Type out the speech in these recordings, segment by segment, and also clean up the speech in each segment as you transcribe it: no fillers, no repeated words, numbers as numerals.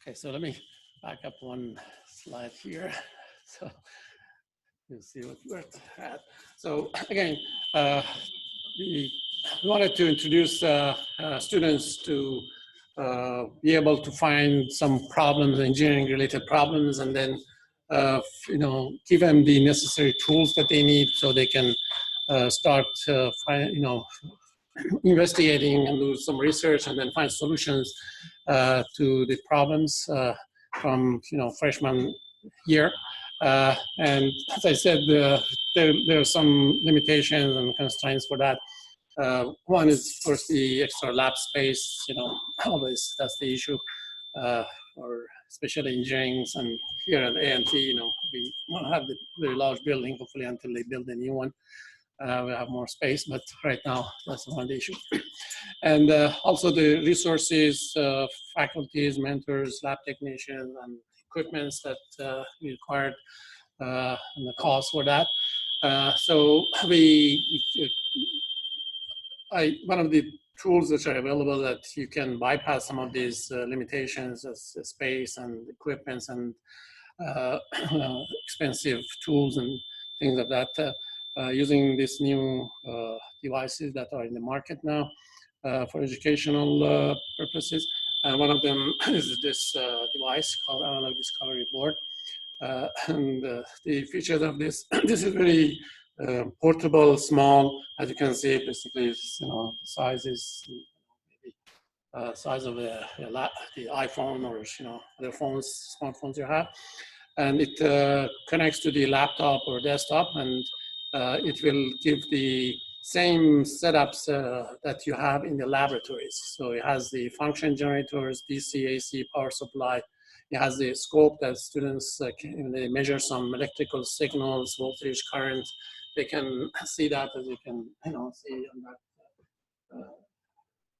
Okay, so let me back up one slide here. So you'll see what we're at. So again, we wanted to introduce students to be able to find some problems, engineering-related problems, and then give them the necessary tools that they need so they can start investigating and do some research and then find solutions to the problems from freshman year. And as I said, there are some limitations and constraints for that. One is, of course, the extra lab space. Always that's the issue, or especially engineering. And here at A&T, we don't have the very large building. Hopefully, until they build a new one, we have more space. But right now, that's one of the issues. And also the resources, faculties, mentors, lab technicians, and equipments that we required, and the cost for that. So one of the tools that are available that you can bypass some of these limitations as space and equipments and expensive tools and things like that, using these new devices that are in the market now for educational purposes. And one of them is this device called Analog Discovery Board. And the features of this, this is very portable, small. As you can see, basically, the size is maybe size of the iPhone or other phones, smartphones you have, and it connects to the laptop or desktop, and it will give the same setups that you have in the laboratories. So it has the function generators, DC, AC, power supply. It has the scope that students they measure some electrical signals, voltage, current. They can see that, as you can see on that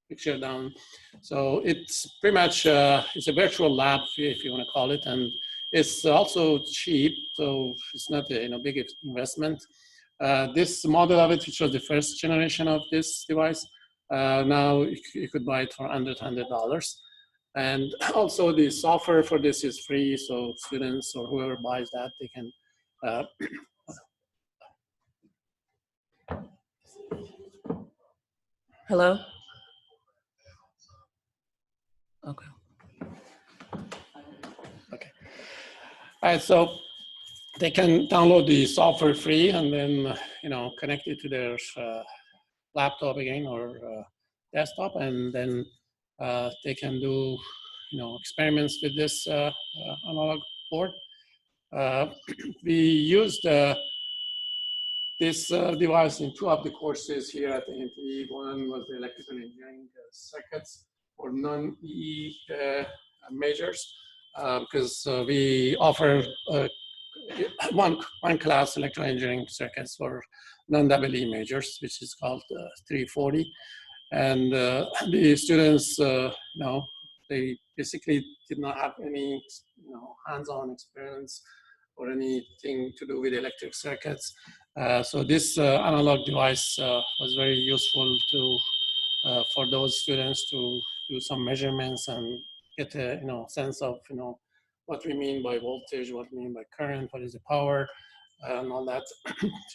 picture down. So it's pretty much it's a virtual lab, if you want to call it, and it's also cheap. So it's not a big investment. This model of it, which was the first generation of this device, now you could buy it for under $100. And also the software for this is free, so students or whoever buys that, they can Hello? Okay. Okay. All right, so they can download the software free and then connect it to their laptop again or desktop, and then they can do experiments with this analog board. We used this device in two of the courses here at the NTE. One was the electrical engineering circuits for non-EE majors, because we offer one class electrical engineering circuits for non-EE majors, which is called 340. And the students, they basically did not have any hands-on experience or anything to do with electric circuits. So this analog device was very useful for those students to do some measurements and get a sense of what we mean by voltage, what we mean by current, what is the power, and all that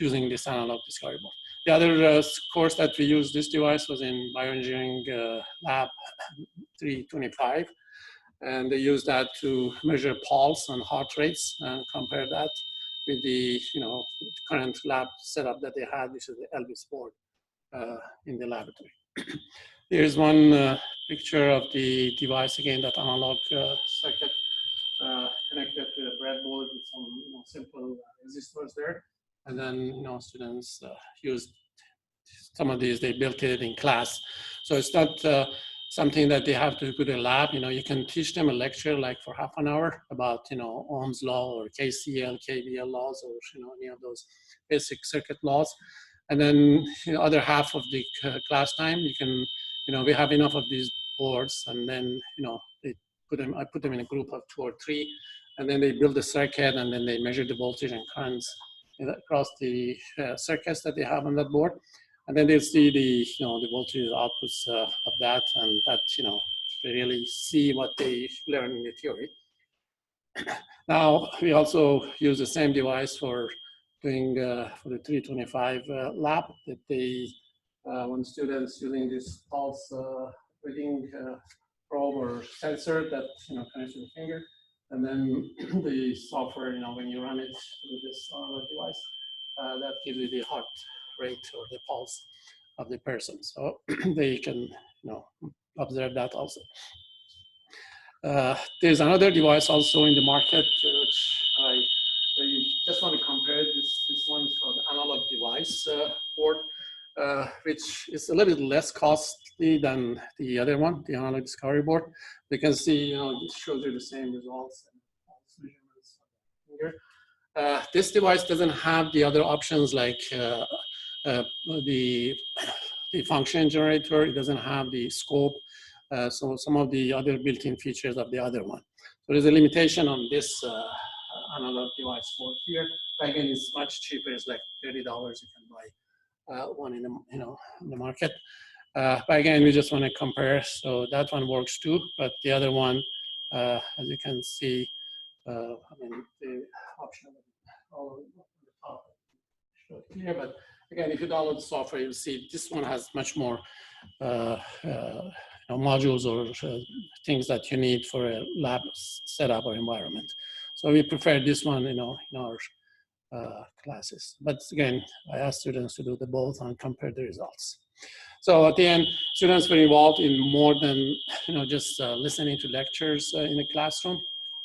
using this analog discovery board. The other course that we used this device was in bioengineering lab 325. And they use that to measure pulse and heart rates and compare that with the current lab setup that they had, which is the Elvis board in the laboratory. Here's one picture of the device, again, that analog circuit connected to the breadboard with some simple resistors there. And then students used some of these, they built it in class. So it's not something that they have to go to a lab. You can teach them a lecture like for half an hour about Ohm's law or KCL, KVL laws, or any of those basic circuit laws. And then other half of the class time, you can we have enough of these boards, and then I put them in a group of 2 or 3, and then they build a circuit, and then they measure the voltage and currents across the circuits that they have on that board. And then they'll see the voltage outputs of that, and that really see what they learn in the theory. Now, we also use the same device for doing for the 325 lab that they, when students using this pulse reading probe or sensor that connects to the finger, and then the software, when you run it through this device, that gives you the heart rate or the pulse of the person. So they can observe that also. There's another device also in the market, which I just want to compare. This one is called analog device board, which is a little bit less costly than the other one, the analog discovery board. You can see, it shows you the same results and measurements here. This device doesn't have the other options like the function generator. It doesn't have the scope. So some of the other built-in features of the other one. So there's a limitation on this analog device board here. Again, it's much cheaper. It's like $30. You can buy one in the market. But again, we just want to compare. So that one works too, but the other one, as you can see, the option all on the top here. But again, if you download the software, you'll see this one has much more modules or things that you need for a lab setup or environment. So we prefer this one, in our classes. But again, I ask students to do the both and compare the results. So at the end, students were involved in more than just listening to lectures in the classroom.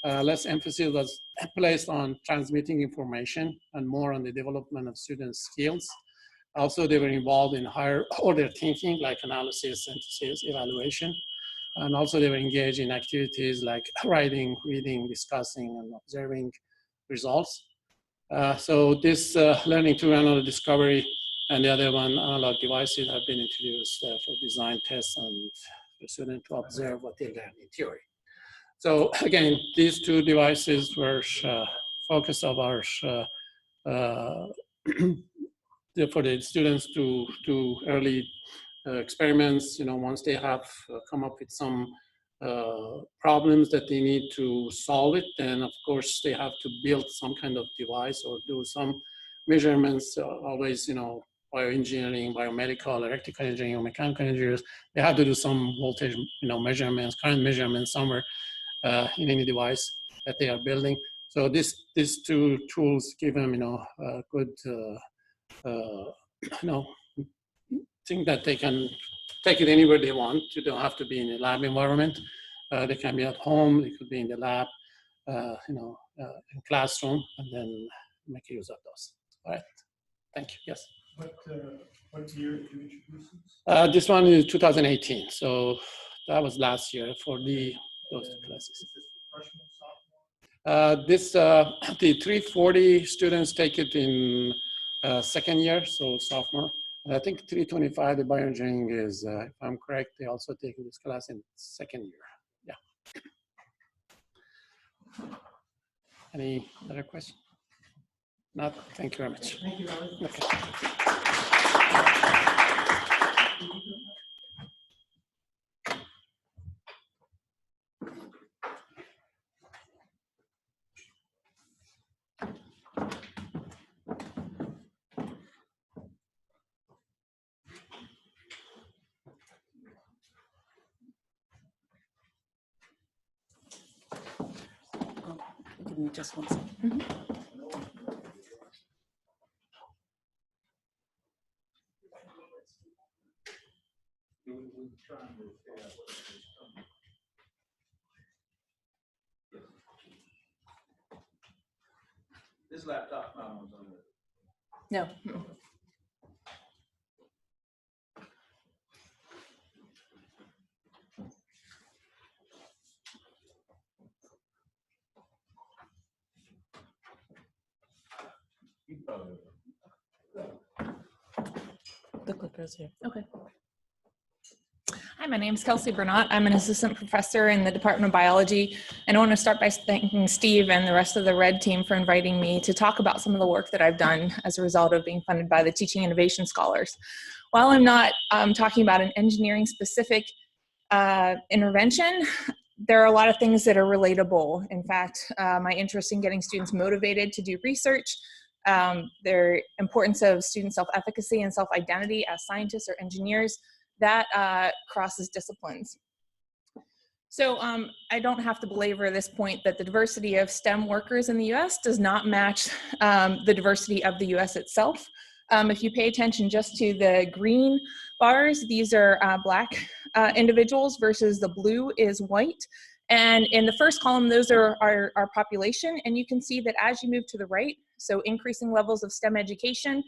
Less emphasis was placed on transmitting information and more on the development of students' skills. Also, they were involved in higher order thinking, like analysis, synthesis, evaluation. And also they were engaged in activities like writing, reading, discussing, and observing results. So this learning through analog discovery and the other one, analog devices, have been introduced for design tests and for students to observe what they learn in theory. So again, these two devices were focus of our for the students to do early experiments. Once they have come up with some problems that they need to solve it, then of course they have to build some kind of device or do some measurements. Always, bioengineering, biomedical, electrical engineering, or mechanical engineers, they have to do some voltage, measurements, current measurements somewhere in any device that they are building. So these two tools give them, good think that they can take it anywhere they want. You don't have to be in a lab environment. They can be at home. They could be in the lab, in classroom, and then make use of those. All right. Thank you. Yes. What year did you introduce this? This one is 2018. So that was last year for those classes. Is this freshman, sophomore? The 340 students take it in second year, so sophomore. And I think 325, the bioengineering is, if I'm correct, they also take this class in second year. Yeah. Any other question? Not? Thank you very much. Thank you, Alex. Okay. Give me just 1 second. This laptop was on it. No. The clipper's here. Okay. Hi, my name is Kelsey Bernat. I'm an assistant professor in the Department of Biology, and I want to start by thanking Steve and the rest of the RED team for inviting me to talk about some of the work that I've done as a result of being funded by the Teaching Innovation Scholars. While I'm not talking about an engineering specific intervention, there are a lot of things that are relatable. In fact, my interest in getting students motivated to do research, their importance of student self-efficacy and self-identity as scientists or engineers, that crosses disciplines. So I don't have to belabor this point that the diversity of STEM workers in the US does not match the diversity of the US itself. If you pay attention just to the green bars, these are Black individuals versus the blue is white. And in the first column, those are our population. And you can see that as you move to the right, so increasing levels of STEM education,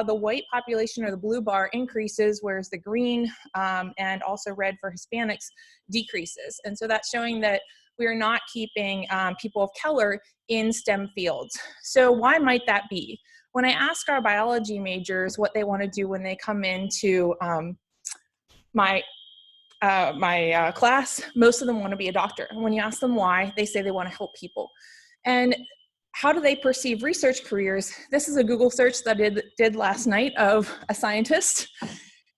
the white population or the blue bar increases, whereas the green and also red for Hispanics decreases. And so that's showing that we are not keeping people of color in STEM fields. So why might that be? When I ask our biology majors what they want to do when they come into my class, most of them want to be a doctor. And when you ask them why, they say they want to help people. And how do they perceive research careers? This is a Google search that I did last night of a scientist.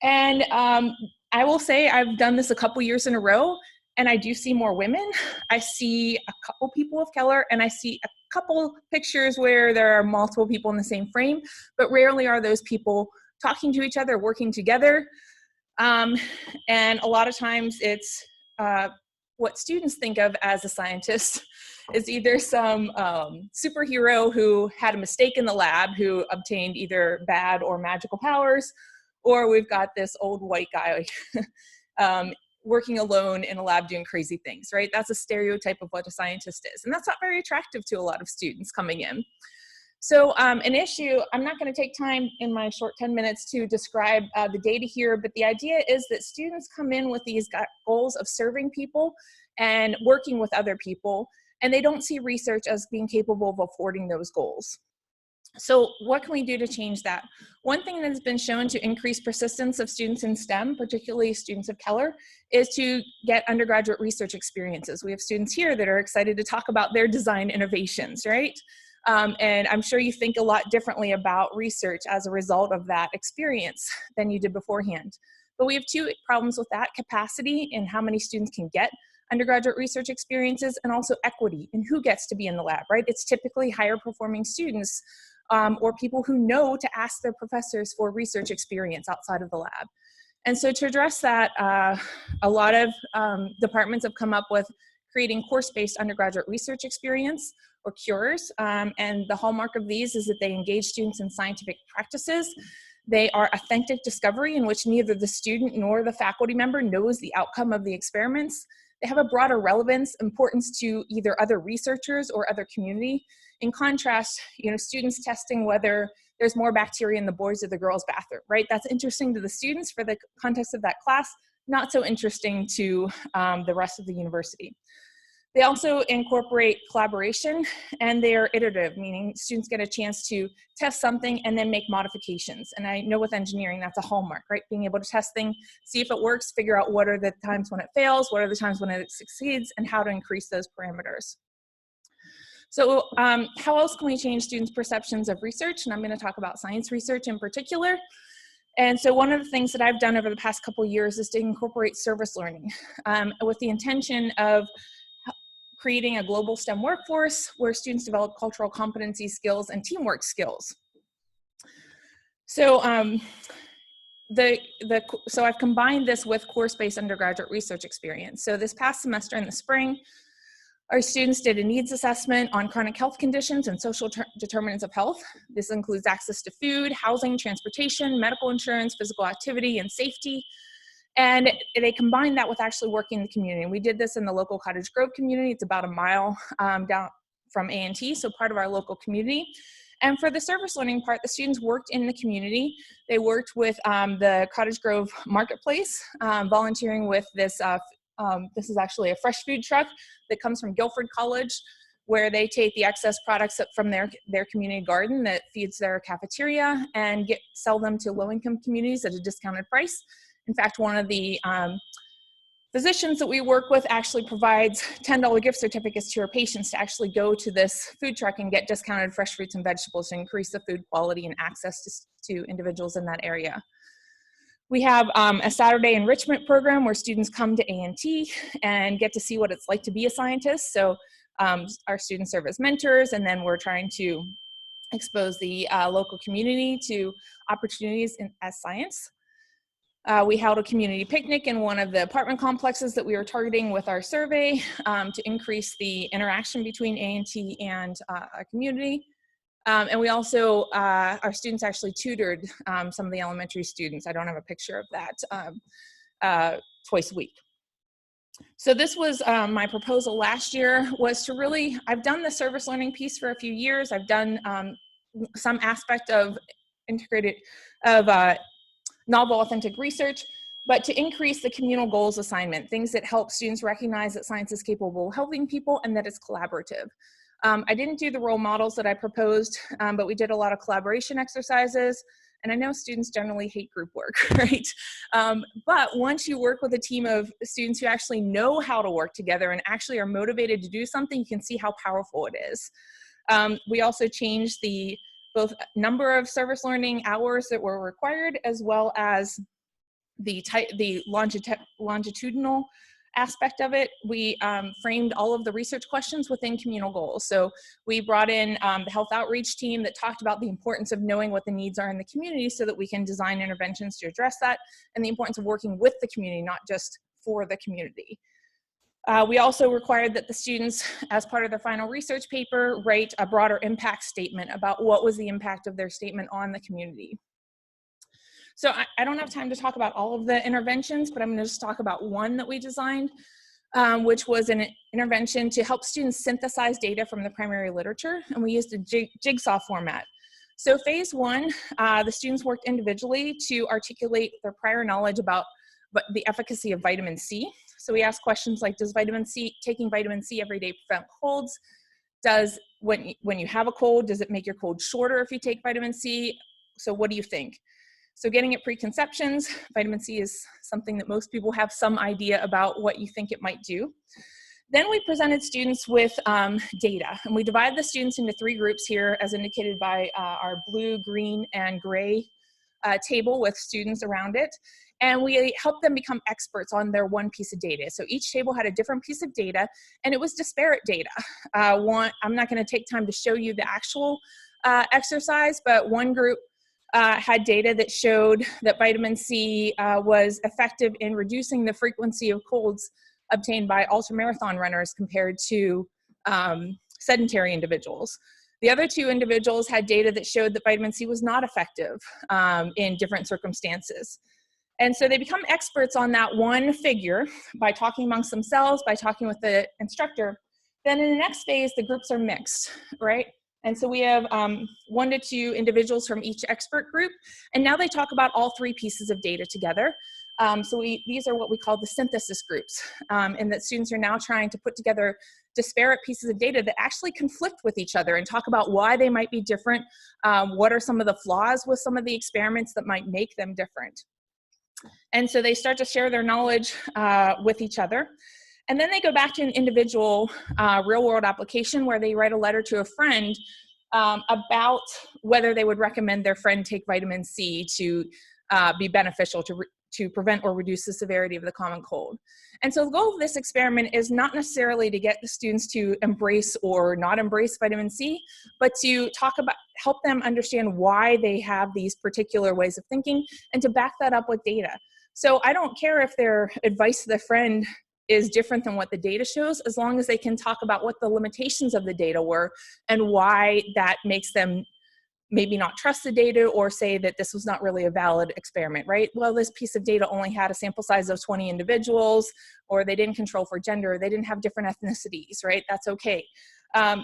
And I will say I've done this a couple years in a row, and I do see more women. I see a couple people of color, and I see a couple pictures where there are multiple people in the same frame, but rarely are those people talking to each other, working together. And a lot of times it's what students think of as a scientist is either some superhero who had a mistake in the lab who obtained either bad or magical powers, or we've got this old white guy working alone in a lab doing crazy things, right? That's a stereotype of what a scientist is. And that's not very attractive to a lot of students coming in. So an issue, I'm not going to take time in my short 10 minutes to describe the data here, but the idea is that students come in with these goals of serving people and working with other people, and they don't see research as being capable of affording those goals. So what can we do to change that? One thing that has been shown to increase persistence of students in STEM, particularly students of color, is to get undergraduate research experiences. We have students here that are excited to talk about their design innovations, right? And I'm sure you think a lot differently about research as a result of that experience than you did beforehand. But we have two problems with that: capacity in how many students can get undergraduate research experiences, and also equity in who gets to be in the lab, right? It's typically higher performing students or people who know to ask their professors for research experience outside of the lab. And so to address that, a lot of departments have come up with creating course-based undergraduate research experience, or CURES, and the hallmark of these is that they engage students in scientific practices. They are authentic discovery in which neither the student nor the faculty member knows the outcome of the experiments. They have a broader relevance, importance to either other researchers or other community. In contrast, students testing whether there's more bacteria in the boys or the girls' bathroom, right? That's interesting to the students for the context of that class, not so interesting to the rest of the university. They also incorporate collaboration, and they are iterative, meaning students get a chance to test something and then make modifications. And I know with engineering, that's a hallmark, right? Being able to test things, see if it works, figure out what are the times when it fails, what are the times when it succeeds, and how to increase those parameters. So how else can we change students' perceptions of research? And I'm going to talk about science research in particular. And so one of the things that I've done over the past couple of years is to incorporate service learning with the intention of creating a global STEM workforce where students develop cultural competency skills and teamwork skills. So so I've combined this with course-based undergraduate research experience. So this past semester in the spring, our students did a needs assessment on chronic health conditions and social determinants of health. This includes access to food, housing, transportation, medical insurance, physical activity, and safety. And they combined that with actually working in the community. And we did this in the local Cottage Grove community. It's about a mile down from A&T, so part of our local community. And for the service learning part, the students worked in the community. They worked with the Cottage Grove Marketplace, volunteering with this. This is actually a fresh food truck that comes from Guilford College, where they take the excess products from their community garden that feeds their cafeteria and sell them to low-income communities at a discounted price. In fact, one of the physicians that we work with actually provides $10 gift certificates to her patients to actually go to this food truck and get discounted fresh fruits and vegetables to increase the food quality and access to individuals in that area. We have a Saturday enrichment program where students come to A&T and get to see what it's like to be a scientist. So our students serve as mentors, and then we're trying to expose the local community to opportunities as science. We held a community picnic in one of the apartment complexes that we were targeting with our survey to increase the interaction between A&T and our community. And we also, our students actually tutored some of the elementary students. I don't have a picture of that, twice a week. So this was my proposal last year, was to really, I've done the service learning piece for a few years. I've done some aspect of novel authentic research, but to increase the communal goals assignment, things that help students recognize that science is capable of helping people and that it's collaborative. I didn't do the role models that I proposed, but we did a lot of collaboration exercises. And I know students generally hate group work, right? But once you work with a team of students who actually know how to work together and actually are motivated to do something, you can see how powerful it is. We also changed the both number of service learning hours that were required, as well as the longitudinal aspect of it. We framed all of the research questions within communal goals. So we brought in the health outreach team that talked about the importance of knowing what the needs are in the community so that we can design interventions to address that, and the importance of working with the community, not just for the community. We also required that the students, as part of their final research paper, write a broader impact statement about what was the impact of their statement on the community. So I don't have time to talk about all of the interventions, but I'm going to just talk about one that we designed, which was an intervention to help students synthesize data from the primary literature, and we used a jigsaw format. So phase one, the students worked individually to articulate their prior knowledge about the efficacy of vitamin C. So we asked questions like, does taking vitamin C every day prevent colds? Does, when you have a cold, does it make your cold shorter if you take vitamin C? So what do you think? So getting at preconceptions, vitamin C is something that most people have some idea about what you think it might do. Then we presented students with data, and we divided the students into 3 groups here as indicated by our blue, green, and gray table with students around it. And we helped them become experts on their one piece of data. So each table had a different piece of data, and it was disparate data. I'm not gonna take time to show you the actual exercise, but one group had data that showed that vitamin C was effective in reducing the frequency of colds obtained by ultramarathon runners compared to sedentary individuals. The other 2 individuals had data that showed that vitamin C was not effective in different circumstances. And so they become experts on that one figure by talking amongst themselves, by talking with the instructor. Then in the next phase, the groups are mixed, right? And so we have 1 to 2 individuals from each expert group, and now they talk about all 3 pieces of data together. These are what we call the synthesis groups, and that students are now trying to put together disparate pieces of data that actually conflict with each other and talk about why they might be different, what are some of the flaws with some of the experiments that might make them different. And so they start to share their knowledge with each other. And then they go back to an individual real world application where they write a letter to a friend about whether they would recommend their friend take vitamin C to be beneficial to prevent or reduce the severity of the common cold. And so the goal of this experiment is not necessarily to get the students to embrace or not embrace vitamin C, but to help them understand why they have these particular ways of thinking and to back that up with data. So I don't care if their advice to their friend is different than what the data shows, as long as they can talk about what the limitations of the data were and why that makes them maybe not trust the data or say that this was not really a valid experiment, right? Well, this piece of data only had a sample size of 20 individuals, or they didn't control for gender, they didn't have different ethnicities, right? That's okay.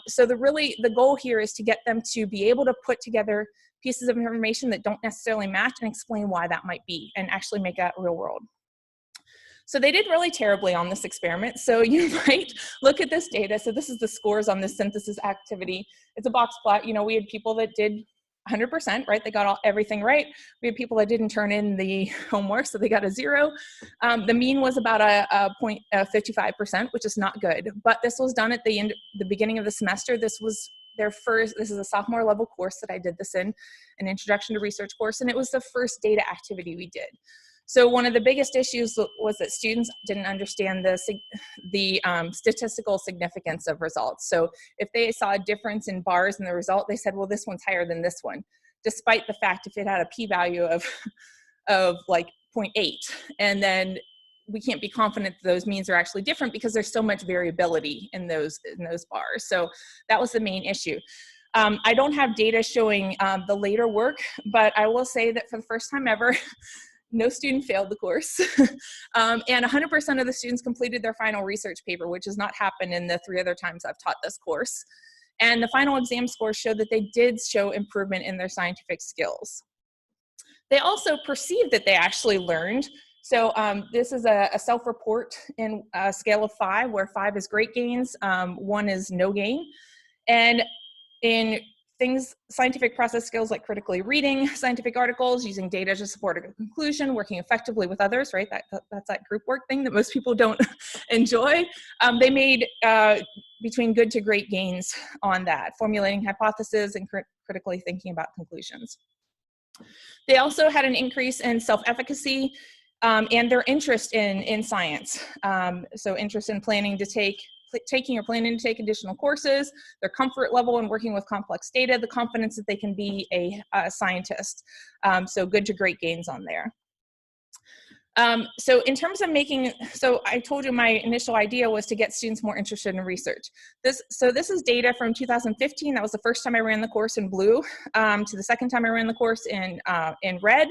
So the goal here is to get them to be able to put together pieces of information that don't necessarily match and explain why that might be and actually make that real world. So they did really terribly on this experiment. So you might look at this data. So this is the scores on this synthesis activity. It's a box plot. You know, we had people that did 100%, right? They got everything right. We had people that didn't turn in the homework, so they got a 0. The mean was about a 55%, which is not good. But this was done at the beginning of the semester. This was this is a sophomore level course that I did this in, an introduction to research course, and it was the first data activity we did. So one of the biggest issues was that students didn't understand the statistical significance of results. So if they saw a difference in bars in the result, they said, well, this one's higher than this one, despite the fact if it had a p-value of like 0.8. And then we can't be confident that those means are actually different because there's so much variability in those bars. So that was the main issue. I don't have data showing the later work, but I will say that for the first time ever, no student failed the course. And 100% of the students completed their final research paper, which has not happened in the 3 other times I've taught this course. And the final exam scores showed that they did show improvement in their scientific skills. They also perceived that they actually learned. So this is a self-report in a scale of 5, where 5 is great gains, 1 is no gain. And in scientific process skills like critically reading scientific articles, using data to support a conclusion, working effectively with others, right? That's that group work thing that most people don't enjoy. They made between good to great gains on that, formulating hypotheses and critically thinking about conclusions. They also had an increase in self-efficacy and their interest in science. So interest in taking or planning to take additional courses, their comfort level in working with complex data, the confidence that they can be a scientist. So good to great gains on there. So in terms of so I told you my initial idea was to get students more interested in research. This is data from 2015. That was the first time I ran the course in blue, to the second time I ran the course in red.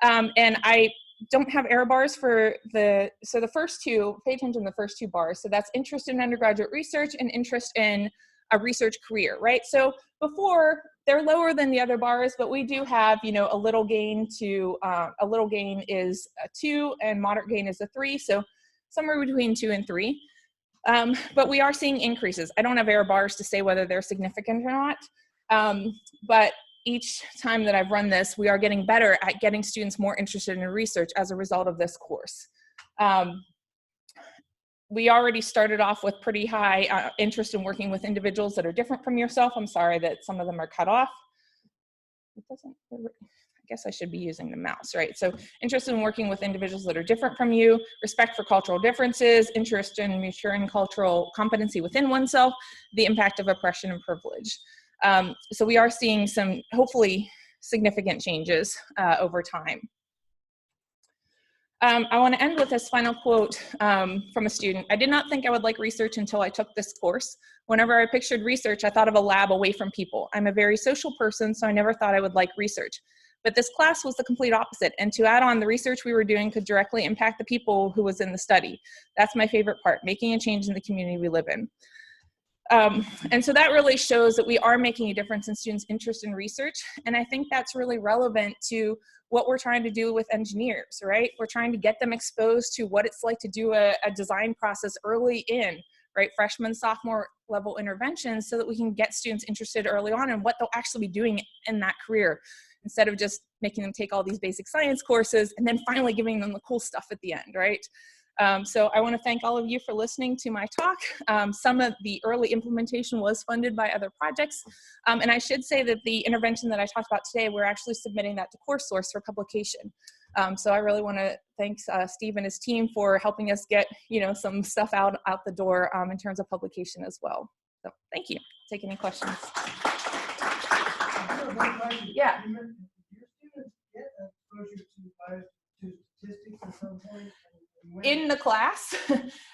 And I don't have error bars for the first two, pay attention to the first 2 bars. So that's interest in undergraduate research and interest in a research career, right? So before, they're lower than the other bars, but we do have, a little gain is a 2 and moderate gain is a 3. So somewhere between 2 and 3. But we are seeing increases. I don't have error bars to say whether they're significant or not. But each time that I've run this, we are getting better at getting students more interested in research as a result of this course. We already started off with pretty high interest in working with individuals that are different from yourself. I'm sorry that some of them are cut off. I guess I should be using the mouse, right? So interest in working with individuals that are different from you, respect for cultural differences, interest in maturing cultural competency within oneself, the impact of oppression and privilege. So we are seeing some, hopefully, significant changes over time. I want to end with this final quote from a student. I did not think I would like research until I took this course. Whenever I pictured research, I thought of a lab away from people. I'm a very social person, so I never thought I would like research. But this class was the complete opposite. And to add on, the research we were doing could directly impact the people who was in the study. That's my favorite part, making a change in the community we live in. And so that really shows that we are making a difference in students' interest in research. And I think that's really relevant to what we're trying to do with engineers, right? We're trying to get them exposed to what it's like to do a design process early in, right? Freshman, sophomore level interventions, so that we can get students interested early on in what they'll actually be doing in that career, instead of just making them take all these basic science courses and then finally giving them the cool stuff at the end, right? So I want to thank all of you for listening to my talk. Some of the early implementation was funded by other projects. And I should say that the intervention that I talked about today, we're actually submitting that to CourseSource for publication. So I really want to thank Steve and his team for helping us get, some stuff out the door in terms of publication as well. So thank you. Take any questions. Yeah. Do your students get exposure to statistics at some point? In the class.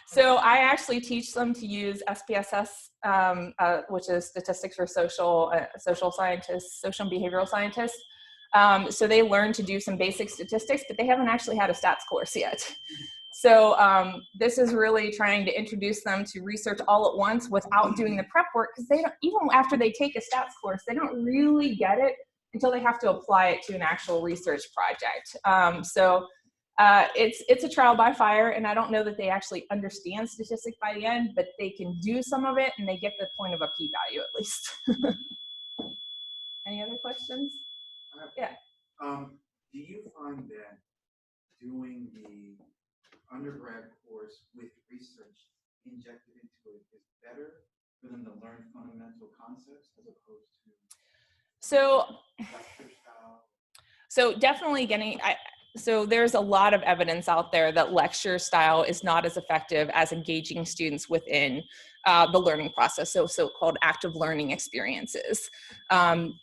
So I actually teach them to use SPSS, which is Statistics for Social Scientists, Social and Behavioral Scientists. So they learn to do some basic statistics, but they haven't actually had a stats course yet. So this is really trying to introduce them to research all at once without doing the prep work, because they don't, even after they take a stats course, they don't really get it until they have to apply it to an actual research project. It's a trial by fire, and I don't know that they actually understand statistics by the end, but they can do some of it and they get the point of a p-value at least. Any other questions? Yeah. Do you find that doing the undergrad course with research injected into it is better for them to learn fundamental concepts as opposed to lecture style? So definitely So there's a lot of evidence out there that lecture style is not as effective as engaging students within the learning process, so-called active learning experiences. When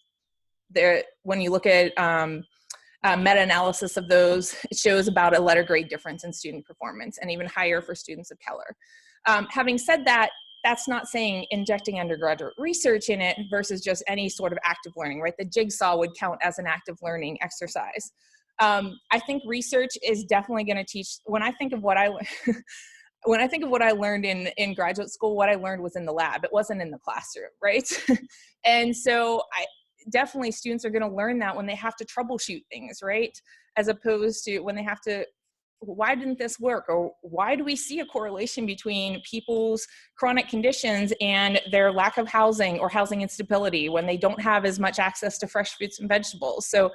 you look at meta-analysis of those, it shows about a letter grade difference in student performance, and even higher for students of color. Having said that, that's not saying injecting undergraduate research in it versus just any sort of active learning, right? The jigsaw would count as an active learning exercise. I think research is definitely going to teach. When I think of what I when I think of what I learned in graduate school, what I learned was in the lab. It wasn't in the classroom, right? And so definitely students are going to learn that when they have to troubleshoot things, right? As opposed to when they have to, why didn't this work? Or why do we see a correlation between people's chronic conditions and their lack of housing or housing instability when they don't have as much access to fresh fruits and vegetables? So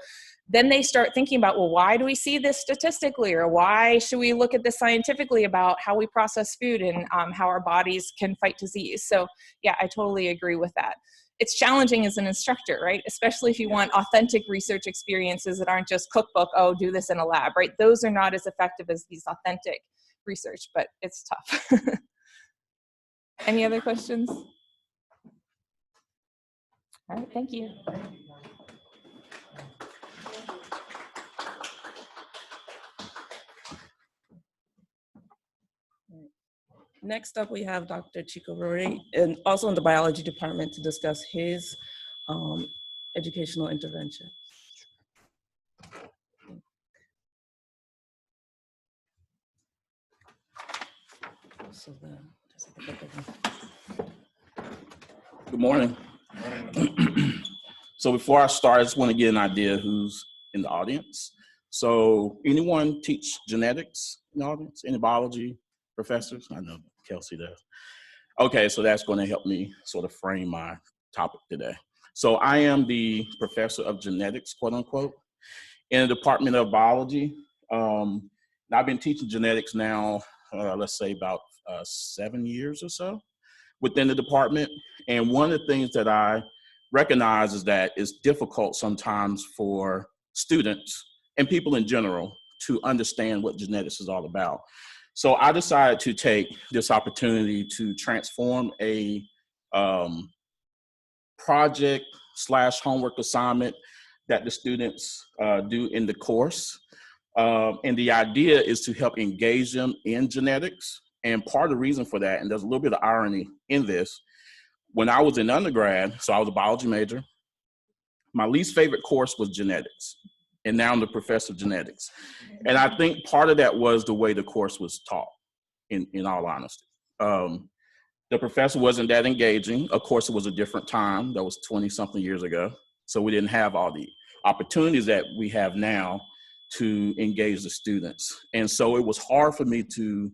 then they start thinking about, well, why do we see this statistically? Or why should we look at this scientifically about how we process food and how our bodies can fight disease? So yeah, I totally agree with that. It's challenging as an instructor, right? Especially if you want authentic research experiences that aren't just cookbook, oh, do this in a lab, right? Those are not as effective as these authentic research, but it's tough. Any other questions? All right, thank you. Next up, we have Dr. Chico Rory, and also in the biology department, to discuss his educational intervention. So Good morning. So before I start, I just want to get an idea who's in the audience. So anyone teach genetics in the audience? Any biology professors? I know Kelsey does. Okay, so that's going to help me sort of frame my topic today. So I am the professor of genetics, quote unquote, in the Department of Biology. I've been teaching genetics now, let's say about 7 years or so within the department. And one of the things that I recognize is that it's difficult sometimes for students and people in general to understand what genetics is all about. So I decided to take this opportunity to transform a project / homework assignment that the students do in the course. And the idea is to help engage them in genetics. And part of the reason for that, and there's a little bit of irony in this, when I was in undergrad, so I was a biology major, my least favorite course was genetics. And now I'm the professor of genetics. And I think part of that was the way the course was taught, in all honesty. The professor wasn't that engaging. Of course, it was a different time. That was 20-something years ago. So we didn't have all the opportunities that we have now to engage the students. And so it was hard for me to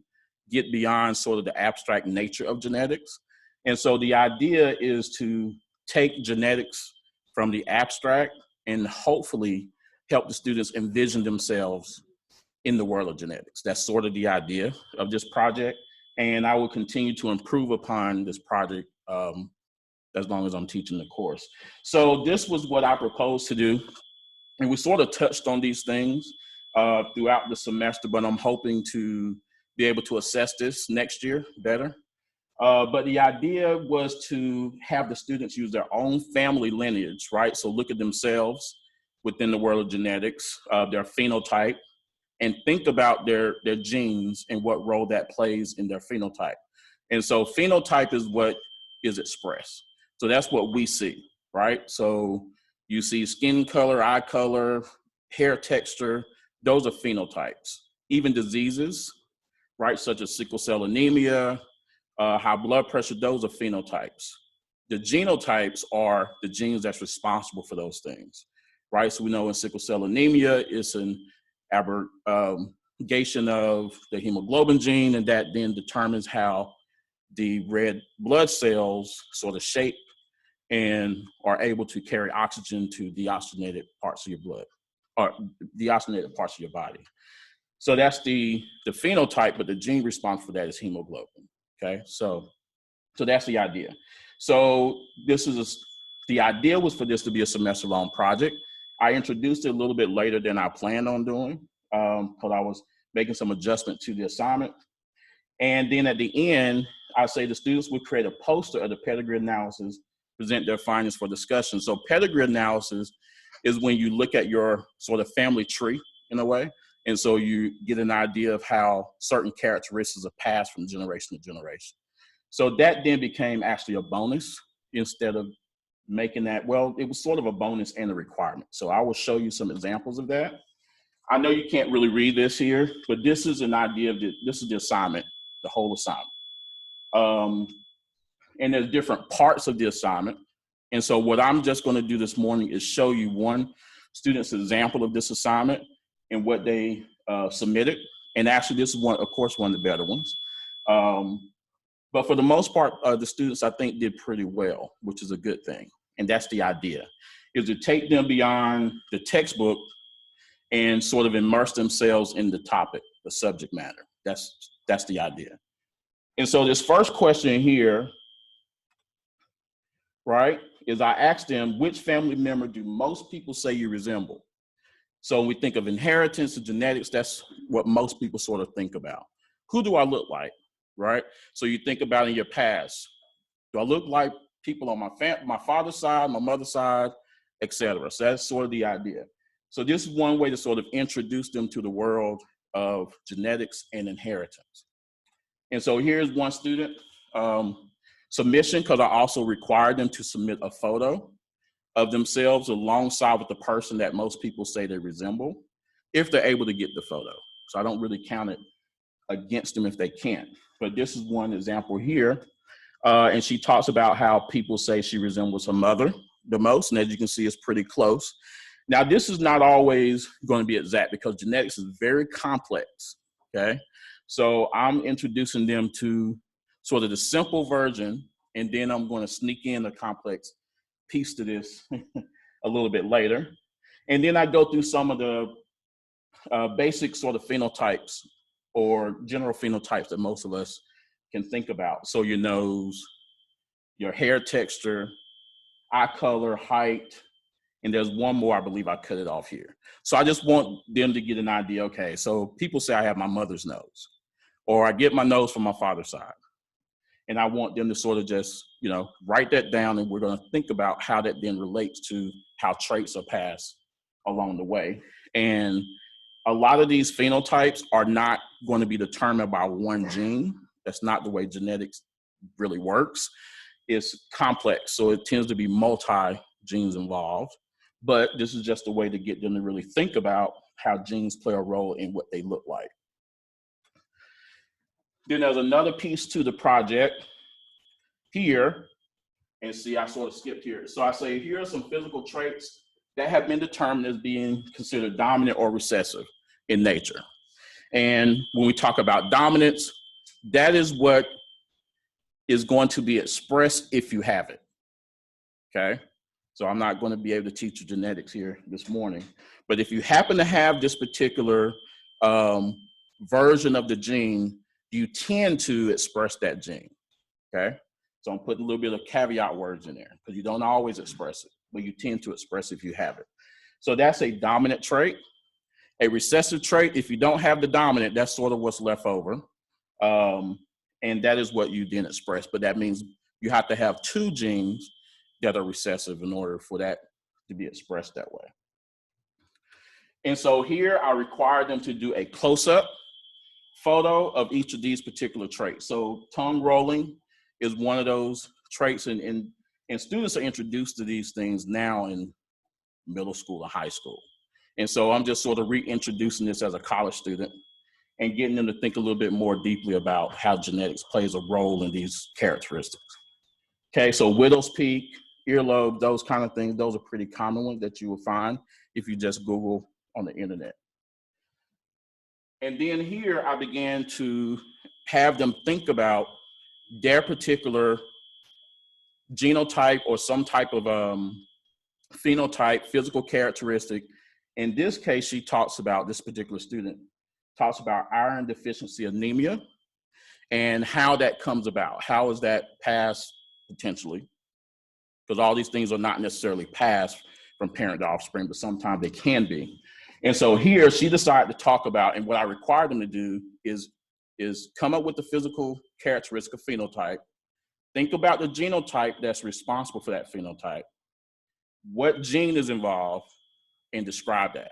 get beyond sort of the abstract nature of genetics. And so the idea is to take genetics from the abstract and hopefully help the students envision themselves in the world of genetics. That's sort of the idea of this project. And I will continue to improve upon this project as long as I'm teaching the course. So this was what I proposed to do. And we sort of touched on these things throughout the semester, but I'm hoping to be able to assess this next year better. But the idea was to have the students use their own family lineage, right? So look at themselves within the world of genetics, their phenotype, and think about their genes and what role that plays in their phenotype. And so phenotype is what is expressed. So that's what we see, right? So you see skin color, eye color, hair texture, those are phenotypes. Even diseases, right, such as sickle cell anemia, high blood pressure, those are phenotypes. The genotypes are the genes that's responsible for those things, right? So we know in sickle cell anemia, it's an aberration of the hemoglobin gene, and that then determines how the red blood cells sort of shape and are able to carry oxygen to deoxygenated parts of your blood, or deoxygenated parts of your body. So that's the phenotype, but the gene response for that is hemoglobin. Okay, so that's the idea. So the idea was for this to be a semester-long project. I introduced it a little bit later than I planned on doing. because I was making some adjustment to the assignment. And then at the end, I say the students would create a poster of the pedigree analysis, present their findings for discussion. So pedigree analysis is when you look at your sort of family tree in a way. And so you get an idea of how certain characteristics are passed from generation to generation. So that then became actually a bonus instead of making that, well, it was sort of a bonus and a requirement. So I will show you some examples of that. I know you can't really read this here, but this is an idea of this is the assignment, the whole assignment. And there's different parts of the assignment. And so what I'm just going to do this morning is show you one student's example of this assignment and what they submitted. And actually this is one, of course, one of the better ones. But for the most part, the students, I think, did pretty well, which is a good thing. And that's the idea, is to take them beyond the textbook and sort of immerse themselves in the topic, the subject matter. That's the idea. And so this first question here, right, is I asked them, which family member do most people say you resemble? So when we think of inheritance and genetics, that's what most people sort of think about. Who do I look like, right? So you think about in your past, do I look like people on my father's side, my mother's side, et cetera? So that's sort of the idea. So this is one way to sort of introduce them to the world of genetics and inheritance. And so here's one student submission, because I also required them to submit a photo of themselves alongside with the person that most people say they resemble, if they're able to get the photo. So I don't really count it against them if they can't. But this is one example here. And she talks about how people say she resembles her mother the most. And as you can see, it's pretty close. Now, this is not always going to be exact because genetics is very complex, okay? So I'm introducing them to sort of the simple version, and then I'm going to sneak in a complex piece to this a little bit later. And then I go through some of the basic sort of phenotypes or general phenotypes that most of us can think about. So your nose, your hair texture, eye color, height, and there's one more, I believe I cut it off here. So I just want them to get an idea, okay, so people say I have my mother's nose, or I get my nose from my father's side. And I want them to sort of just, write that down, and we're gonna think about how that then relates to how traits are passed along the way. And a lot of these phenotypes are not going to be determined by one gene. That's not the way genetics really works. It's complex, so it tends to be multi-genes involved. But this is just a way to get them to really think about how genes play a role in what they look like. Then there's another piece to the project here. And see, I sort of skipped here. So I say, here are some physical traits that have been determined as being considered dominant or recessive in nature. And when we talk about dominance, that is what is going to be expressed if you have it, okay? So I'm not going to be able to teach you genetics here this morning, but if you happen to have this particular version of the gene, you tend to express that gene, okay? So I'm putting a little bit of caveat words in there because you don't always express it, but you tend to express it if you have it. So that's a dominant trait. A recessive trait, if you don't have the dominant, that's sort of what's left over. And that is what you then express, but that means you have to have two genes that are recessive in order for that to be expressed that way. And so here I require them to do a close-up photo of each of these particular traits. So tongue rolling is one of those traits, and students are introduced to these things now in middle school and high school. And so I'm just sort of reintroducing this as a college student and getting them to think a little bit more deeply about how genetics plays a role in these characteristics. Okay, so widow's peak, earlobe, those kind of things, those are pretty common ones that you will find if you just Google on the internet. And then here I began to have them think about their particular genotype or some type of phenotype, physical characteristic. In this case, she talks about, this particular student talks about iron deficiency anemia and how that comes about. How is that passed potentially? Because all these things are not necessarily passed from parent to offspring, but sometimes they can be. And so here she decided to talk about, and what I required them to do is come up with the physical characteristic of phenotype, think about the genotype that's responsible for that phenotype, what gene is involved, and describe that.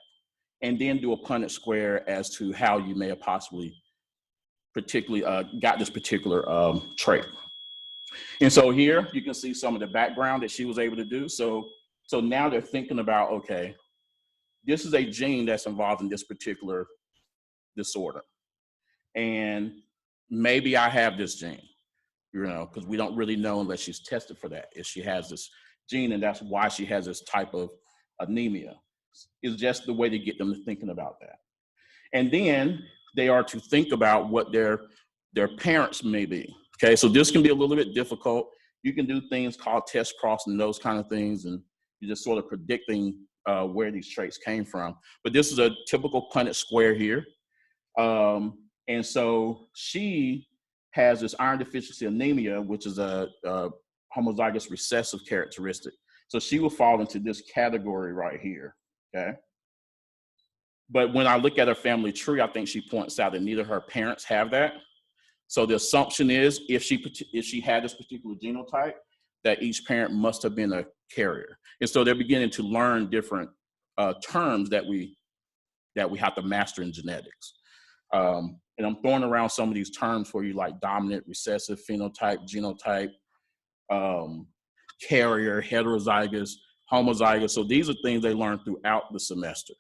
And then do a Punnett square as to how you may have possibly particularly got this particular trait. And so here you can see some of the background that she was able to do. So now they're thinking about, okay, this is a gene that's involved in this particular disorder. And maybe I have this gene, you know, because we don't really know unless she's tested for that, if she has this gene, and that's why she has this type of anemia. It's just the way to get them to thinking about that. And then they are to think about what their parents may be. Okay, so this can be a little bit difficult. You can do things called test crossing and those kind of things, and you're just sort of predicting where these traits came from. But this is a typical Punnett square here. And so she has this iron deficiency anemia, which is a homozygous recessive characteristic. So she will fall into this category right here, okay? But when I look at her family tree, I think she points out that neither her parents have that. So the assumption is if she had this particular genotype, that each parent must have been a carrier. And so they're beginning to learn different terms that we have to master in genetics. And I'm throwing around some of these terms for you, like dominant, recessive, phenotype, genotype, carrier, heterozygous, homozygous. So these are things they learn throughout the semester.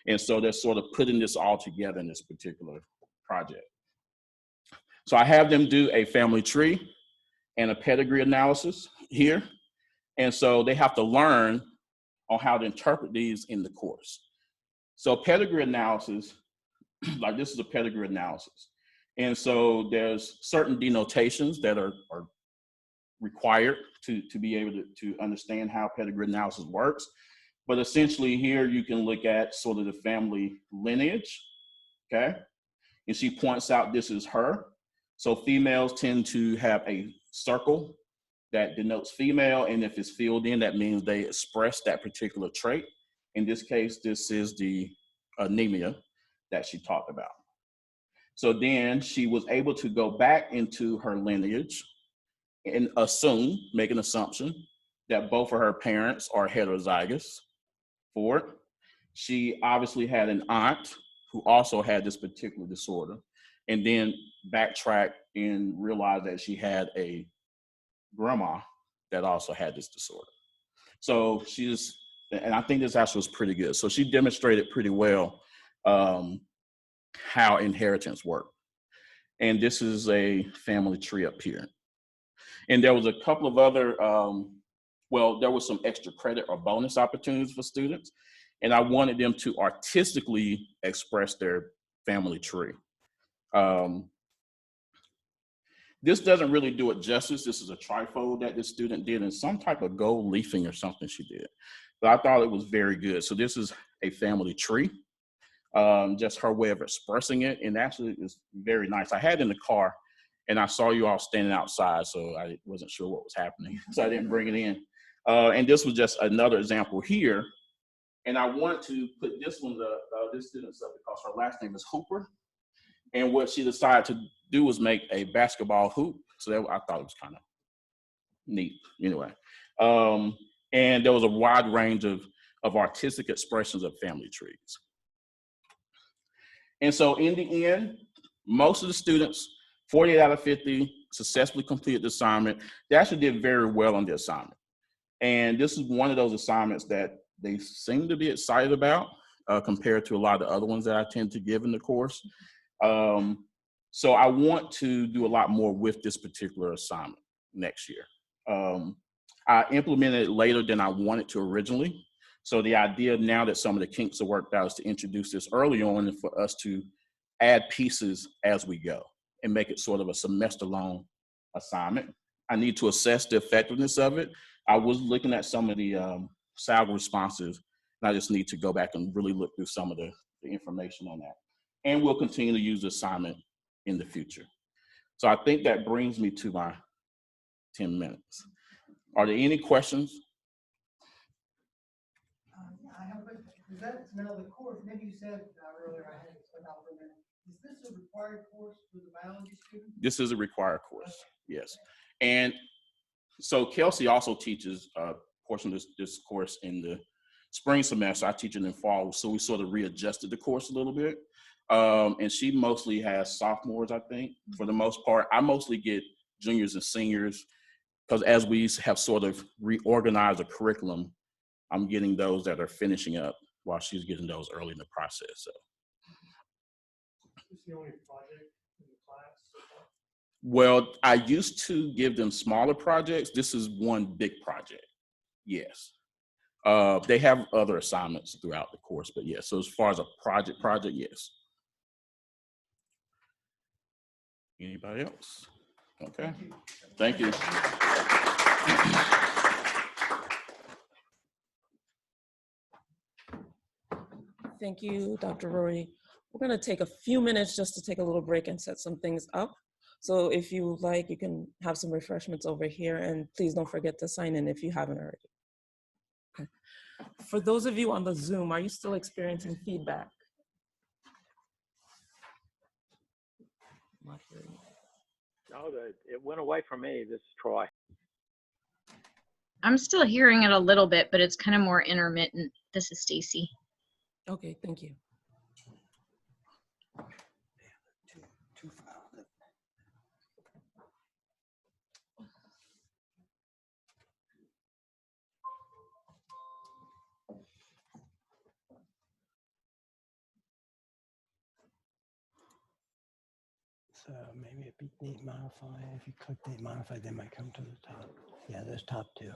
And so they're sort of putting this all together in this particular project. So I have them do a family tree and a pedigree analysis here. And so they have to learn on how to interpret these in the course. So pedigree analysis, like this is a pedigree analysis. And so there's certain denotations that are required to be able to understand how pedigree analysis works. But essentially here you can look at sort of the family lineage, okay? And she points out this is her. So females tend to have a circle that denotes female, and if it's filled in, that means they express that particular trait. In this case, this is the anemia that she talked about. So then she was able to go back into her lineage and make an assumption that both of her parents are heterozygous for it. She obviously had an aunt who also had this particular disorder, and then backtrack and realize that she had a grandma that also had this disorder. So and I think this actually was pretty good. So she demonstrated pretty well how inheritance worked. And this is a family tree up here. And there was a couple of other, there was some extra credit or bonus opportunities for students. And I wanted them to artistically express their family tree. This doesn't really do it justice. This is a trifold that this student did in some type of gold leafing or something she did. But I thought it was very good. So this is a family tree, just her way of expressing it. And actually it's very nice. I had it in the car and I saw you all standing outside, so I wasn't sure what was happening. So I didn't bring it in. And this was just another example here. And I wanted to put this one, this student's up because her last name is Hooper. And what she decided to do was make a basketball hoop. So I thought it was kind of neat anyway. And there was a wide range of artistic expressions of family trees. And so in the end, most of the students, 48 out of 50, successfully completed the assignment. They actually did very well on the assignment. And this is one of those assignments that they seem to be excited about compared to a lot of the other ones that I tend to give in the course. So I want to do a lot more with this particular assignment next year. I implemented it later than I wanted to originally. So the idea now that some of the kinks are worked out is to introduce this early on and for us to add pieces as we go and make it sort of a semester-long assignment. I need to assess the effectiveness of it. I was looking at some of the SALG responses, and I just need to go back and really look through some of the information on that. And we'll continue to use the assignment in the future. So I think that brings me to my 10 minutes. Are there any questions? I have Is that now the course? Maybe you said earlier, I had to step out for a minute. Is this a required course for the biology student? This is a required course, yes. And so Kelsey also teaches a portion of this course in the spring semester. I teach it in fall, so we sort of readjusted the course a little bit. And she mostly has sophomores, I think, for the most part. I mostly get juniors and seniors, because as we have sort of reorganized the curriculum, I'm getting those that are finishing up while she's getting those early in the process. So. Is the only project in the class so far? Well, I used to give them smaller projects. This is one big project. Yes. They have other assignments throughout the course, but yes. So as far as a project, yes. Anybody else? Okay. Thank you. Thank you, Dr. Rory. We're going to take a few minutes just to take a little break and set some things up. So if you like, you can have some refreshments over here, and please don't forget to sign in if you haven't already. Okay. For those of you on the Zoom, are you still experiencing feedback? Not hearing you. No, it went away from me. This is Troy. I'm still hearing it a little bit, but it's kind of more intermittent. This is Stacy. Okay, thank you. So maybe a beat date modify. If you click date modify, they might come to the top. Yeah, there's top two.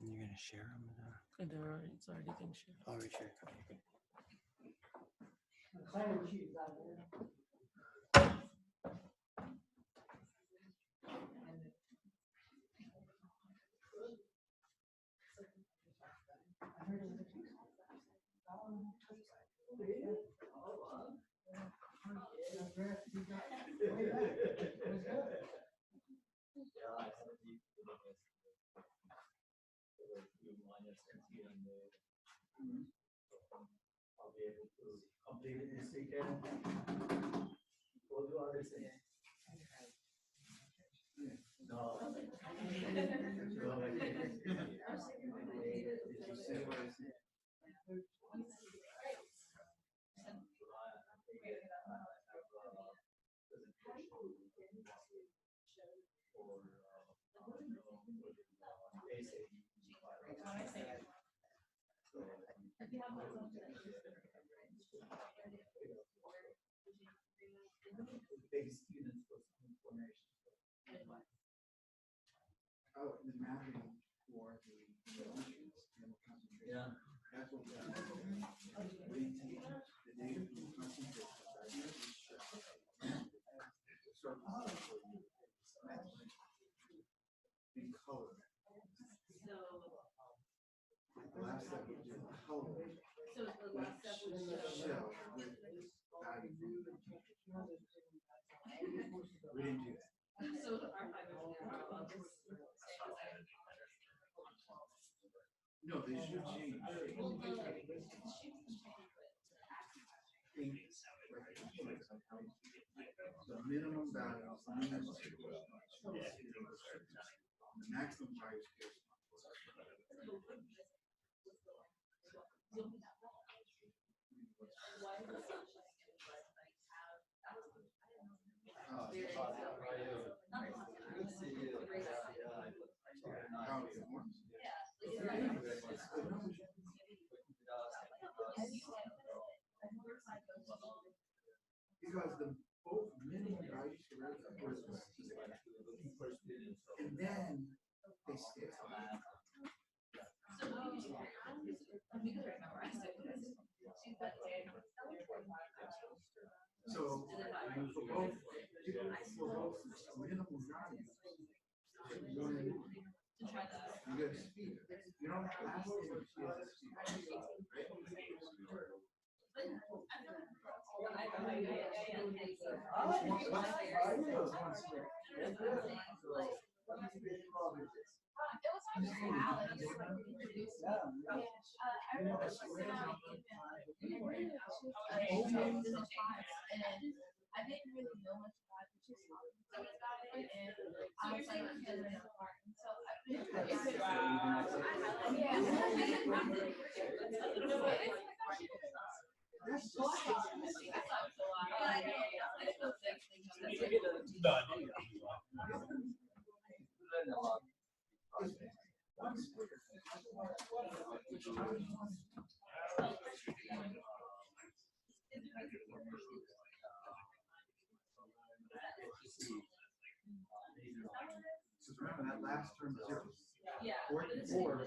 And you're gonna share them. And it's already been shared. Already shared. The sign-in sheet is out there. I'll be able to complete it this weekend. What do I say? No. Big students with some information. Oh, the mapping for the nutrients and the concentration. Yeah. That's what we're doing. We take the data from the concentration, in color. The last step we did color. So the last step was shell with value. We didn't do that. So our no, they should change. The minimum values needs to go up. The maximum values goes up. Because the both minimum values for and then they scale. So for both minimum values, you get speed. You don't last in speed, right? So remember that last term zero. Four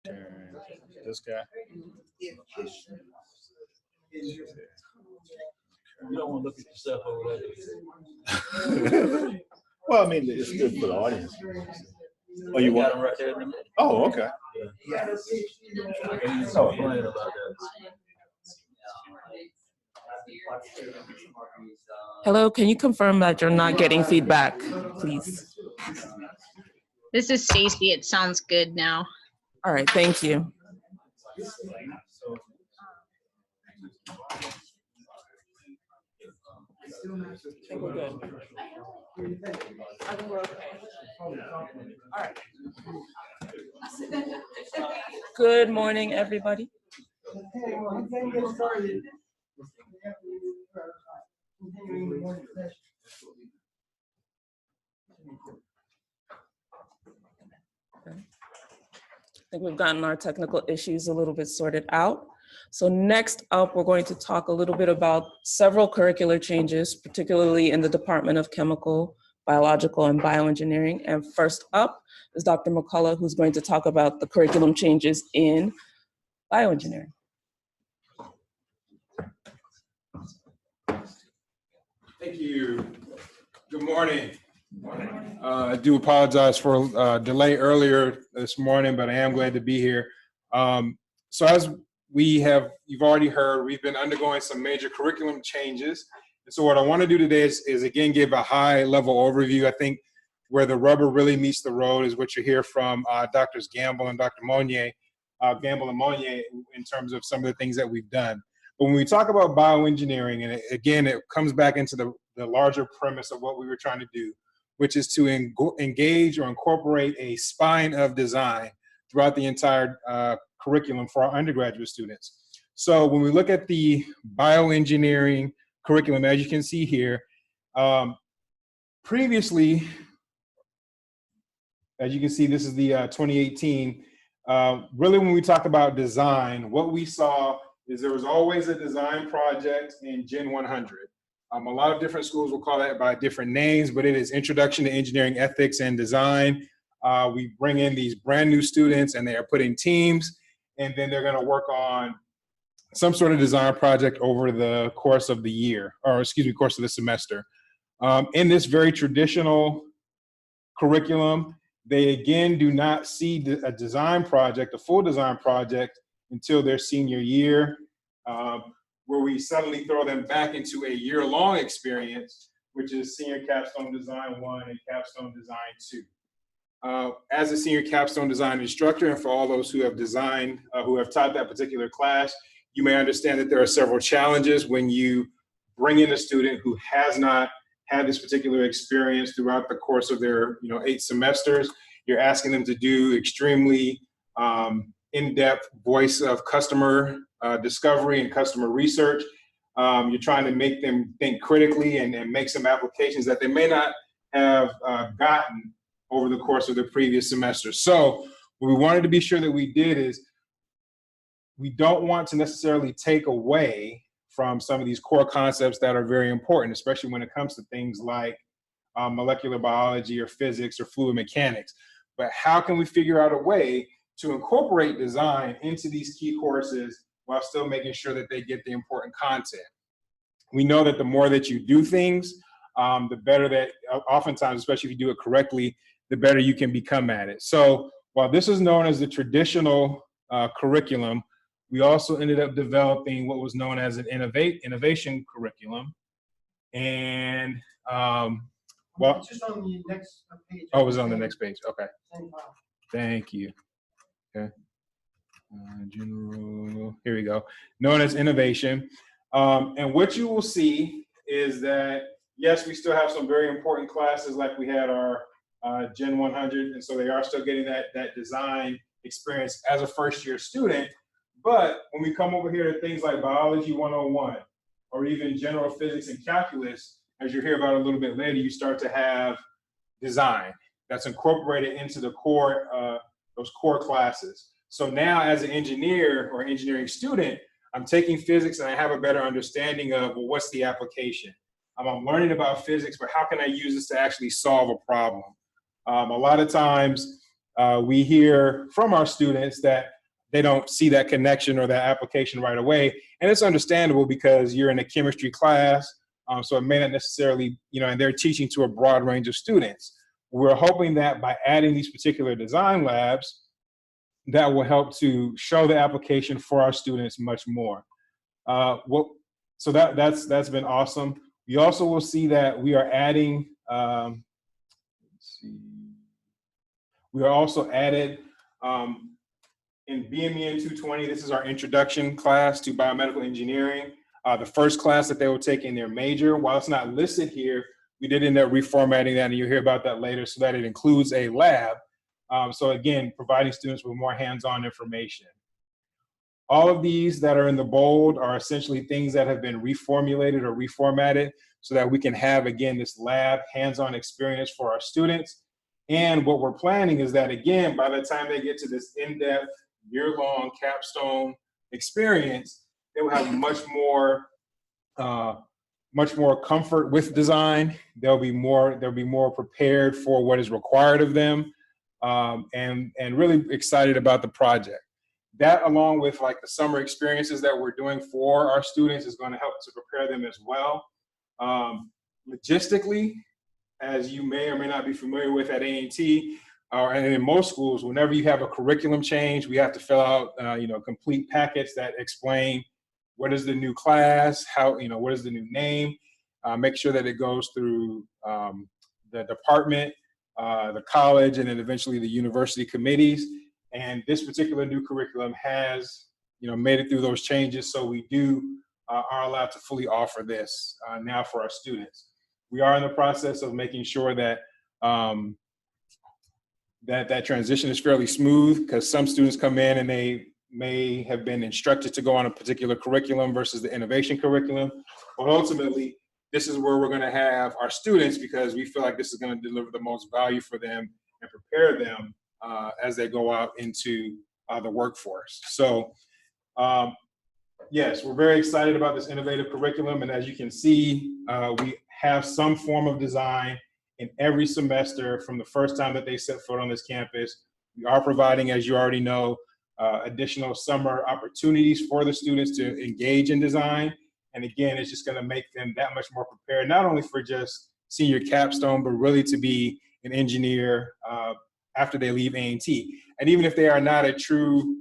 This guy. You don't want to look at yourself over there. Well, I mean, it's good for the audience. Oh, you got them right there in the middle. Oh, okay. Yeah. He's so playing about that. Hello, can you confirm that you're not getting feedback, please? This is Stacy. It sounds good now. All right, thank you. I think we're good. I think we're okay. All right. Good morning, everybody. I think we've gotten our technical issues a little bit sorted out. So next up, we're going to talk a little bit about several curricular changes, particularly in the Department of Chemical, Biological, and Bioengineering. And first up is Dr. McCullough, who's going to talk about the curriculum changes in bioengineering. Thank you. Good morning. I do apologize for delay earlier this morning, but I am glad to be here. So as you've already heard, we've been undergoing some major curriculum changes. And so what I want to do today is again, give a high level overview. I think where the rubber really meets the road is what you hear from Drs. Gamble and Dr. Monnier, Gamble and Monnier, in terms of some of the things that we've done. But when we talk about bioengineering, and again, it comes back into the larger premise of what we were trying to do, which is to engage or incorporate a spine of design throughout the entire curriculum for our undergraduate students. So when we look at the bioengineering curriculum, as you can see here, previously, as you can see, this is the 2018. Really, when we talk about design, what we saw is there was always a design project in Gen 100. A lot of different schools will call that by different names, but it is Introduction to Engineering Ethics and Design. We bring in these brand new students and they are put in teams, and then they're gonna work on some sort of design project over the course of the year, or excuse me, course of the semester. In this very traditional curriculum, they again do not see a design project, a full design project, until their senior year, where we suddenly throw them back into a year-long experience, which is Senior Capstone Design 1 and Capstone Design 2. As a Senior Capstone Design instructor, and for all those who have designed, who have taught that particular class, you may understand that there are several challenges when you bring in a student who has not had this particular experience throughout the course of their 8 semesters. You're asking them to do extremely in-depth voice of customer discovery and customer research. You're trying to make them think critically and make some applications that they may not have gotten over the course of the previous semester. So what we wanted to be sure that we did is we don't want to necessarily take away from some of these core concepts that are very important, especially when it comes to things like molecular biology or physics or fluid mechanics. But how can we figure out a way to incorporate design into these key courses while still making sure that they get the important content? We know that the more that you do things, the better that, oftentimes, especially if you do it correctly, the better you can become at it. So while this is known as the traditional curriculum, we also ended up developing what was known as an innovation curriculum. And well, It's just on the next page. oh, it was on the next page. Okay. Thank you. Okay. General, here we go. Known as innovation. And what you will see is that, yes, we still have some very important classes like we had our Gen 100. And so they are still getting that design experience as a first-year student. But when we come over here to things like Biology 101, or even general physics and calculus, as you'll hear about a little bit later, you start to have design that's incorporated into the core, those core classes. So now as an engineer or engineering student, I'm taking physics and I have a better understanding of, well, what's the application? I'm learning about physics, but how can I use this to actually solve a problem? A lot of times we hear from our students that they don't see that connection or that application right away. And it's understandable because you're in a chemistry class, so it may not necessarily, and they're teaching to a broad range of students. We're hoping that by adding these particular design labs, that will help to show the application for our students much more. So that's been awesome. You also will see that we are adding, let's see, we are also added in BMEN 220, this is our introduction class to biomedical engineering, the first class that they will take in their major. While it's not listed here, we did end up reformatting that, and you'll hear about that later, so that it includes a lab. So again, providing students with more hands-on information. All of these that are in the bold are essentially things that have been reformulated or reformatted so that we can have, again, this lab hands-on experience for our students. And what we're planning is that, again, by the time they get to this in-depth, year-long capstone experience, they will have much more comfort with design. They'll be more prepared for what is required of them, and really excited about the project. That, along with like the summer experiences that we're doing for our students, is going to help to prepare them as well. Logistically, as you may or may not be familiar with at A&T, and in most schools, whenever you have a curriculum change, we have to fill out complete packets that explain what is the new class, what is the new name, make sure that it goes through the department, the college, and then eventually the university committees. And this particular new curriculum has made it through those changes, so we are allowed to fully offer this now for our students. We are in the process of making sure that that transition is fairly smooth, because some students come in and they may have been instructed to go on a particular curriculum versus the innovation curriculum. But ultimately, this is where we're going to have our students, because we feel like this is going to deliver the most value for them and prepare them as they go out into the workforce. So yes, we're very excited about this innovative curriculum. And as you can see, we have some form of design in every semester from the first time that they set foot on this campus. We are providing, as you already know, additional summer opportunities for the students to engage in design. And again, it's just going to make them that much more prepared, not only for just senior capstone, but really to be an engineer after they leave A&T. And even if they are not a true,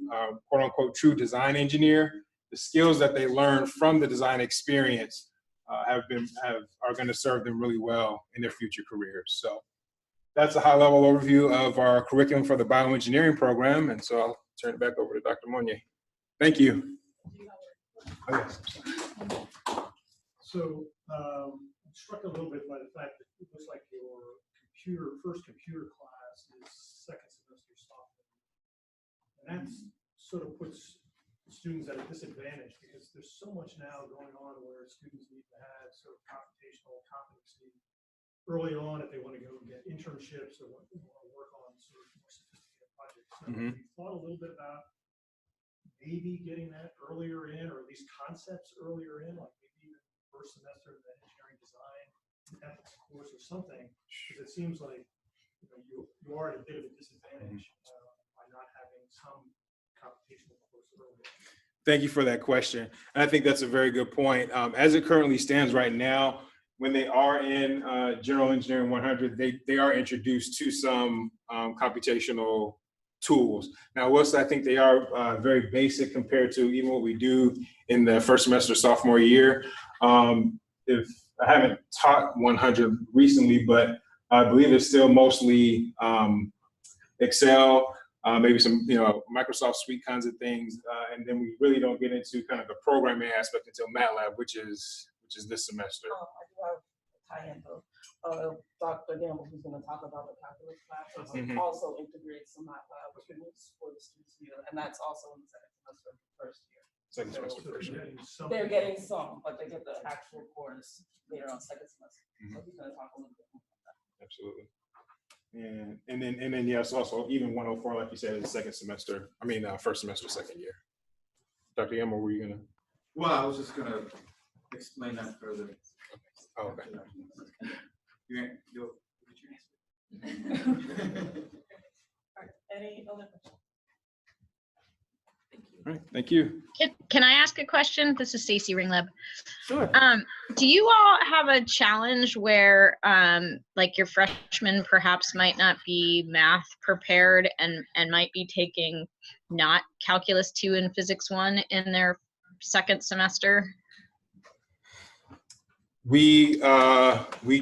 quote unquote, true design engineer, the skills that they learn from the design experience are going to serve them really well in their future careers. So that's a high-level overview of our curriculum for the bioengineering program. And so I'll turn it back over to Dr. Monnier. Thank you. Oh, yes. So I'm struck a little bit by the fact that it looks like your first computer class is second semester sophomore. And that sort of puts students at a disadvantage, because there's so much now going on where students need to have sort of computational competency early on if they want to go get internships or want to work on sort of more sophisticated projects. So have you thought a little bit about maybe getting that earlier in, or at least concepts earlier in, like maybe even first semester of the engineering design ethics course or something? Because it seems like you are at a bit of a disadvantage by not having some computational course earlier. Thank you for that question. And I think that's a very good point. As it currently stands right now, when they are in General Engineering 100, they are introduced to some computational tools. Now, whilst I think they are very basic compared to even what we do in the first semester sophomore year, if I haven't taught 100 recently, but I believe it's still mostly Excel, maybe some Microsoft Suite kinds of things, and then we really don't get into kind of the programming aspect until MATLAB, which is this semester. I do have a tie-in though. Dr. Gamble, who's going to talk about the calculus classes, also integrates some MATLAB, which we use for the students here, and that's also in the second semester of the first year. Second semester, first year. They're getting some, but they get the actual course later on second semester. So he's going to talk a little bit more about that. Absolutely. And then yes, also even 104, like you said, is second semester. I mean, first semester, second year. Dr. Gamble, were you gonna? Well, I was just gonna explain that further. Oh, okay. Any other questions? All right, thank you. Can I ask a question? This is Stacy Ringleb. Sure. Do you all have a challenge where like your freshmen perhaps might not be math prepared and might be taking not calculus 2 and physics 1 in their second semester? We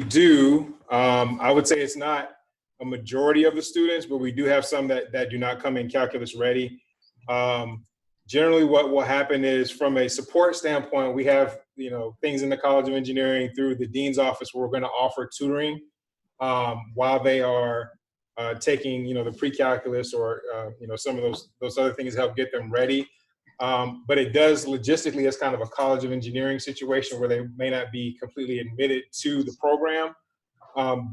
do. I would say it's not a majority of the students, but we do have some that do not come in calculus ready. Generally, what will happen is, from a support standpoint, we have things in the College of Engineering through the dean's office where we're going to offer tutoring while they are taking the pre-calculus or some of those other things to help get them ready. But it does logistically, as kind of a College of Engineering situation where they may not be completely admitted to the program,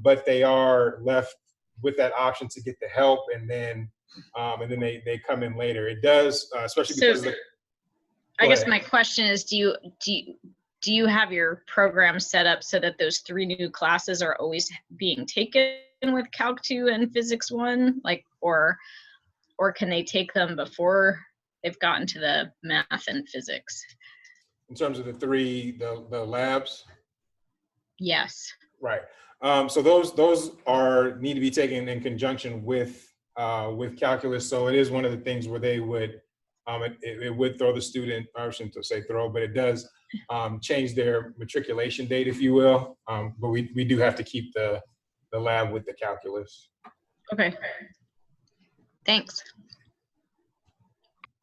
but they are left with that option to get the help, and then they come in later. It does, especially because So, I guess my question is, do you have your program set up so that those 3 new classes are always being taken with Calc 2 and Physics 1, like, or can they take them before they've gotten to the math and physics? In terms of the labs? Yes. Right. So those need to be taken in conjunction with calculus. So it is one of the things where they would it would throw the student, I shouldn't say throw, but it does change their matriculation date, if you will. But we do have to keep the lab with the calculus. Okay. Thanks.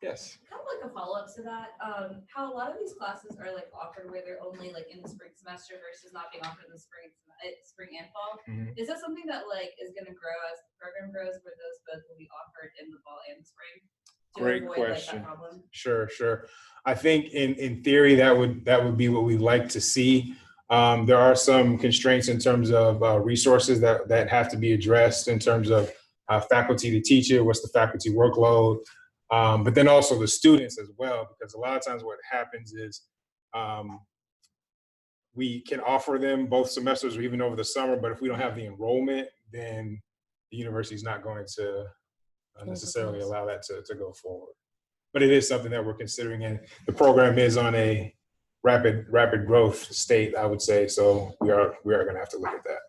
Yes. Kind of like a follow-up to that, how a lot of these classes are like offered where they're only like in the spring semester versus not being offered in the spring and fall. Mhm. Is that something that like is going to grow as the program grows, where those both will be offered in the fall and spring? To Great avoid, question. like, that problem? Sure. I think in theory that would be what we'd like to see. There are some constraints in terms of resources that have to be addressed in terms of faculty to teach it, what's the faculty workload, but then also the students as well, because a lot of times what happens is we can offer them both semesters or even over the summer, but if we don't have the enrollment, then the university is not going to necessarily allow that to go forward. But it is something that we're considering, and the program is on a rapid growth state, I would say. So we are going to have to look at that.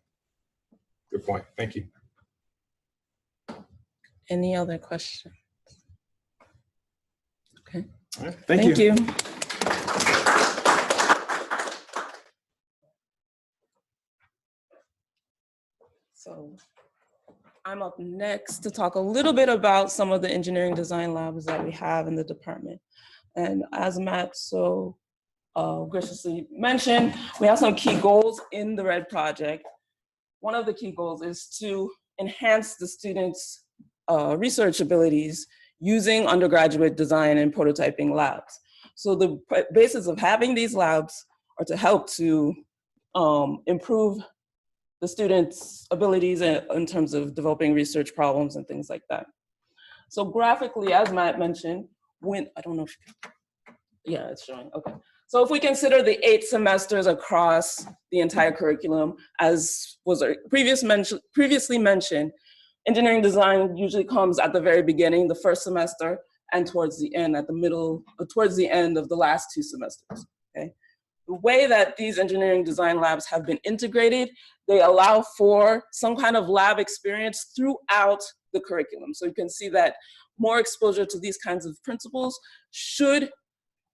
Good point. Thank you. Any other questions? Okay. All right. Thank you. So I'm up next to talk a little bit about some of the engineering design labs that we have in the department. And as Matt so graciously mentioned, we have some key goals in the RED project. One of the key goals is to enhance the students' research abilities using undergraduate design and prototyping labs. So the basis of having these labs are to help to improve the students' abilities in terms of developing research problems and things like that. So graphically, as Matt mentioned, I don't know if yeah, it's showing, okay. So if we consider the 8 semesters across the entire curriculum, as was previously mentioned, engineering design usually comes at the very beginning, the first semester, and towards the end, towards the end of the last 2 semesters, okay? The way that these engineering design labs have been integrated, they allow for some kind of lab experience throughout the curriculum. So you can see that more exposure to these kinds of principles should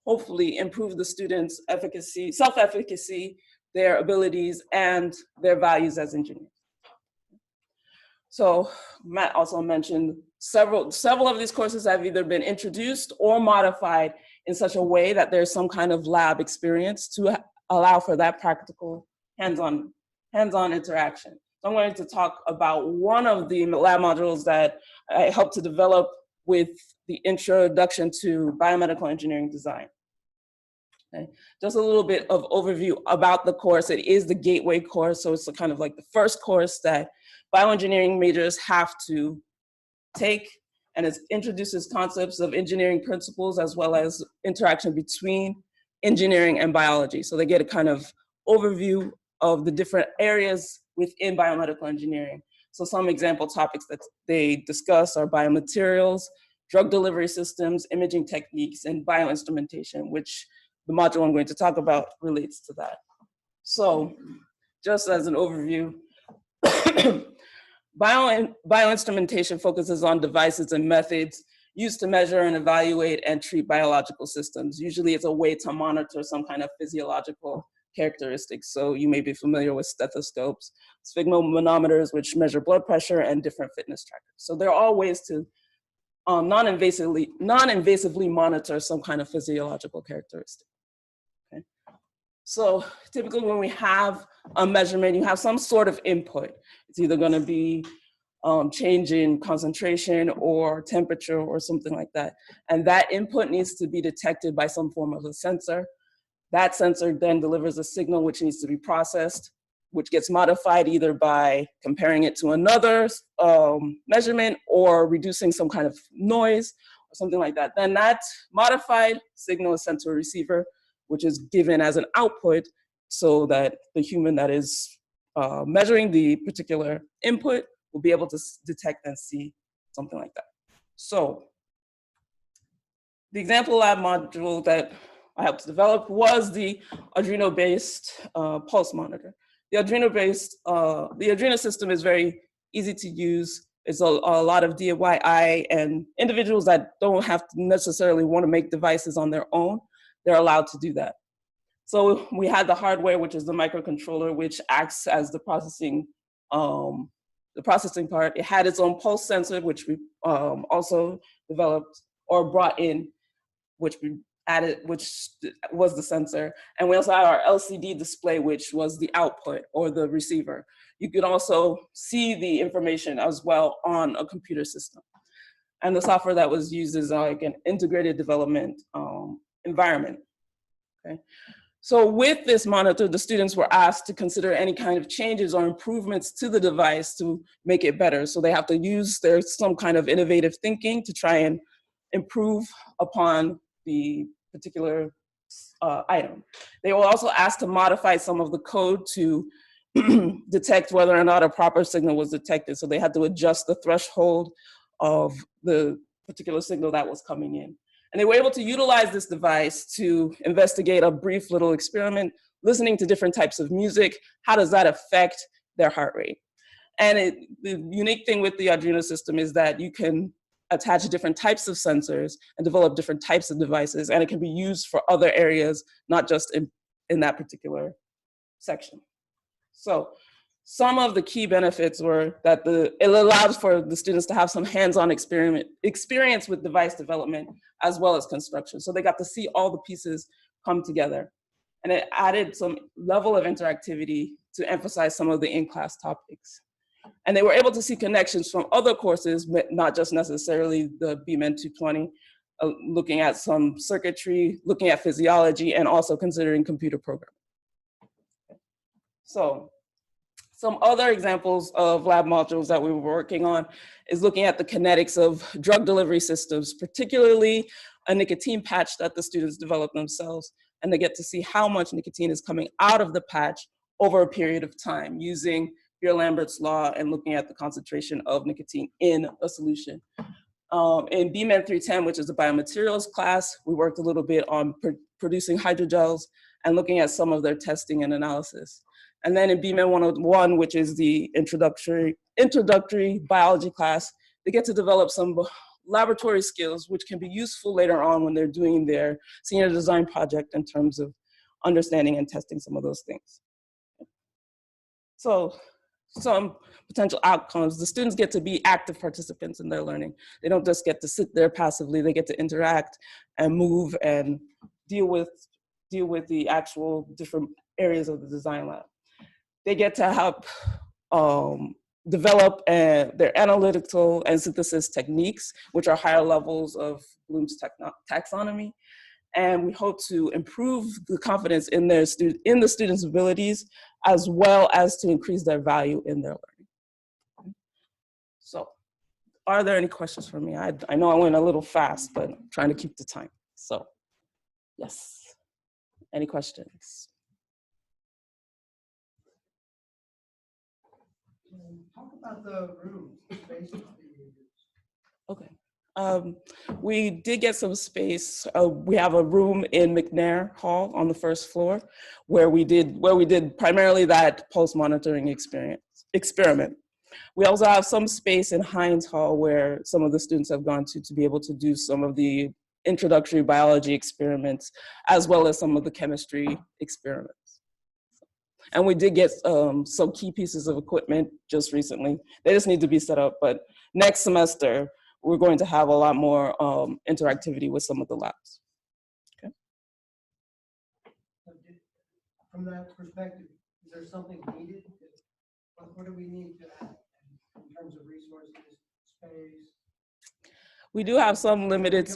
hopefully improve the students' efficacy, self-efficacy, their abilities, and their values as engineers. So Matt also mentioned several of these courses have either been introduced or modified in such a way that there's some kind of lab experience to allow for that practical hands-on interaction. So I'm going to talk about one of the lab modules that I helped to develop with the introduction to biomedical engineering design. Okay. Just a little bit of overview about the course. It is the gateway course, so it's kind of like the first course that bioengineering majors have to take, and it introduces concepts of engineering principles as well as interaction between engineering and biology. So they get a kind of overview of the different areas within biomedical engineering. So some example topics that they discuss are biomaterials, drug delivery systems, imaging techniques, and bioinstrumentation, which the module I'm going to talk about relates to that. So just as an overview, bioinstrumentation focuses on devices and methods used to measure and evaluate and treat biological systems. Usually it's a way to monitor some kind of physiological characteristics. So you may be familiar with stethoscopes, sphygmomanometers, which measure blood pressure, and different fitness trackers. So they're all ways to non-invasively monitor some kind of physiological characteristic. Okay. So typically when we have a measurement, you have some sort of input. It's either going to be change in concentration or temperature or something like that. And that input needs to be detected by some form of a sensor. That sensor then delivers a signal which needs to be processed, which gets modified either by comparing it to another measurement or reducing some kind of noise or something like that. Then that modified signal is sent to a receiver, which is given as an output so that the human that is measuring the particular input will be able to detect and see something like that. So the example lab module that I helped develop was the Arduino-based pulse monitor. The Arduino system is very easy to use. It's a lot of DIY, and individuals that don't have to necessarily want to make devices on their own, they're allowed to do that. So we had the hardware, which is the microcontroller, which acts as the processing part. It had its own pulse sensor, which we also developed or brought in, which we added, which was the sensor. And we also had our LCD display, which was the output or the receiver. You could also see the information as well on a computer system. And the software that was used is like an integrated development environment. Okay. So with this monitor, the students were asked to consider any kind of changes or improvements to the device to make it better. So they have to use some kind of innovative thinking to try and improve upon the particular item. They were also asked to modify some of the code to detect whether or not a proper signal was detected. So they had to adjust the threshold of the particular signal that was coming in. And they were able to utilize this device to investigate a brief little experiment, listening to different types of music. How does that affect their heart rate? And the unique thing with the Arduino system is that you can attach different types of sensors and develop different types of devices, and it can be used for other areas, not just in that particular section. So some of the key benefits were that it allows for the students to have some hands-on experience with device development as well as construction. So they got to see all the pieces come together. And it added some level of interactivity to emphasize some of the in-class topics. And they were able to see connections from other courses, but not just necessarily the BMN 220, looking at some circuitry, looking at physiology, and also considering computer programming. So some other examples of lab modules that we were working on is looking at the kinetics of drug delivery systems, particularly a nicotine patch that the students develop themselves, and they get to see how much nicotine is coming out of the patch over a period of time using Beer-Lambert's law and looking at the concentration of nicotine in a solution. In BMN 310, which is a biomaterials class, we worked a little bit on producing hydrogels and looking at some of their testing and analysis. And then in BMN 101, which is the introductory biology class, they get to develop some laboratory skills which can be useful later on when they're doing their senior design project in terms of understanding and testing some of those things. So some potential outcomes, the students get to be active participants in their learning. They don't just get to sit there passively, they get to interact and move and deal with the actual different areas of the design lab. They get to help develop their analytical and synthesis techniques, which are higher levels of Bloom's taxonomy. And we hope to improve the confidence in the students' abilities, as well as to increase their value in their learning. So, are there any questions for me? I know I went a little fast, but I'm trying to keep the time. So, yes. Any questions? Talk about the rooms, spaces that you use? Okay. We did get some space. We have a room in McNair Hall on the first floor where we did primarily that pulse monitoring experiment. We also have some space in Hines Hall where some of the students have gone to be able to do some of the introductory biology experiments, as well as some of the chemistry experiments. And we did get some key pieces of equipment just recently. They just need to be set up, but next semester, we're going to have a lot more interactivity with some of the labs. Okay. From that perspective, is there something needed? What do we need to add in terms of resources, space? We do have some limited,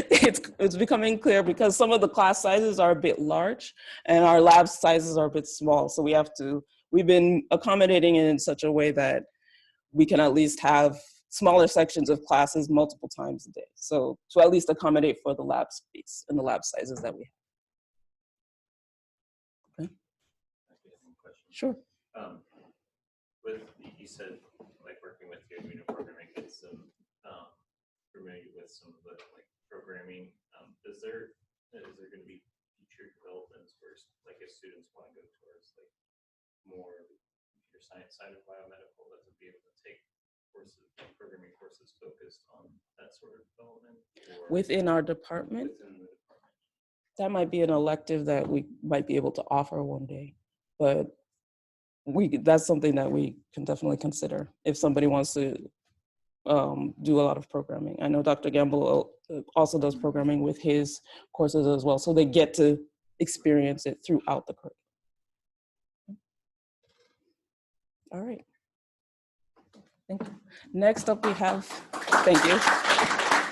it's becoming clear because some of the class sizes are a bit large and our lab sizes are a bit small. So we've been accommodating it in such a way that we can at least have smaller sections of classes multiple times a day. So to at least accommodate for the lab space and the lab sizes that we have. Okay. Sure. You said like working with the Arduino programming gets some familiar with some of the like programming. Is there going to be future developments where like if students want to go towards like more computer science side of biomedical, that would be able to take courses, programming courses focused on that sort of development? Within our department? Within the department. That might be an elective that we might be able to offer one day, but that's something that we can definitely consider if somebody wants to do a lot of programming. I know Dr. Gamble also does programming with his courses as well, so they get to experience it throughout the curriculum. All right. Thank you. Next up we have, thank you.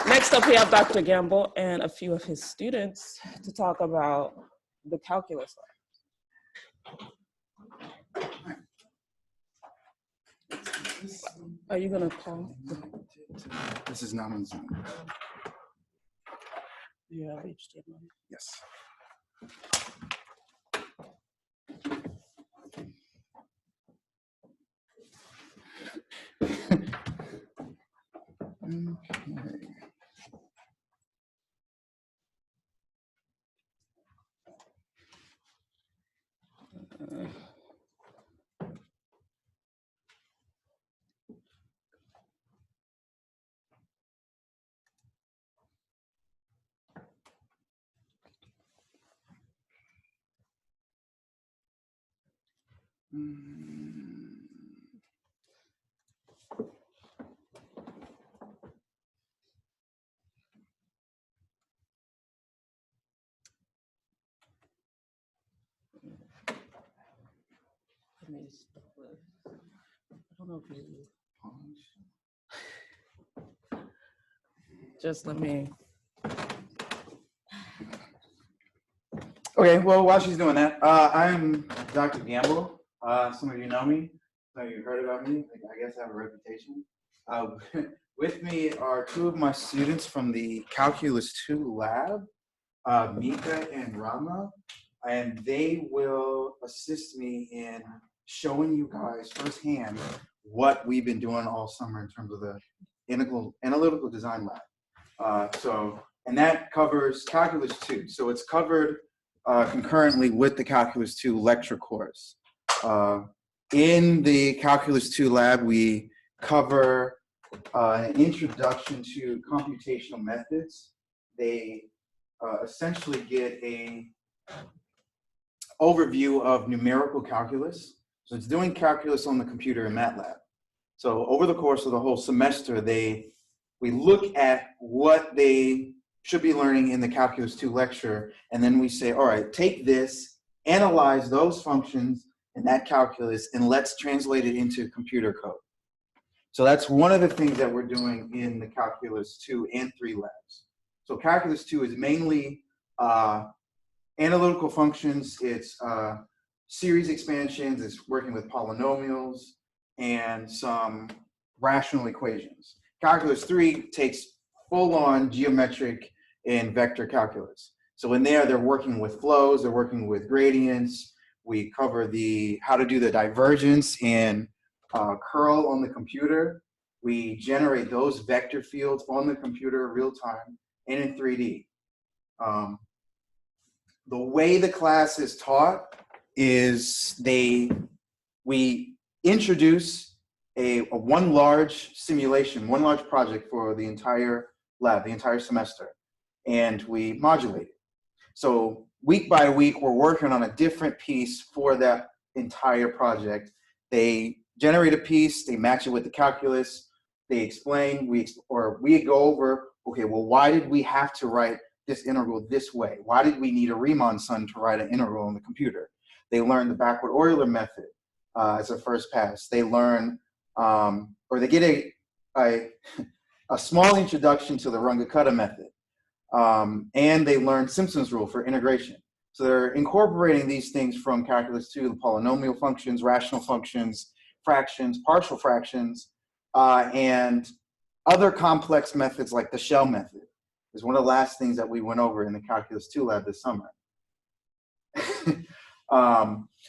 Next up we have Dr. Gamble and a few of his students to talk about the calculus lab. Are you gonna call? This is not on Zoom. You have HTML. Yes. Okay. I don't know if you just let me. Okay, well, while she's doing that, I'm Dr. Gamble. Some of you know me. Some of you heard about me. I guess I have a reputation. With me are two of my students from the Calculus 2 lab, Mika and Rama, and they will assist me in showing you guys firsthand what we've been doing all summer in terms of the analytical design lab. And that covers Calculus 2. So it's covered concurrently with the Calculus 2 lecture course. In the Calculus 2 lab, we cover an introduction to computational methods. They essentially get a overview of numerical calculus. So it's doing calculus on the computer in MATLAB. So over the course of the whole semester, we look at what they should be learning in the Calculus 2 lecture, and then we say, all right, take this, analyze those functions in that calculus, and let's translate it into computer code. So that's one of the things that we're doing in the Calculus 2 and 3 labs. So Calculus 2 is mainly analytical functions, it's series expansions, it's working with polynomials, and some rational equations. Calculus 3 takes full-on geometric and vector calculus. So in there, they're working with flows, they're working with gradients. We cover how to do the divergence in curl on the computer. We generate those vector fields on the computer real time and in 3D. The way the class is taught is we introduce a one large simulation, one large project for the entire lab, the entire semester, and we modulate it. So week by week, we're working on a different piece for that entire project. They generate a piece, they match it with the calculus, they explain, we go over, okay, well, why did we have to write this integral this way? Why did we need a Riemann sum to write an integral on the computer? They learn the backward Euler method as a first pass. They learn, or they get a small introduction to the Runge-Kutta method. And they learn Simpson's rule for integration. So they're incorporating these things from calculus 2, the polynomial functions, rational functions, fractions, partial fractions, and other complex methods like the shell method is one of the last things that we went over in the calculus 2 lab this summer.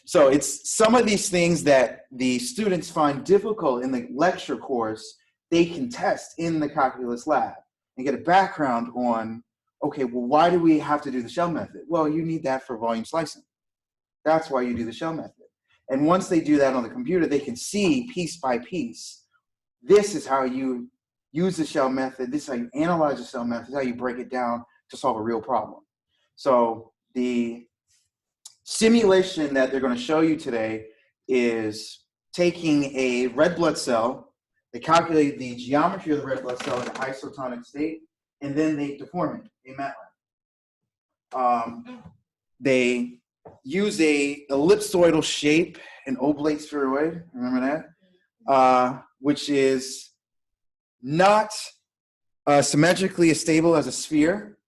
So it's some of these things that the students find difficult in the lecture course, they can test in the calculus lab and get a background on, okay, well, why do we have to do the shell method? Well, you need that for volume slicing. That's why you do the shell method. And once they do that on the computer, they can see piece by piece, this is how you use the shell method, this is how you analyze the shell method, this is how you break it down to solve a real problem. So the simulation that they're going to show you today is taking a red blood cell, they calculate the geometry of the red blood cell in an isotonic state, and then they deform it in MATLAB. They use a ellipsoidal shape, an oblate spheroid, remember that? Which is not symmetrically as stable as a sphere.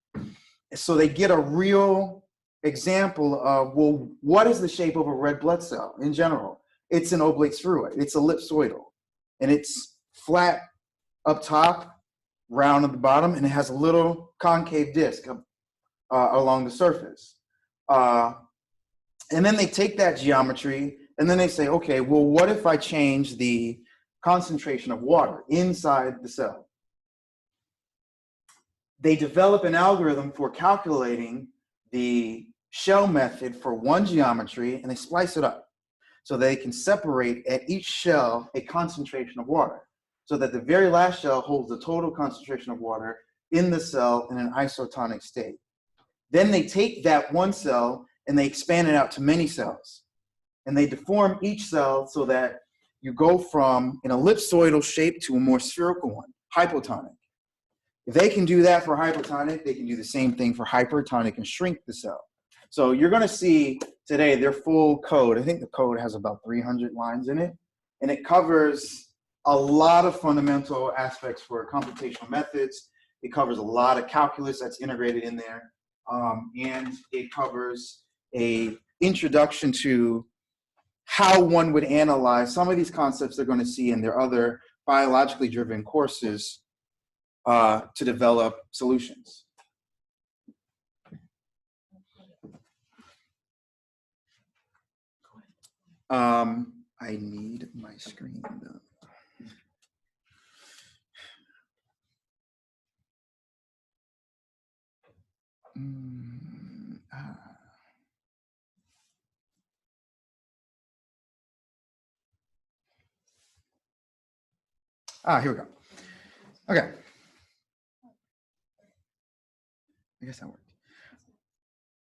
So they get a real example of, well, what is the shape of a red blood cell in general? It's an oblate spheroid, it's ellipsoidal, and it's flat up top, round at the bottom, and it has a little concave disc along the surface. And then they take that geometry and then they say, okay, well, what if I change the concentration of water inside the cell? They develop an algorithm for calculating the shell method for one geometry, and they splice it up so they can separate at each shell a concentration of water, so that the very last shell holds the total concentration of water in the cell in an isotonic state. Then they take that one cell and they expand it out to many cells. And they deform each cell so that you go from an ellipsoidal shape to a more spherical one, hypotonic. If they can do that for hypotonic, they can do the same thing for hypertonic and shrink the cell. So you're going to see today their full code. I think the code has about 300 lines in it, and it covers a lot of fundamental aspects for computational methods. It covers a lot of calculus that's integrated in there, and it covers an introduction to how one would analyze some of these concepts they're going to see in their other biologically driven courses to develop solutions. I need my screen though. Here we go. Okay. I guess that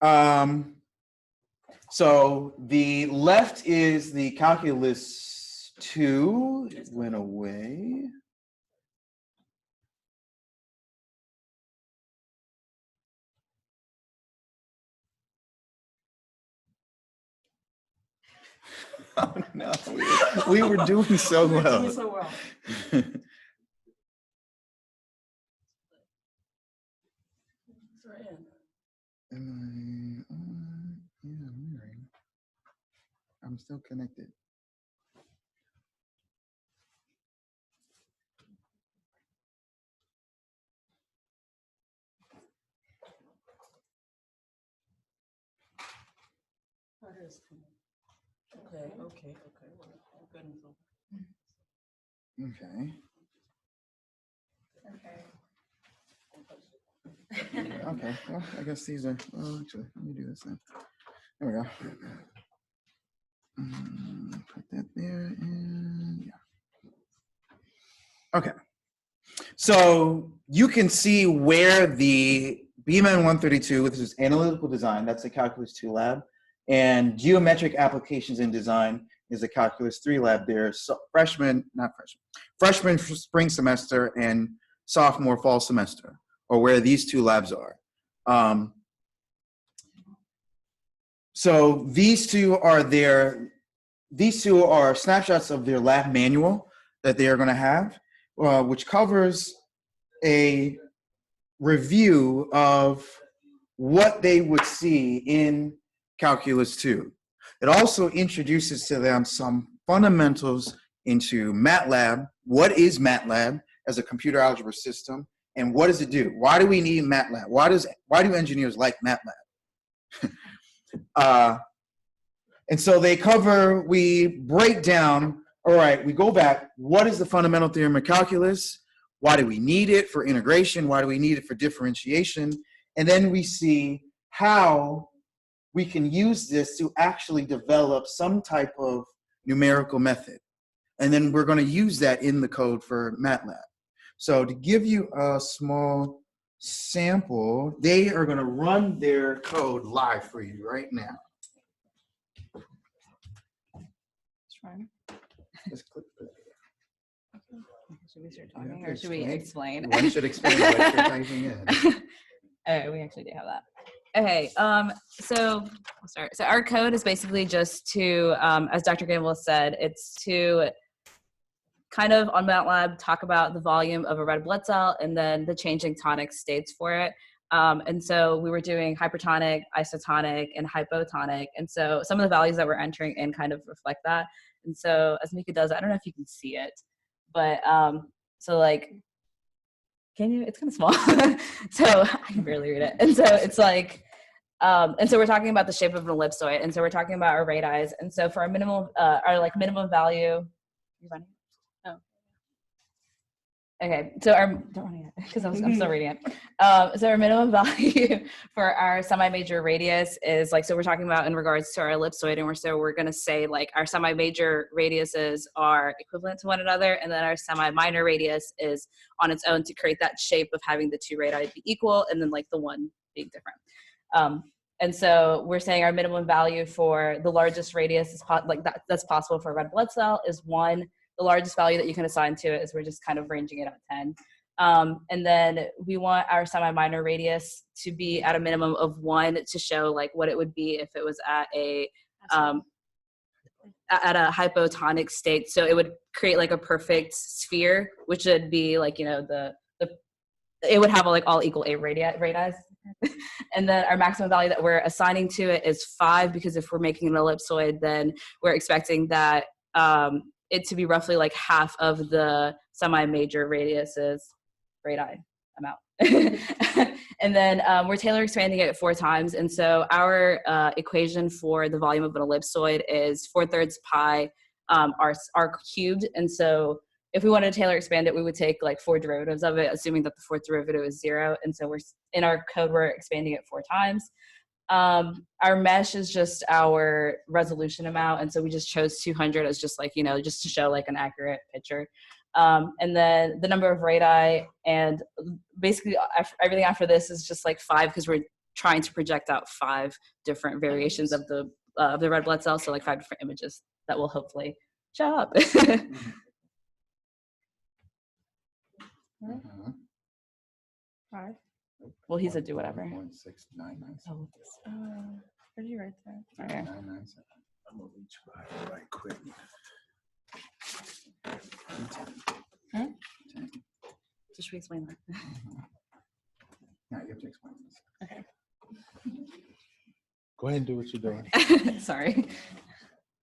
worked. So the left is the calculus 2. It went away. Oh no, we were doing so well. Doing so well. I'm still connected. Okay. Well, good. Okay. Okay, well, I guess these are, well, actually, let me do this then. There we go. Put that there and yeah. Okay. So you can see where the BMN 132, which is analytical design, that's the Calculus 2 lab, and geometric applications in design is the Calculus 3 lab there. So freshman spring semester and sophomore fall semester, or where these two labs are. So these two are snapshots of their lab manual that they are going to have, which covers a review of what they would see in Calculus 2. It also introduces to them some fundamentals into MATLAB. What is MATLAB as a computer algebra system, and what does it do? Why do we need MATLAB? Why do engineers like MATLAB? And so we break down, all right, we go back, what is the fundamental theorem of calculus? Why do we need it for integration? Why do we need it for differentiation? And then we see how we can use this to actually develop some type of numerical method. And then we're going to use that in the code for MATLAB. So to give you a small sample, they are going to run their code live for you right now. Just click the Should we start talking or should we explain? One should explain what you're typing in. Oh, we actually do have that. Okay, so we'll start. So our code is basically just to, as Dr. Gamble said, it's to kind of on MATLAB talk about the volume of a red blood cell and then the changing tonic states for it. And so we were doing hypertonic, isotonic, and hypotonic. And so some of the values that we're entering in kind of reflect that. And so as Mika does, I don't know if you can see it, but so like, can you? It's kind of small. So I can barely read it. And so it's like, and so we're talking about the shape of an ellipsoid. And so we're talking about our radii. And so for our minimum value, you're running? Oh. Okay, so don't run it because I'm still reading it. So our minimum value for our semi-major radius is like, so we're talking about in regards to our ellipsoid, and we're going to say like our semi-major radiuses are equivalent to one another, and then our semi-minor radius is on its own to create that shape of having the two radii be equal, and then like the one being different. And so we're saying our minimum value for the largest radius is that's possible for a red blood cell is 1. The largest value that you can assign to it is we're just kind of ranging it at 10. And then we want our semi-minor radius to be at a minimum of 1 to show like what it would be if it was at a hypotonic state. So it would create like a perfect sphere, which would be like, you know, it would have like all equal radii. And then our maximum value that we're assigning to it is 5, because if we're making an ellipsoid, then we're expecting that it to be roughly like half of the semi-major radius's radii amount. And then we're Taylor expanding it 4 times. And so our equation for the volume of an ellipsoid is 4/3 pi r cubed. And so if we wanted to Taylor expand it, we would take like 4 derivatives of it, assuming that the 4th derivative is 0. And so in our code, we're expanding it 4 times. Our mesh is just our resolution amount. And so we just chose 200 as just like, you know, just to show like an accurate picture. And then the number of radii, and basically everything after this is just like 5, because we're trying to project out 5 different variations of the red blood cell. So like 5 different images that will hopefully show up. Well, he said do whatever. 16997. Where did you write that? Okay. 997. I'm gonna reach right quick. Huh? So should we explain that? No, you have to explain this. Okay. Go ahead and do what you're doing. Sorry.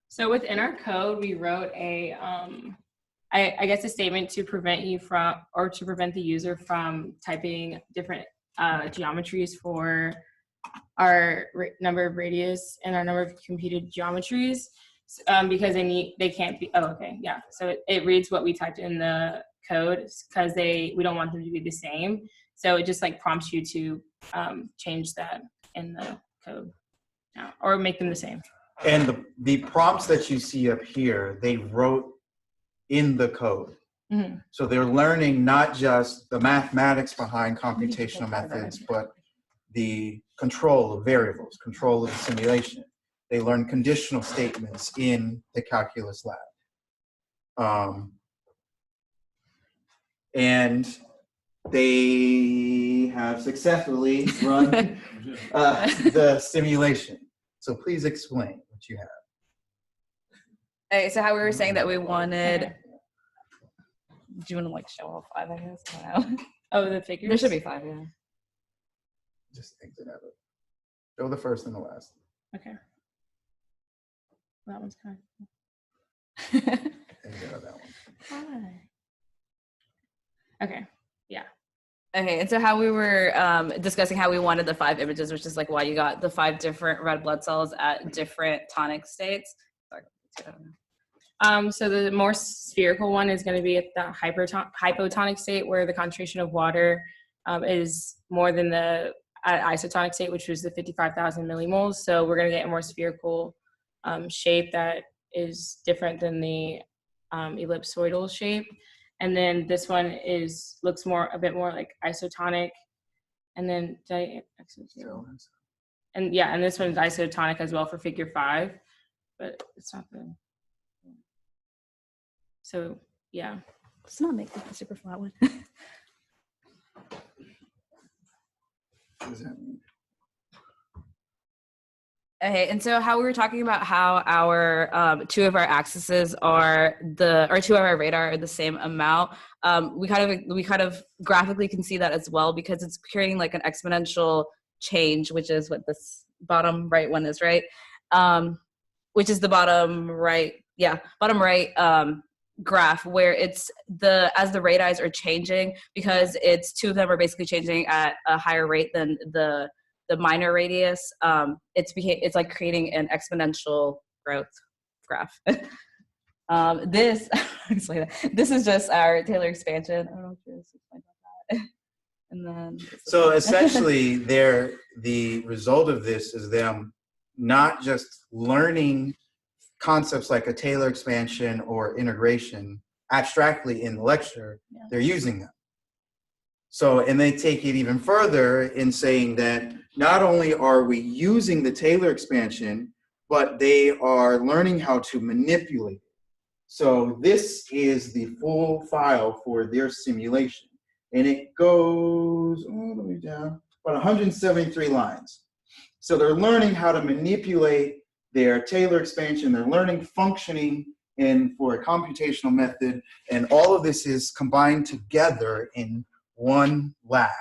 So within our code, we wrote a, I guess a statement to prevent you from, or to prevent the user from typing different geometries for our number of radius and our number of computed geometries. because they can't be, oh, okay, yeah. So it reads what we typed in the code because we don't want them to be the same. So it just like prompts you to change that in the code or make them the same. And the prompts that you see up here, they wrote in the code. Mm-hmm. So they're learning not just the mathematics behind computational methods, but the control of variables, control of the simulation. They learn conditional statements in the calculus lab. And they have successfully run the simulation. So please explain what you have. Okay, so how we were saying that we wanted, do you want to like show all 5, I guess? I don't know. Oh, the figures? There should be 5, yeah. Just exit out of it. Show the first and the last. Okay. That one's kind of Exit out of that one. Hi. Okay, yeah. Okay, and so how we were discussing how we wanted the 5 images, which is like why you got the 5 different red blood cells at different tonic states. So the more spherical one is going to be at the hypotonic state, where the concentration of water is more than the isotonic state, which was the 55,000 millimoles. So we're going to get a more spherical shape that is different than the ellipsoidal shape. And then this one looks a bit more like isotonic. And then and yeah, and this one's isotonic as well for figure 5, but it's not the. So yeah. Let's not make this a super flat one. What does that mean? Okay, and so how we were talking about how our 2 of our axes are or 2 of our radar are the same amount. We kind of graphically can see that as well because it's creating like an exponential change, which is what this bottom right one is, right? Which is the bottom right, bottom right graph, where it's as the radii are changing, because it's 2 of them are basically changing at a higher rate than the minor radius. It's like creating an exponential growth graph. This is just our Taylor expansion. I don't know if you're explain about that. And then so essentially the result of this is them not just learning concepts like a Taylor expansion or integration abstractly in the lecture, they're using them. So, and they take it even further in saying that not only are we using the Taylor expansion, but they are learning how to manipulate it. So this is the full file for their simulation. And it goes all the way down, about 173 lines. So they're learning how to manipulate their Taylor expansion. They're learning functioning for a computational method. And all of this is combined together in one lab.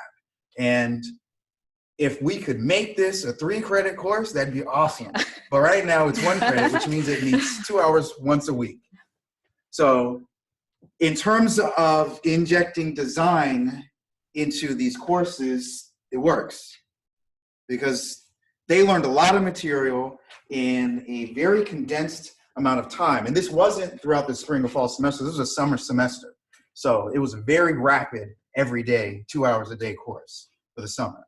And if we could make this a 3-credit course, that'd be awesome. But right now it's 1 credit, which means it needs 2 hours once a week. So in terms of injecting design into these courses, it works because they learned a lot of material in a very condensed amount of time. And this wasn't throughout the spring or fall semester. This was a summer semester. So it was a very rapid, every day, 2 hours a day course for the summer.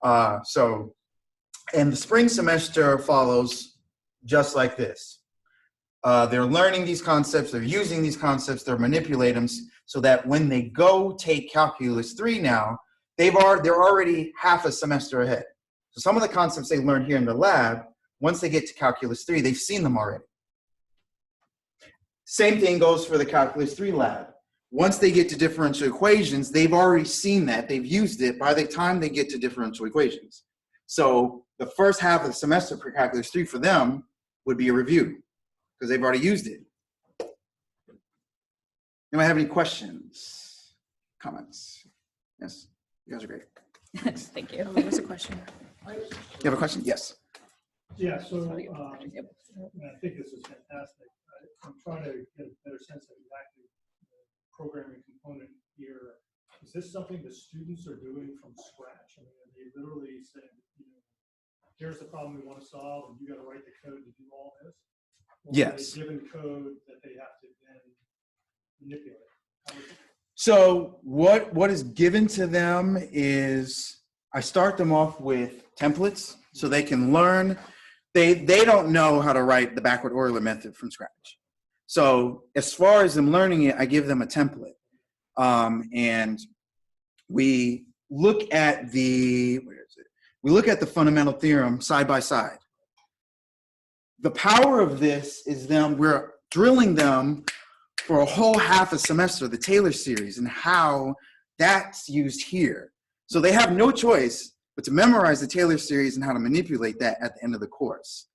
And the spring semester follows just like this. They're learning these concepts, they're using these concepts, they're manipulating them so that when they go take Calculus 3 now, they're already half a semester ahead. So some of the concepts they learn here in the lab, once they get to Calculus 3, they've seen them already. Same thing goes for the Calculus 3 lab. Once they get to differential equations, they've already seen that, they've used it by the time they get to differential equations. So the first half of the semester for Calculus 3 for them would be a review because they've already used it. Anyone have any questions, comments? Yes, you guys are great. Thank you. What's the question? You have a question? Yes. Yeah, so I think this is fantastic. I'm trying to get a better sense of exactly the programming component here. Is this something the students are doing from scratch? I mean, are they literally saying, here's the problem we want to solve, and you got to write the code to do all this? Or Yes. a given code that they have to then manipulate? So what is given to them is I start them off with templates so they can learn. They don't know how to write the backward Euler method from scratch. So as far as them learning it, I give them a template. And we look at the, we look at the fundamental theorem side by side. The power of this is we're drilling them for a whole half a semester, the Taylor series, and how that's used here. So they have no choice but to memorize the Taylor series and how to manipulate that at the end of the course.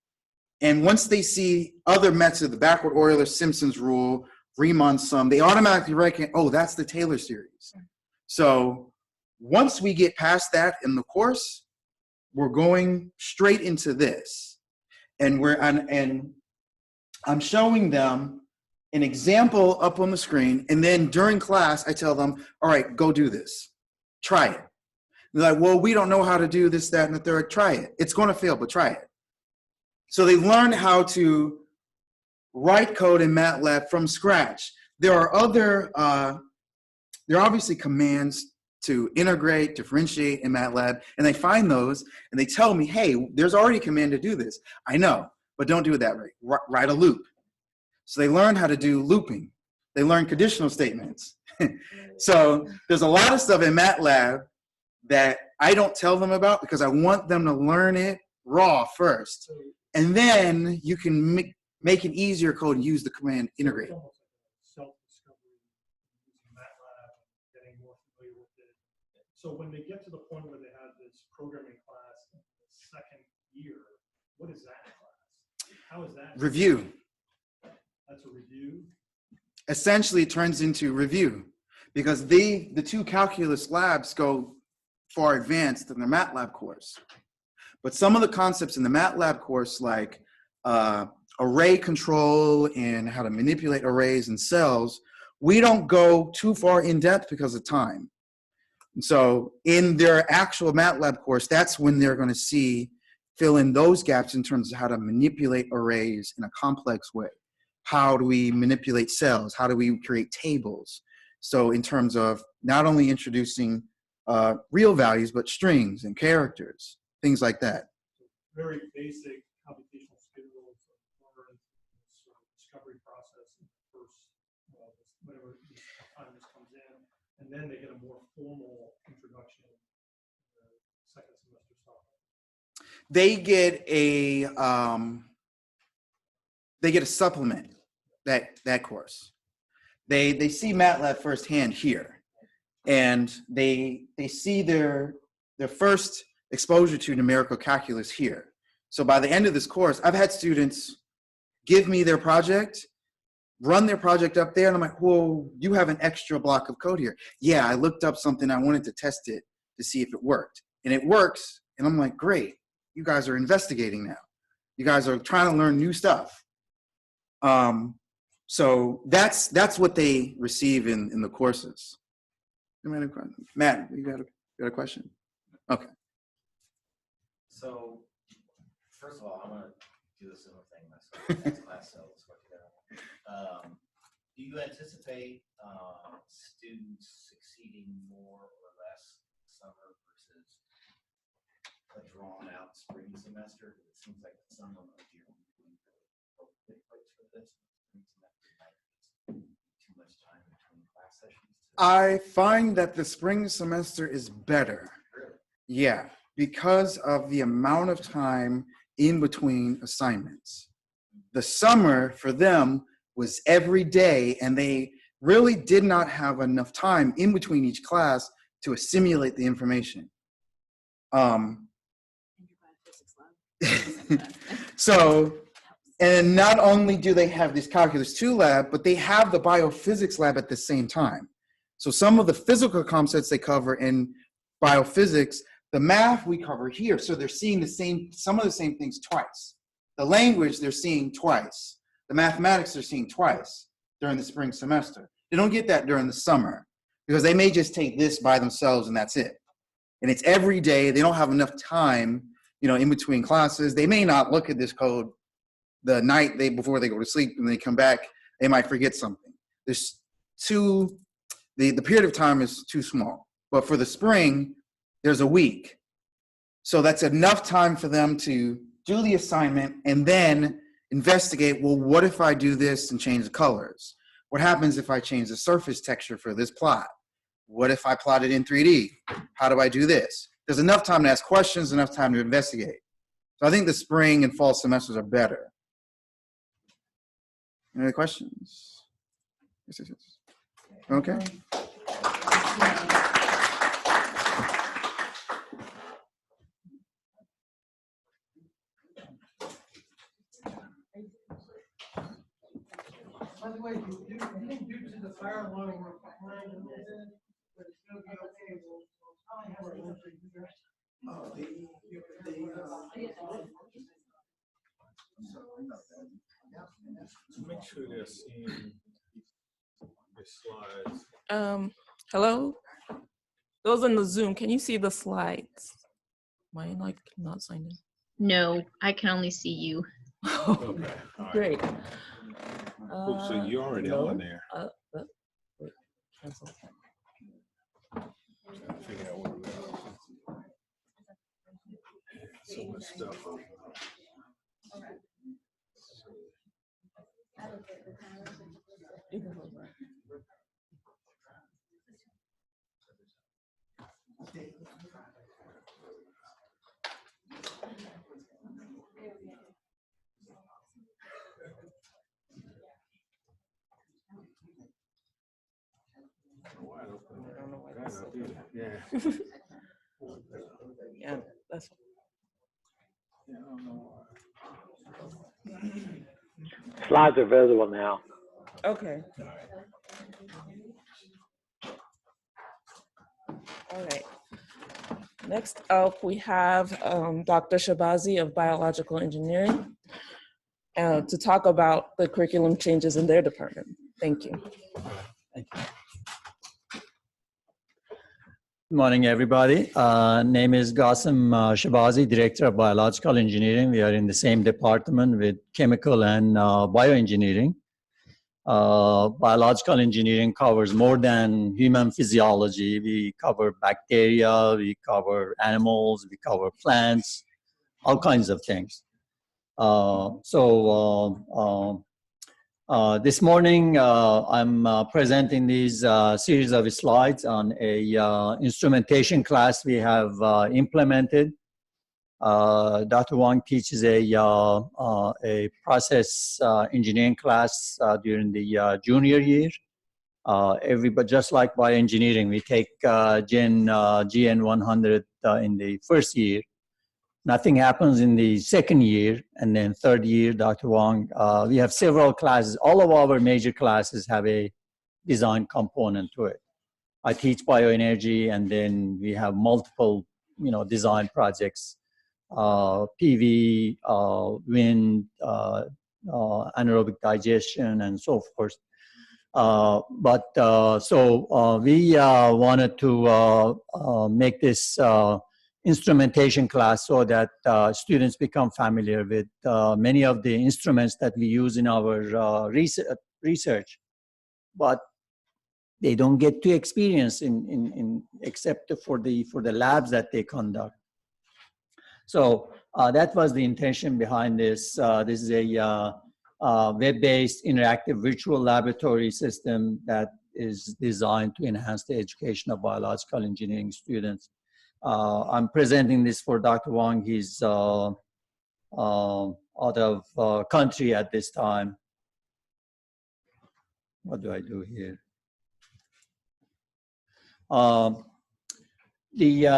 And once they see other methods, the backward Euler, Simpson's rule, Riemann sum, they automatically recognize, oh, that's the Taylor series. So once we get past that in the course, we're going straight into this. And I'm showing them an example up on the screen, and then during class, I tell them, all right, go do this. Try it. They're like, well, we don't know how to do this, that, and the third. Try it. It's going to fail, but try it. So they learn how to write code in MATLAB from scratch. There are obviously commands to integrate, differentiate in MATLAB, and they find those, and they tell me, hey, there's already a command to do this. I know, but don't do it that way. Write a loop. So they learn how to do looping. They learn conditional statements. So there's a lot of stuff in MATLAB that I don't tell them about because I want them to learn it raw first. And then you can make an easier code and use the command integrate. Self-discovery using MATLAB, getting more familiar with it. So when they get to the point where they have this programming class in the second year, what is that class? How is that? Review. That's a review? Essentially, it turns into review because the two calculus labs go far advanced in the MATLAB course. But some of the concepts in the MATLAB course, like array control and how to manipulate arrays and cells, we don't go too far in depth because of time. And so in their actual MATLAB course, that's when they're going to fill in those gaps in terms of how to manipulate arrays in a complex way. How do we manipulate cells? How do we create tables? So in terms of not only introducing real values, but strings and characters, things like that. Very basic computational skills or discovery process in the first, whatever time this comes in, and then they get a more formal introduction in the second semester software. They get a supplement that course. They see MATLAB firsthand here, and they see their first exposure to numerical calculus here. So by the end of this course, I've had students give me their project, run their project up there, and I'm like, whoa, you have an extra block of code here. Yeah, I looked up something, I wanted to test it to see if it worked. And it works, and I'm like, great, you guys are investigating now. You guys are trying to learn new stuff. So that's what they receive in the courses. Matt, you got a question? Okay. So, first of all, I'm gonna do a similar thing myself. Next class, so let's work it out. Do you anticipate students succeeding more or less summer versus a drawn-out spring semester? It seems like the summer months you're doing big breaks for this. Spring semester might be too much time between class sessions. I find that the spring semester is better. Really? Yeah, because of the amount of time in between assignments. The summer for them was every day, and they really did not have enough time in between each class to assimilate the information. So, and not only do they have this Calculus 2 lab, but they have the biophysics lab at the same time. So some of the physical concepts they cover in biophysics, the math we cover here. So they're seeing some of the same things twice. The language they're seeing twice. The mathematics they're seeing twice during the spring semester. They don't get that during the summer because they may just take this by themselves and that's it. And it's every day. They don't have enough time, in between classes. They may not look at this code the night before they go to sleep and they come back, they might forget something. There's the period of time is too small. But for the spring, there's a week. So that's enough time for them to do the assignment and then investigate, well, what if I do this and change the colors? What happens if I change the surface texture for this plot? What if I plot it in 3D? How do I do this? There's enough time to ask questions, enough time to investigate. So I think the spring and fall semesters are better. Any other questions? Yes. Okay. By the way, due to the fire alarm, we're behind a little bit, but it's gonna be okay. We'll probably have our lunch break here. Make sure they're seeing the slides. Hello? Those in the Zoom, can you see the slides? Mine like not signed in. No, I can only see you. Okay. Great. Cool, so you're already no. on there. Wait, cancel. Trying to figure out where we are. So much stuff. Yeah. Yeah, that's. Slides are visible now. Okay. All right. Next up, we have Dr. Shabazi of Biological Engineering to talk about the curriculum changes in their department. Thank you. Good morning, everybody. Name is Qasim Shabazi, Director of Biological Engineering. We are in the same department with chemical and bioengineering. Biological engineering covers more than human physiology. We cover bacteria, we cover animals, we cover plants, all kinds of things. This morning, I'm presenting these series of slides on a instrumentation class we have implemented. Dr. Wang teaches a process engineering class during the junior year. Everybody, just like bioengineering, we take GN 100 in the first year. Nothing happens in the second year, and then third year, Dr. Wang, we have several classes. All of our major classes have a design component to it. I teach bioenergy, and then we have multiple, design projects, PV, wind, anaerobic digestion, and so forth. We wanted to make this instrumentation class so that students become familiar with many of the instruments that we use in our research, but they don't get to experience except for the labs that they conduct. So that was the intention behind this. This is a web-based interactive virtual laboratory system that is designed to enhance the education of biological engineering students. I'm presenting this for Dr. Wang. He's out of country at this time. What do I do here? The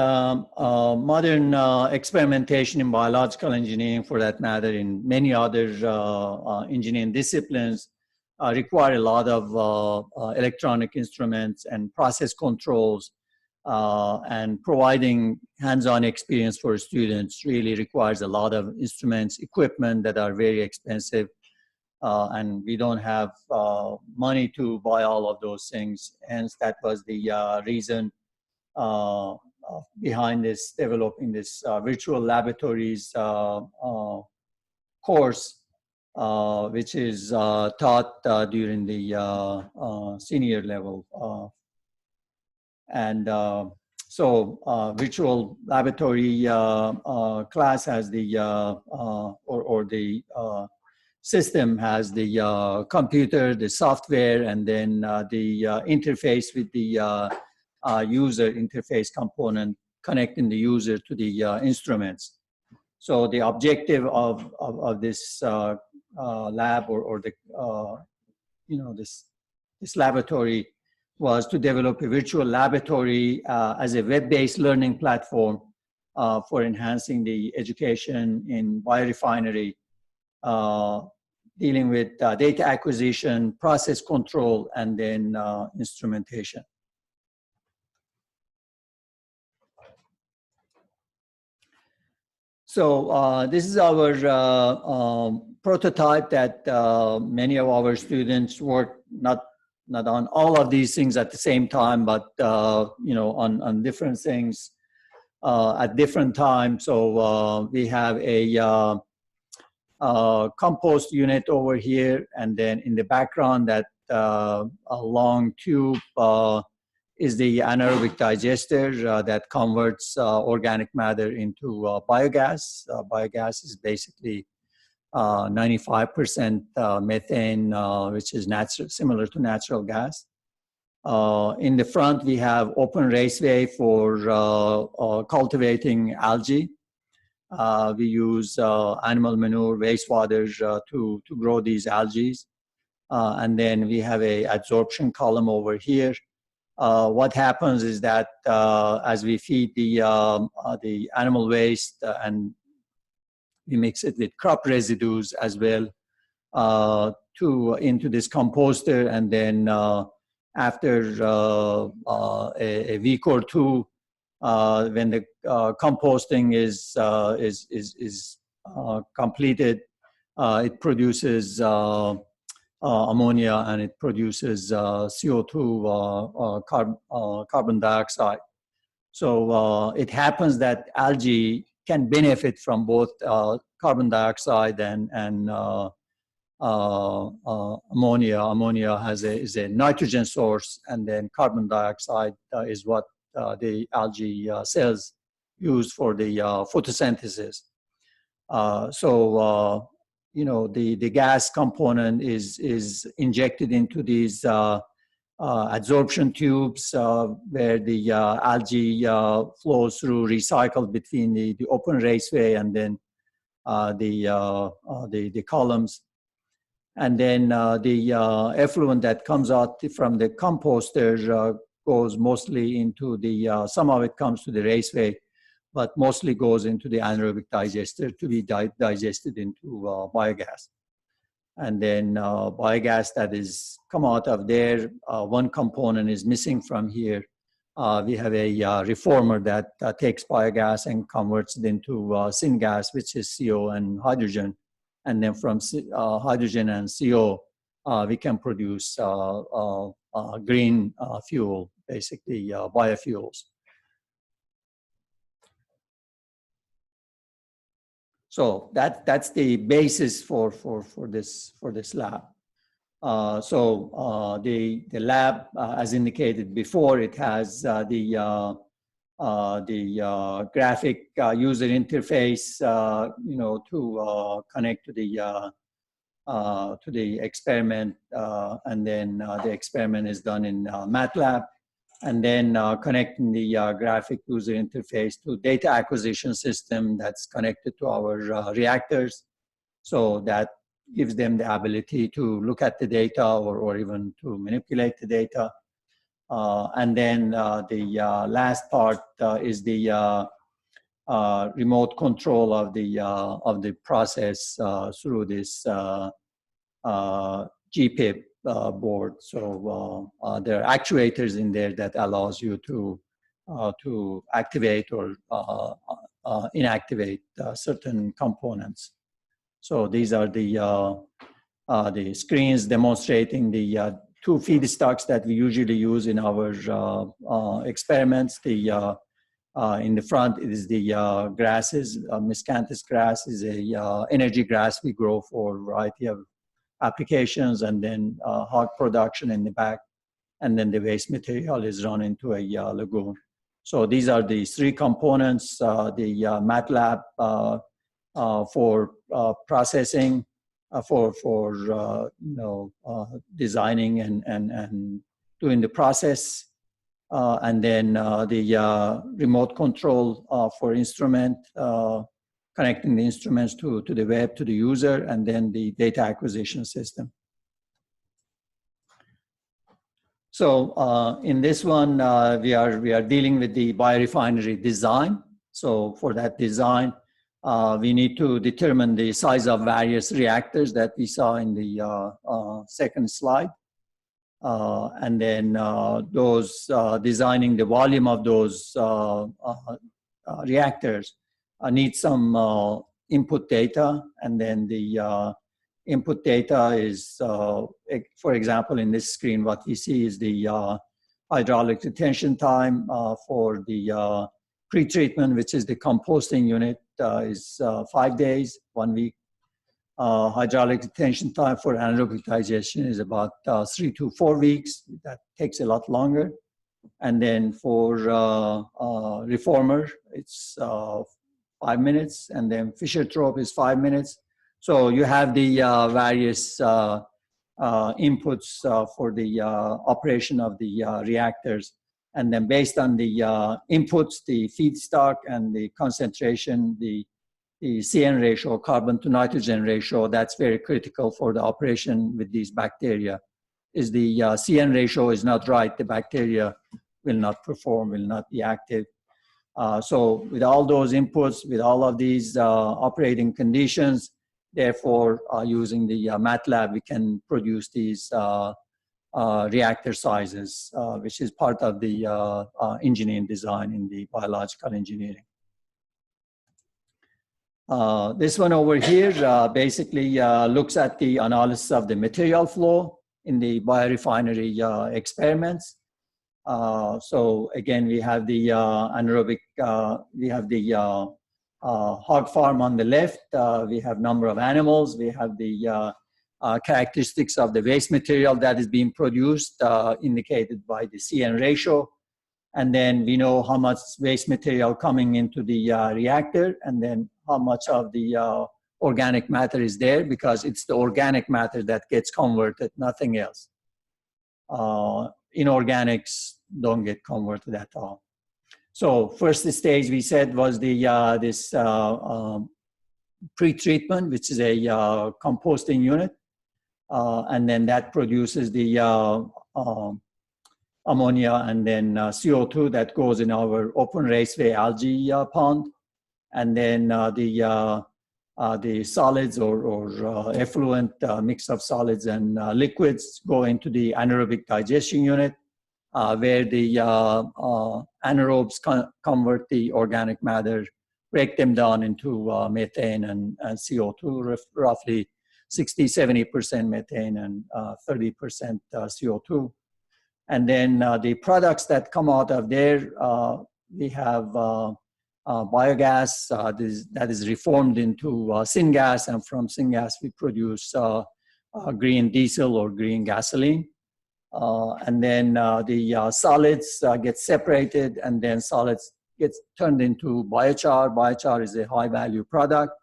modern experimentation in biological engineering, for that matter, in many other engineering disciplines, require a lot of electronic instruments and process controls. And providing hands-on experience for students really requires a lot of instruments, equipment that are very expensive, and we don't have money to buy all of those things. Hence, that was the reason behind this, developing this virtual laboratories course which is taught during the senior level. So virtual laboratory class has the, or the system has the computer, the software, and then the interface with the user interface component connecting the user to the instruments. So the objective of this lab or the, this laboratory was to develop a virtual laboratory as a web-based learning platform for enhancing the education in biorefinery, dealing with data acquisition, process control, and then instrumentation. So this is our prototype that many of our students work not on all of these things at the same time, but on different things at different times. So we have a compost unit over here, and then in the background, that a long tube is the anaerobic digester that converts organic matter into biogas. Biogas is basically 95% methane, which is natural, similar to natural gas. In the front, we have open raceway for cultivating algae. We use animal manure, wastewater to grow these algae. And then we have a absorption column over here. What happens is that as we feed the animal waste and we mix it with crop residues as well into this composter, and then after a week or two, when the composting is completed, it produces ammonia, and it produces CO2, carbon dioxide. So it happens that algae can benefit from both carbon dioxide and ammonia. Ammonia is a nitrogen source, and then carbon dioxide is what the algae cells use for the photosynthesis. The gas component is injected into these adsorption tubes where the algae flows through, recycled between the open raceway and then the columns. And then the effluent that comes out from the composter goes mostly into the, some of it comes to the raceway, but mostly goes into the anaerobic digester to be digested into biogas. And then biogas that is come out of there, one component is missing from here. We have a reformer that takes biogas and converts it into syngas, which is CO and hydrogen. And then from hydrogen and CO, we can produce green fuel, basically biofuels. So that's the basis for this lab. The lab, as indicated before, it has the graphic user interface, to connect to the experiment, and then the experiment is done in MATLAB, and then connecting the graphic user interface to data acquisition system that's connected to our reactors. So that gives them the ability to look at the data or even to manipulate the data. And then the last part is the remote control of the process through this GPIP board. So there are actuators in there that allows you to activate or inactivate certain components. So these are the screens demonstrating the two feedstocks that we usually use in our experiments. The In the front, it is the grasses. Miscanthus grass is a energy grass we grow for a variety of applications, and then hog production in the back, and then the waste material is run into a lagoon. So these are the three components, the MATLAB for processing, for designing and doing the process, and then the remote control for instrument, connecting the instruments to the web, to the user, and then the data acquisition system. So in this one, we are dealing with the biorefinery design. So for that design, we need to determine the size of various reactors that we saw in the second slide. And then those designing the volume of those reactors need some input data, and then the input data is, for example, in this screen, what we see is the hydraulic retention time for the pre-treatment, which is the composting unit, is 5 days, 1 week. Hydraulic retention time for anaerobic digestion is about 3 to 4 weeks. That takes a lot longer. And then for reformer, it's 5 minutes, and then Fischer-Tropsch is 5 minutes. So you have the various inputs for the operation of the reactors. And then based on the inputs, the feedstock and the concentration, the CN ratio, carbon to nitrogen ratio, that's very critical for the operation with these bacteria. Is the CN ratio is not right, the bacteria will not perform, will not be active. So with all those inputs, with all of these operating conditions, therefore using the MATLAB, we can produce these reactor sizes, which is part of the engineering design in the biological engineering. This one over here basically looks at the analysis of the material flow in the biorefinery experiments. So again, we have the anaerobic, we have the hog farm on the left, we have number of animals, we have the characteristics of the waste material that is being produced, indicated by the CN ratio. And then we know how much waste material coming into the reactor, and then how much of the organic matter is there, because it's the organic matter that gets converted, nothing else. Inorganics don't get converted at all. So first stage we said was the this pre-treatment, which is a composting unit, and then that produces the ammonia and then CO2 that goes in our open raceway algae pond, and then the solids or effluent mix of solids and liquids go into the anaerobic digestion unit, where the anaerobes convert the organic matter, break them down into methane and CO2, roughly 60–70% methane and 30% CO2. And then the products that come out of there, we have biogas that is reformed into syngas, and from syngas we produce green diesel or green gasoline. And then the solids get separated, and then solids gets turned into biochar. Biochar is a high value product,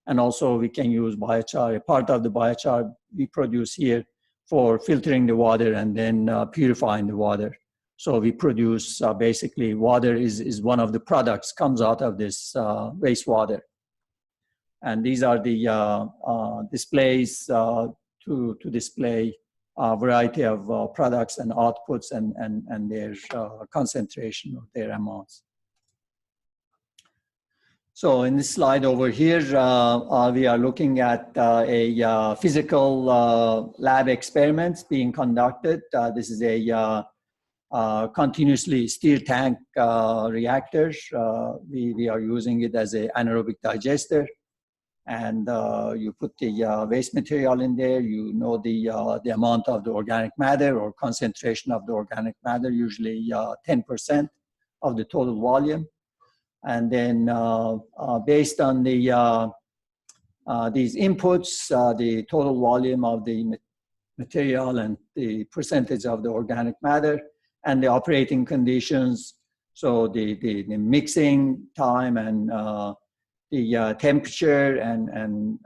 and also we can use biochar, a part of the biochar we produce here, for filtering the water and then purifying the water. So we produce basically water is one of the products comes out of this wastewater. And these are the displays to display a variety of products and outputs and their concentration or their amounts. So in this slide over here, we are looking at a physical lab experiments being conducted. This is a continuously stir tank reactor. We are using it as an anaerobic digester. And you put the waste material in there, you know the amount of the organic matter or concentration of the organic matter, usually 10% of the total volume. And then based on the these inputs, the total volume of the material and the percentage of the organic matter and the operating conditions. So the mixing time and the temperature and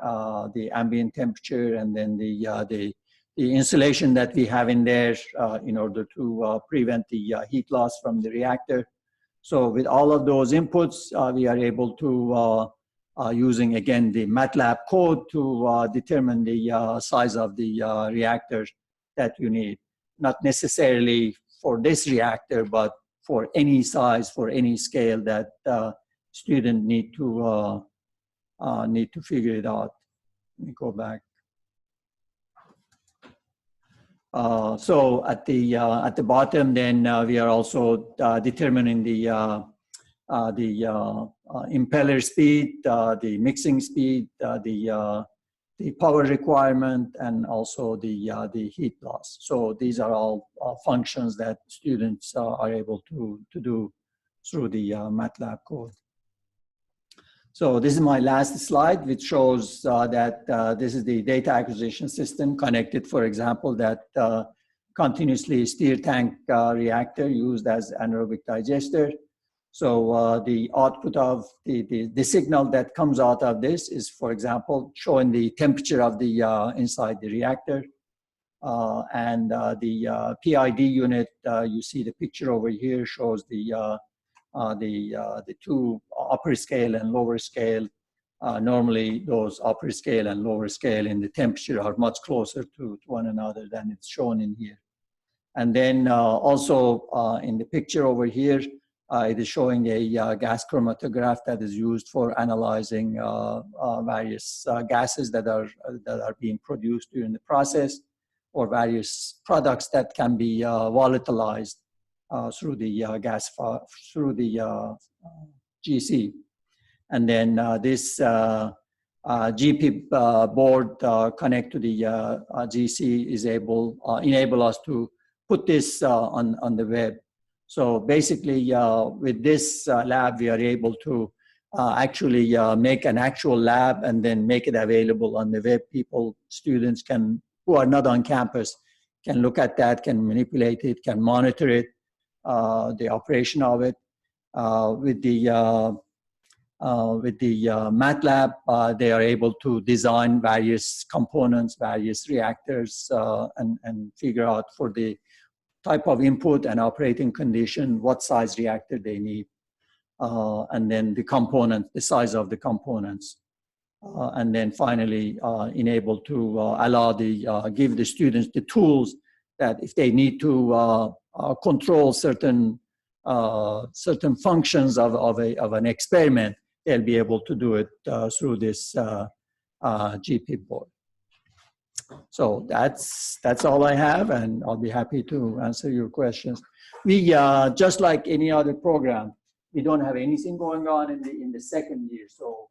the ambient temperature, and then the insulation that we have in there in order to prevent the heat loss from the reactor. So with all of those inputs, we are able to using again the MATLAB code to determine the size of the reactor that you need. Not necessarily for this reactor, but for any size, for any scale that student need to figure it out. Let me go back. So at the bottom, then we are also determining the impeller speed, the mixing speed, the power requirement, and also the heat loss. So these are all functions that students are able to do through the MATLAB code. So this is my last slide, which shows that this is the data acquisition system connected, for example, that continuously stir tank reactor used as anaerobic digester. So the output of the signal that comes out of this is, for example, showing the temperature of the inside the reactor. And the PID unit, you see the picture over here, shows the two upper scale and lower scale. Normally, those upper scale and lower scale in the temperature are much closer to one another than it's shown in here. And then also in the picture over here, it is showing a gas chromatograph that is used for analyzing various gases that are being produced during the process, or various products that can be volatilized through the through the GC. And then this GP board connect to the GC is enable us to put this on the web. So basically, with this lab, we are able to actually make an actual lab and then make it available on the web. Students who are not on campus can look at that, can manipulate it, can monitor it, the operation of it. With the MATLAB, they are able to design various components, various reactors, and figure out for the type of input and operating condition, what size reactor they need, and then the size of the components. And then finally enable to give the students the tools that if they need to control certain functions of an experiment, they'll be able to do it through this GP board. So that's all I have, and I'll be happy to answer your questions. We just like any other program, we don't have anything going on in the second year. So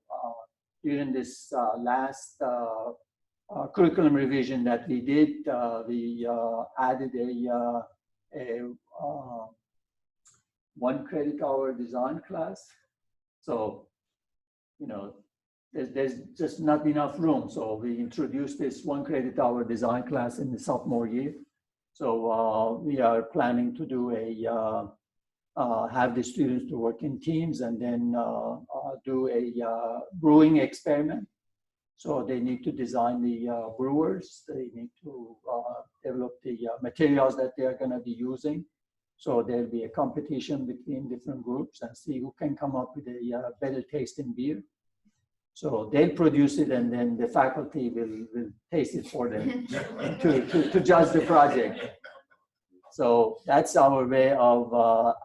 during this last curriculum revision that we did, we added a 1 credit hour design class. So, there's just not enough room. So we introduced this 1 credit hour design class in the sophomore year. So we are planning to do have the students to work in teams and then do a brewing experiment. So they need to design the brewers. They need to develop the materials that they are going to be using. So there'll be a competition between different groups and see who can come up with a better tasting beer. So they'll produce it, and then the faculty will taste it for them to judge the project. So that's our way of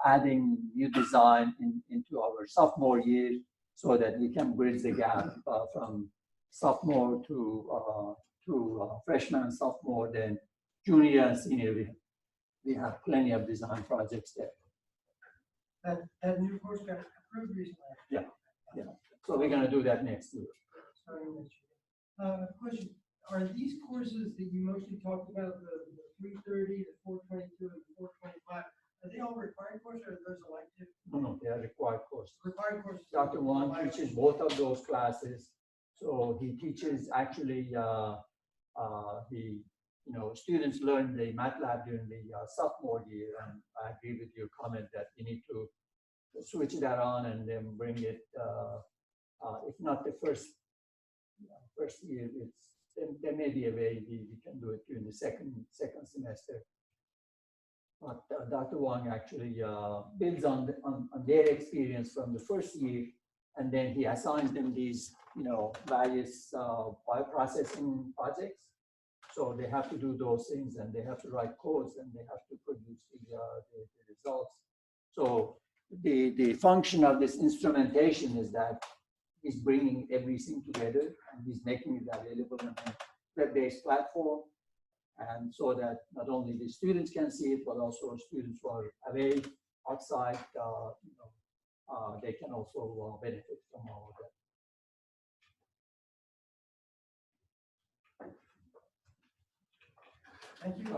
adding new design into our sophomore year, so that we can bridge the gap from sophomore to freshman and sophomore, then junior and senior. We have plenty of design projects there. That new course got approved recently. Yeah. So we're going to do that next year. Starting next year. Question: are these courses that you mostly talked about, the 330, the 422, and the 425, are they all required courses, or are those elective? No, they are required courses. Required required courses. Dr. Wang teaches both of those classes. So he teaches actually, students learn the MATLAB during the sophomore year. And I agree with your comment that you need to switch that on and then bring it, if not the first year, there may be a way we can do it during the second semester. But Dr. Wang actually builds on their experience from the first year, and then he assigns them these, various bioprocessing projects. So they have to do those things, and they have to write codes, and they have to produce the results. So the function of this instrumentation is that he's bringing everything together, and he's making it available on a web-based platform. And so that not only the students can see it, but also students who are away outside, they can also benefit from all of that. Thank you.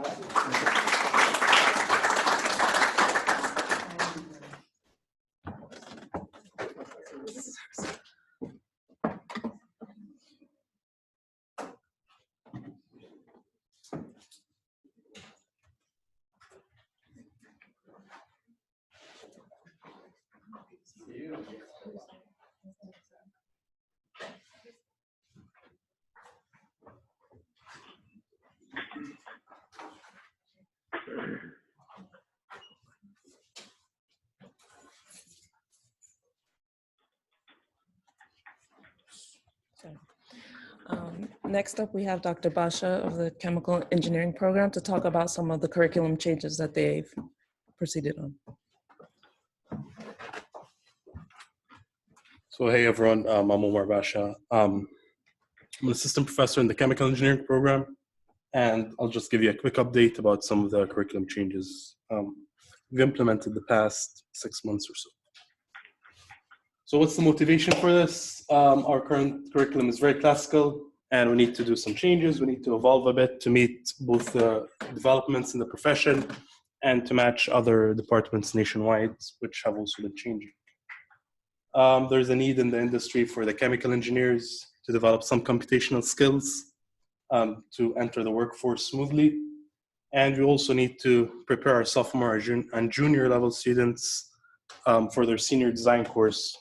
Next up, we have Dr. Basha of the Chemical Engineering Program to talk about some of the curriculum changes that they've proceeded on. So hey everyone, I'm Omar Basha. I'm an assistant professor in the Chemical Engineering Program, and I'll just give you a quick update about some of the curriculum changes we've implemented the past 6 months or so. So what's the motivation for this? Our current curriculum is very classical, and we need to do some changes. We need to evolve a bit to meet both the developments in the profession and to match other departments nationwide, which have also been changing. There's a need in the industry for the chemical engineers to develop some computational skills to enter the workforce smoothly. And we also need to prepare our sophomore and junior level students for their senior design course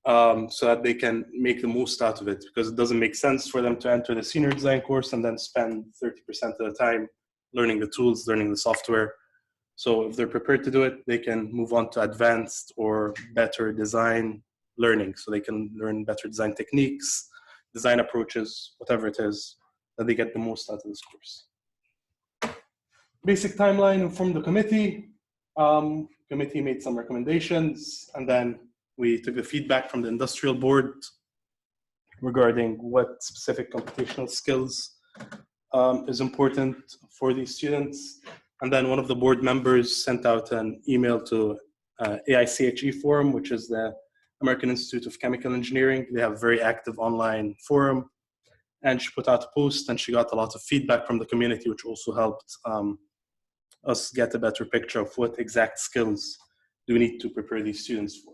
so that they can make the most out of it, because it doesn't make sense for them to enter the senior design course and then spend 30% of the time learning the tools, learning the software. So if they're prepared to do it, they can move on to advanced or better design learning. So they can learn better design techniques, design approaches, whatever it is, that they get the most out of this course. Basic timeline from the committee. Committee made some recommendations, and then we took the feedback from the industrial board regarding what specific computational skills is important for these students. And then one of the board members sent out an email to AICHE Forum, which is the American Institute of Chemical Engineering. They have a very active online forum. And she put out a post, and she got a lot of feedback from the community, which also helped us get a better picture of what exact skills do we need to prepare these students for.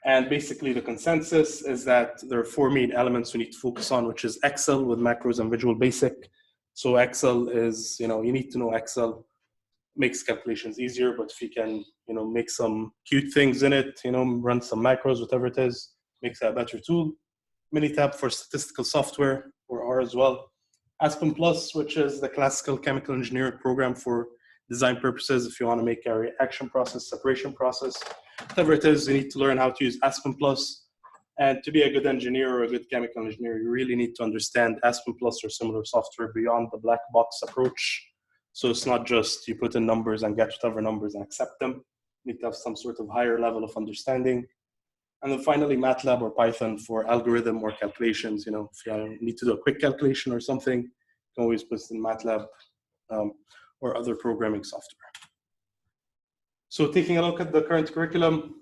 And basically the consensus is that there are 4 main elements we need to focus on, which is Excel with macros and Visual Basic. So Excel is, you need to know Excel, makes calculations easier, but if you can, make some cute things in it, run some macros, whatever it is, makes it a better tool. Minitab for statistical software, or R as well. Aspen Plus, which is the classical chemical engineering program for design purposes. If you want to make a reaction process, separation process, whatever it is, you need to learn how to use Aspen Plus. And to be a good engineer or a good chemical engineer, you really need to understand Aspen Plus or similar software beyond the black box approach. So it's not just you put in numbers and get whatever numbers and accept them. You need to have some sort of higher level of understanding. And then finally, MATLAB or Python for algorithm or calculations. If you need to do a quick calculation or something, you can always put it in MATLAB or other programming software. So taking a look at the current curriculum,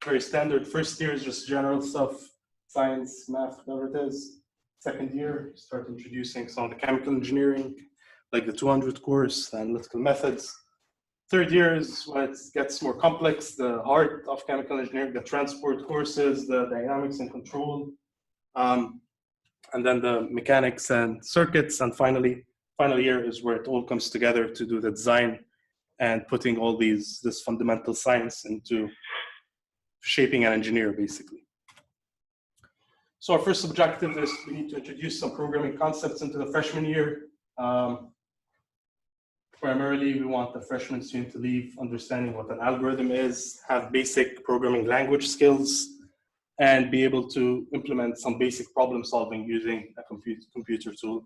very standard. First year is just general stuff, science, math, whatever it is. Second year, start introducing some of the chemical engineering, like the 200 course, the analytical methods. Third year is when it gets more complex, the art of chemical engineering, the transport courses, the dynamics and control, and then the mechanics and circuits, and finally, final year is where it all comes together to do the design and putting all this fundamental science into shaping an engineer, basically. So our first objective is we need to introduce some programming concepts into the freshman year. Primarily, we want the freshman student to leave understanding what an algorithm is, have basic programming language skills, and be able to implement some basic problem solving using a computer tool.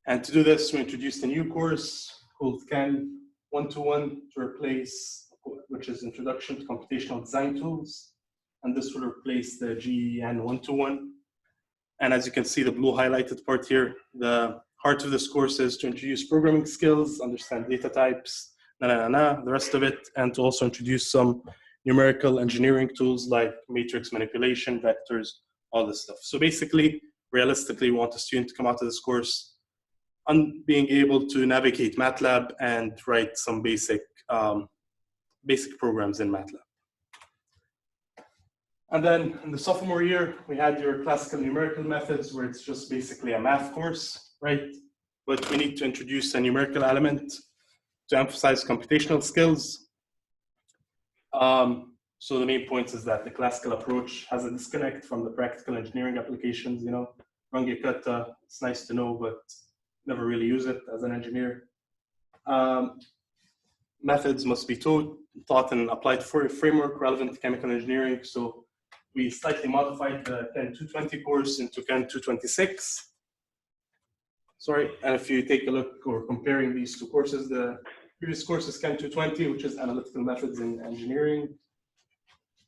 And to do this, we introduced a new course called CAN 121 to replace, which is Introduction to Computational Design Tools. And this will replace the GEN 121. And as you can see, the blue highlighted part here, the heart of this course is to introduce programming skills, understand data types, the rest of it, and to also introduce some numerical engineering tools like matrix manipulation, vectors, all this stuff. So basically, realistically, we want a student to come out of this course being able to navigate MATLAB and write some basic programs in MATLAB. And then in the sophomore year, we had your classical numerical methods, where it's just basically a math course, right? But we need to introduce a numerical element to emphasize computational skills. So the main point is that the classical approach has a disconnect from the practical engineering applications. You know, Rangi Kata, it's nice to know, but never really use it as an engineer. Methods must be taught in an applied framework relevant to chemical engineering. So we slightly modified the CAN 220 course into CAN 226. Sorry, and if you take a look or comparing these two courses, the previous course is CAN 220, which is analytical methods in engineering.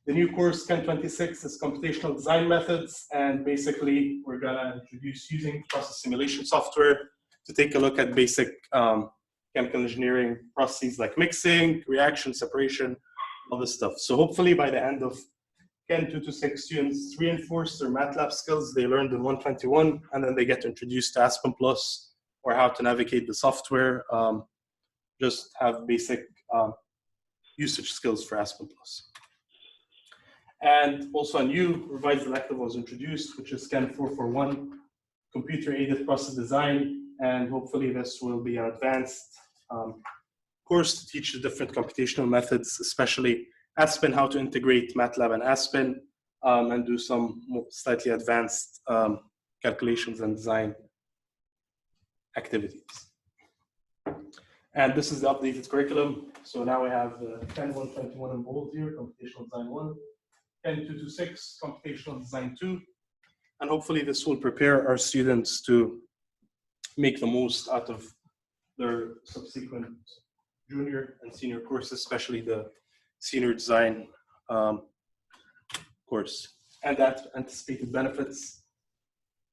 The new course, CAN 26, is computational design methods, and basically we're gonna introduce using process simulation software to take a look at basic chemical engineering processes like mixing, reaction, separation, all this stuff. So hopefully by the end of CAN 226, students reinforce their MATLAB skills they learned in 121, and then they get introduced to Aspen Plus or how to navigate the software, just have basic usage skills for Aspen Plus. And also a new revised elective was introduced, which is CAN 441, computer-aided process design, and hopefully this will be an advanced course to teach the different computational methods, especially Aspen, how to integrate MATLAB and Aspen, and do some slightly advanced calculations and design activities. And this is the updated curriculum. So now we have CAN 121 in bold here, computational design 1, CAN 226, computational design 2, and hopefully this will prepare our students to make the most out of their subsequent junior and senior courses, especially the senior design course. And that anticipated benefits,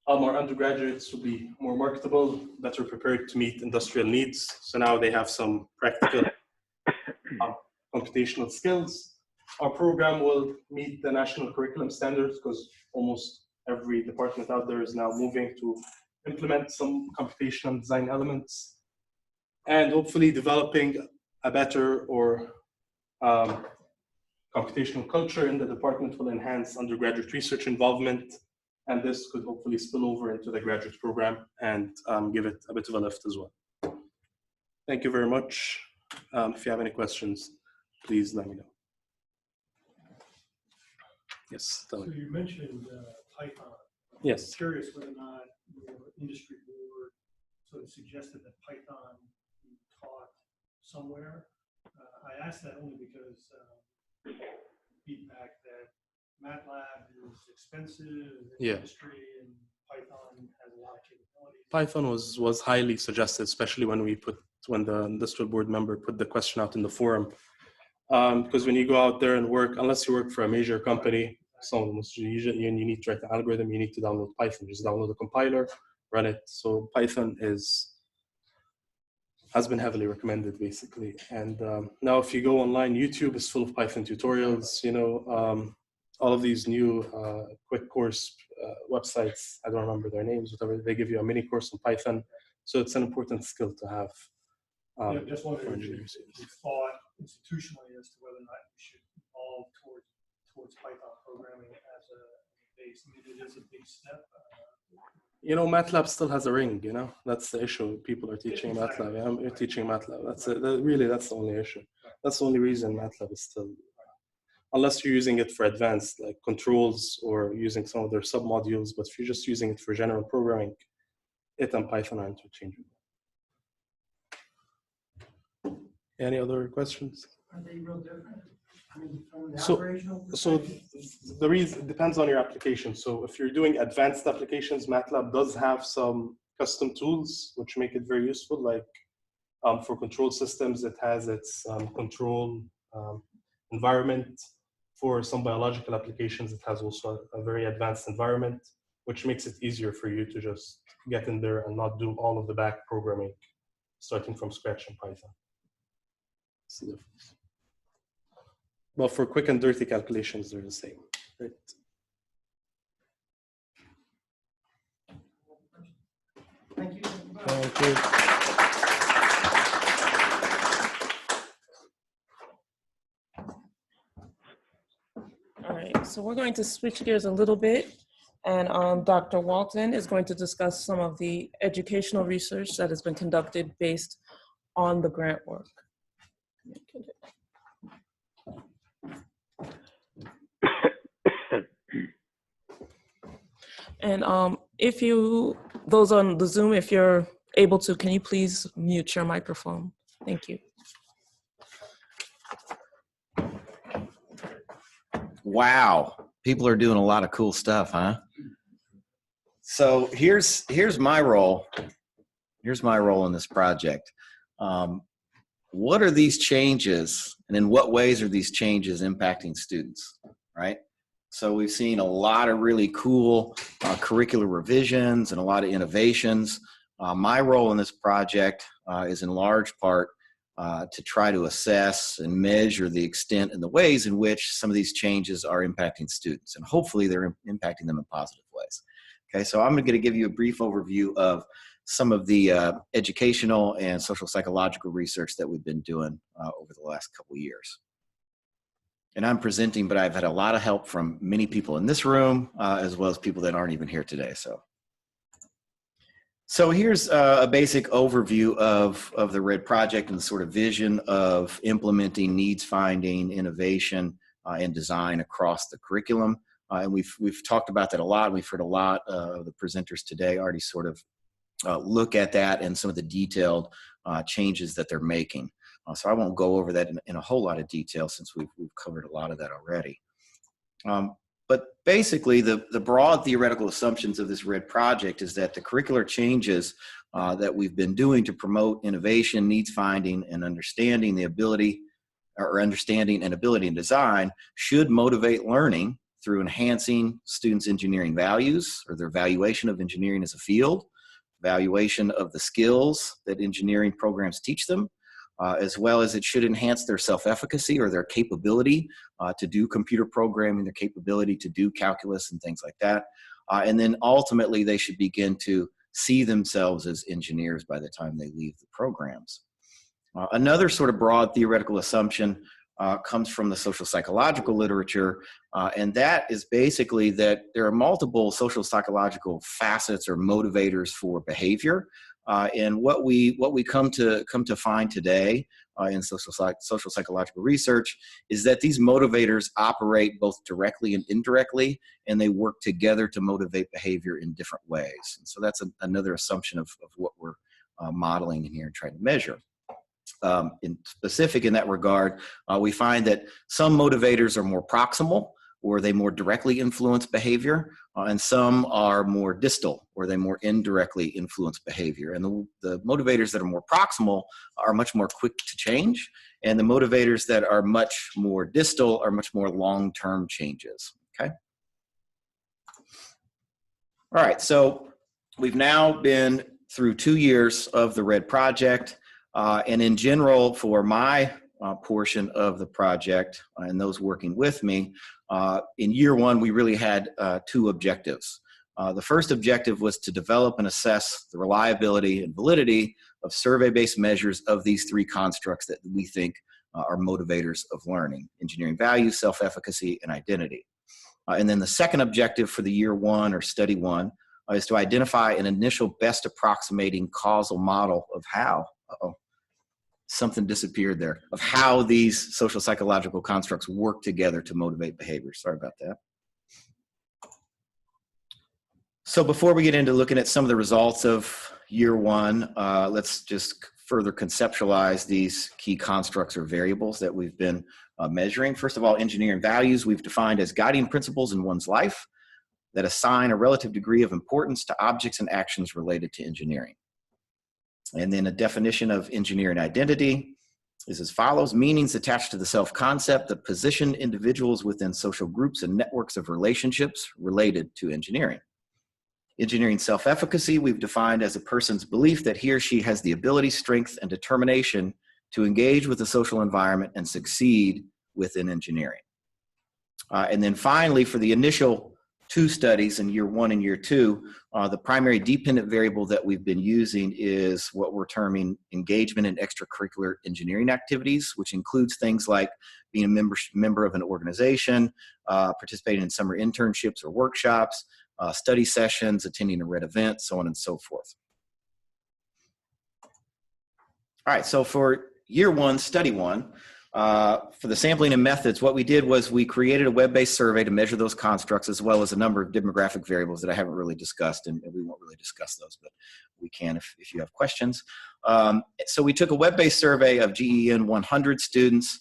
our undergraduates will be more marketable, better prepared to meet industrial needs. So now they have some practical computational skills. Our program will meet the national curriculum standards because almost every department out there is now moving to implement some computational design elements, and hopefully developing a better or computational culture in the department will enhance undergraduate research involvement, and this could hopefully spill over into the graduate program and give it a bit of a lift as well. Thank you very much. If you have any questions, please let me know. Yes. So you mentioned Python. Yes. I'm curious whether or not your industry board sort of suggested that Python be taught somewhere. I ask that only because feedback that MATLAB is expensive in the industry and Python has a lot of capabilities. Python was highly suggested, especially when the industrial board member put the question out in the forum. Because when you go out there and work, unless you work for a major company, you need to write the algorithm, you need to download Python. Just download the compiler, run it. So Python has been heavily recommended, basically. And now if you go online, YouTube is full of Python tutorials, all of these new quick course websites, I don't remember their names, whatever, they give you a mini course on Python. So it's an important skill to have. Yeah, just wondering for if you engineers. thought institutionally as to whether or not we should evolve towards Python programming as a base. I mean, it is a big step. You know, MATLAB still has a ring, you know, that's the issue. People are teaching Exactly. MATLAB. I'm teaching MATLAB. That's it. Really, that's the only issue. That's the only reason MATLAB is still, unless you're using it for advanced like controls or using some of their submodules, but if you're just using it for general programming, it and Python are interchangeable. Any other questions? Are they real different? I mean, from the So, operational so perspective? the reason it depends on your application. So if you're doing advanced applications, MATLAB does have some custom tools which make it very useful. Like for control systems, it has its control environment. For some biological applications, it has also a very advanced environment, which makes it easier for you to just get in there and not do all of the back programming, starting from scratch in Python. That's the difference. But for quick and dirty calculations, they're the same, right? Thank you. Thank you. All right, so we're going to switch gears a little bit, and Dr. Walton is going to discuss some of the educational research that has been conducted based on the grant work. And if you, those on the Zoom, if you're able to, can you please mute your microphone? Thank you. Wow, people are doing a lot of cool stuff, huh? So here's my role. Here's my role in this project. What are these changes, and in what ways are these changes impacting students, right? So we've seen a lot of really cool curricular revisions and a lot of innovations. My role in this project is in large part to try to assess and measure the extent and the ways in which some of these changes are impacting students, and hopefully they're impacting them in positive ways. Okay, so I'm going to give you a brief overview of some of the educational and social psychological research that we've been doing over the last couple of years. And I'm presenting, but I've had a lot of help from many people in this room, as well as people that aren't even here today. So here's a basic overview of the RED project and the sort of vision of implementing needs finding, innovation, and design across the curriculum. And we've talked about that a lot. We've heard a lot of the presenters today already sort of look at that and some of the detailed changes that they're making. So I won't go over that in a whole lot of detail since we've covered a lot of that already. But basically, the broad theoretical assumptions of this RED project is that the curricular changes that we've been doing to promote innovation, needs finding, and understanding the ability, or understanding and ability in design should motivate learning through enhancing students' engineering values or their valuation of engineering as a field, valuation of the skills that engineering programs teach them, as well as it should enhance their self-efficacy or their capability to do computer programming, their capability to do calculus and things like that. And then ultimately they should begin to see themselves as engineers by the time they leave the programs. Another sort of broad theoretical assumption comes from the social psychological literature, and that is basically that there are multiple social psychological facets or motivators for behavior. And what we come to find today in social psychological research is that these motivators operate both directly and indirectly, and they work together to motivate behavior in different ways. And so that's another assumption of what we're modeling in here and trying to measure. In specific in that regard, we find that some motivators are more proximal, or they more directly influence behavior, and some are more distal, or they more indirectly influence behavior. And the motivators that are more proximal are much more quick to change, and the motivators that are much more distal are much more long-term changes, okay? All right, so we've now been through 2 years of the RED project, and in general, for my portion of the project and those working with me, in year one, we really had 2 objectives. The first objective was to develop and assess the reliability and validity of survey-based measures of these three constructs that we think are motivators of learning: engineering values, self-efficacy, and identity. And then the second objective for the year one or study one is to identify an initial best approximating causal model of how, something disappeared there, of how these social psychological constructs work together to motivate behavior. Sorry about that. So before we get into looking at some of the results of year one, let's just further conceptualize these key constructs or variables that we've been measuring. First of all, engineering values we've defined as guiding principles in one's life that assign a relative degree of importance to objects and actions related to engineering. And then a definition of engineering identity is as follows: meanings attached to the self-concept that position individuals within social groups and networks of relationships related to engineering. Engineering self-efficacy we've defined as a person's belief that he or she has the ability, strength, and determination to engage with the social environment and succeed within engineering. And then finally, for the initial two studies in year one and year two, the primary dependent variable that we've been using is what we're terming engagement in extracurricular engineering activities, which includes things like being a member of an organization, participating in summer internships or workshops, study sessions, attending a red event, so on and so forth. All right, so for year one, study one, for the sampling and methods, what we did was we created a web-based survey to measure those constructs, as well as a number of demographic variables that I haven't really discussed, and we won't really discuss those, but we can if you have questions. So we took a web-based survey of GEN 100 students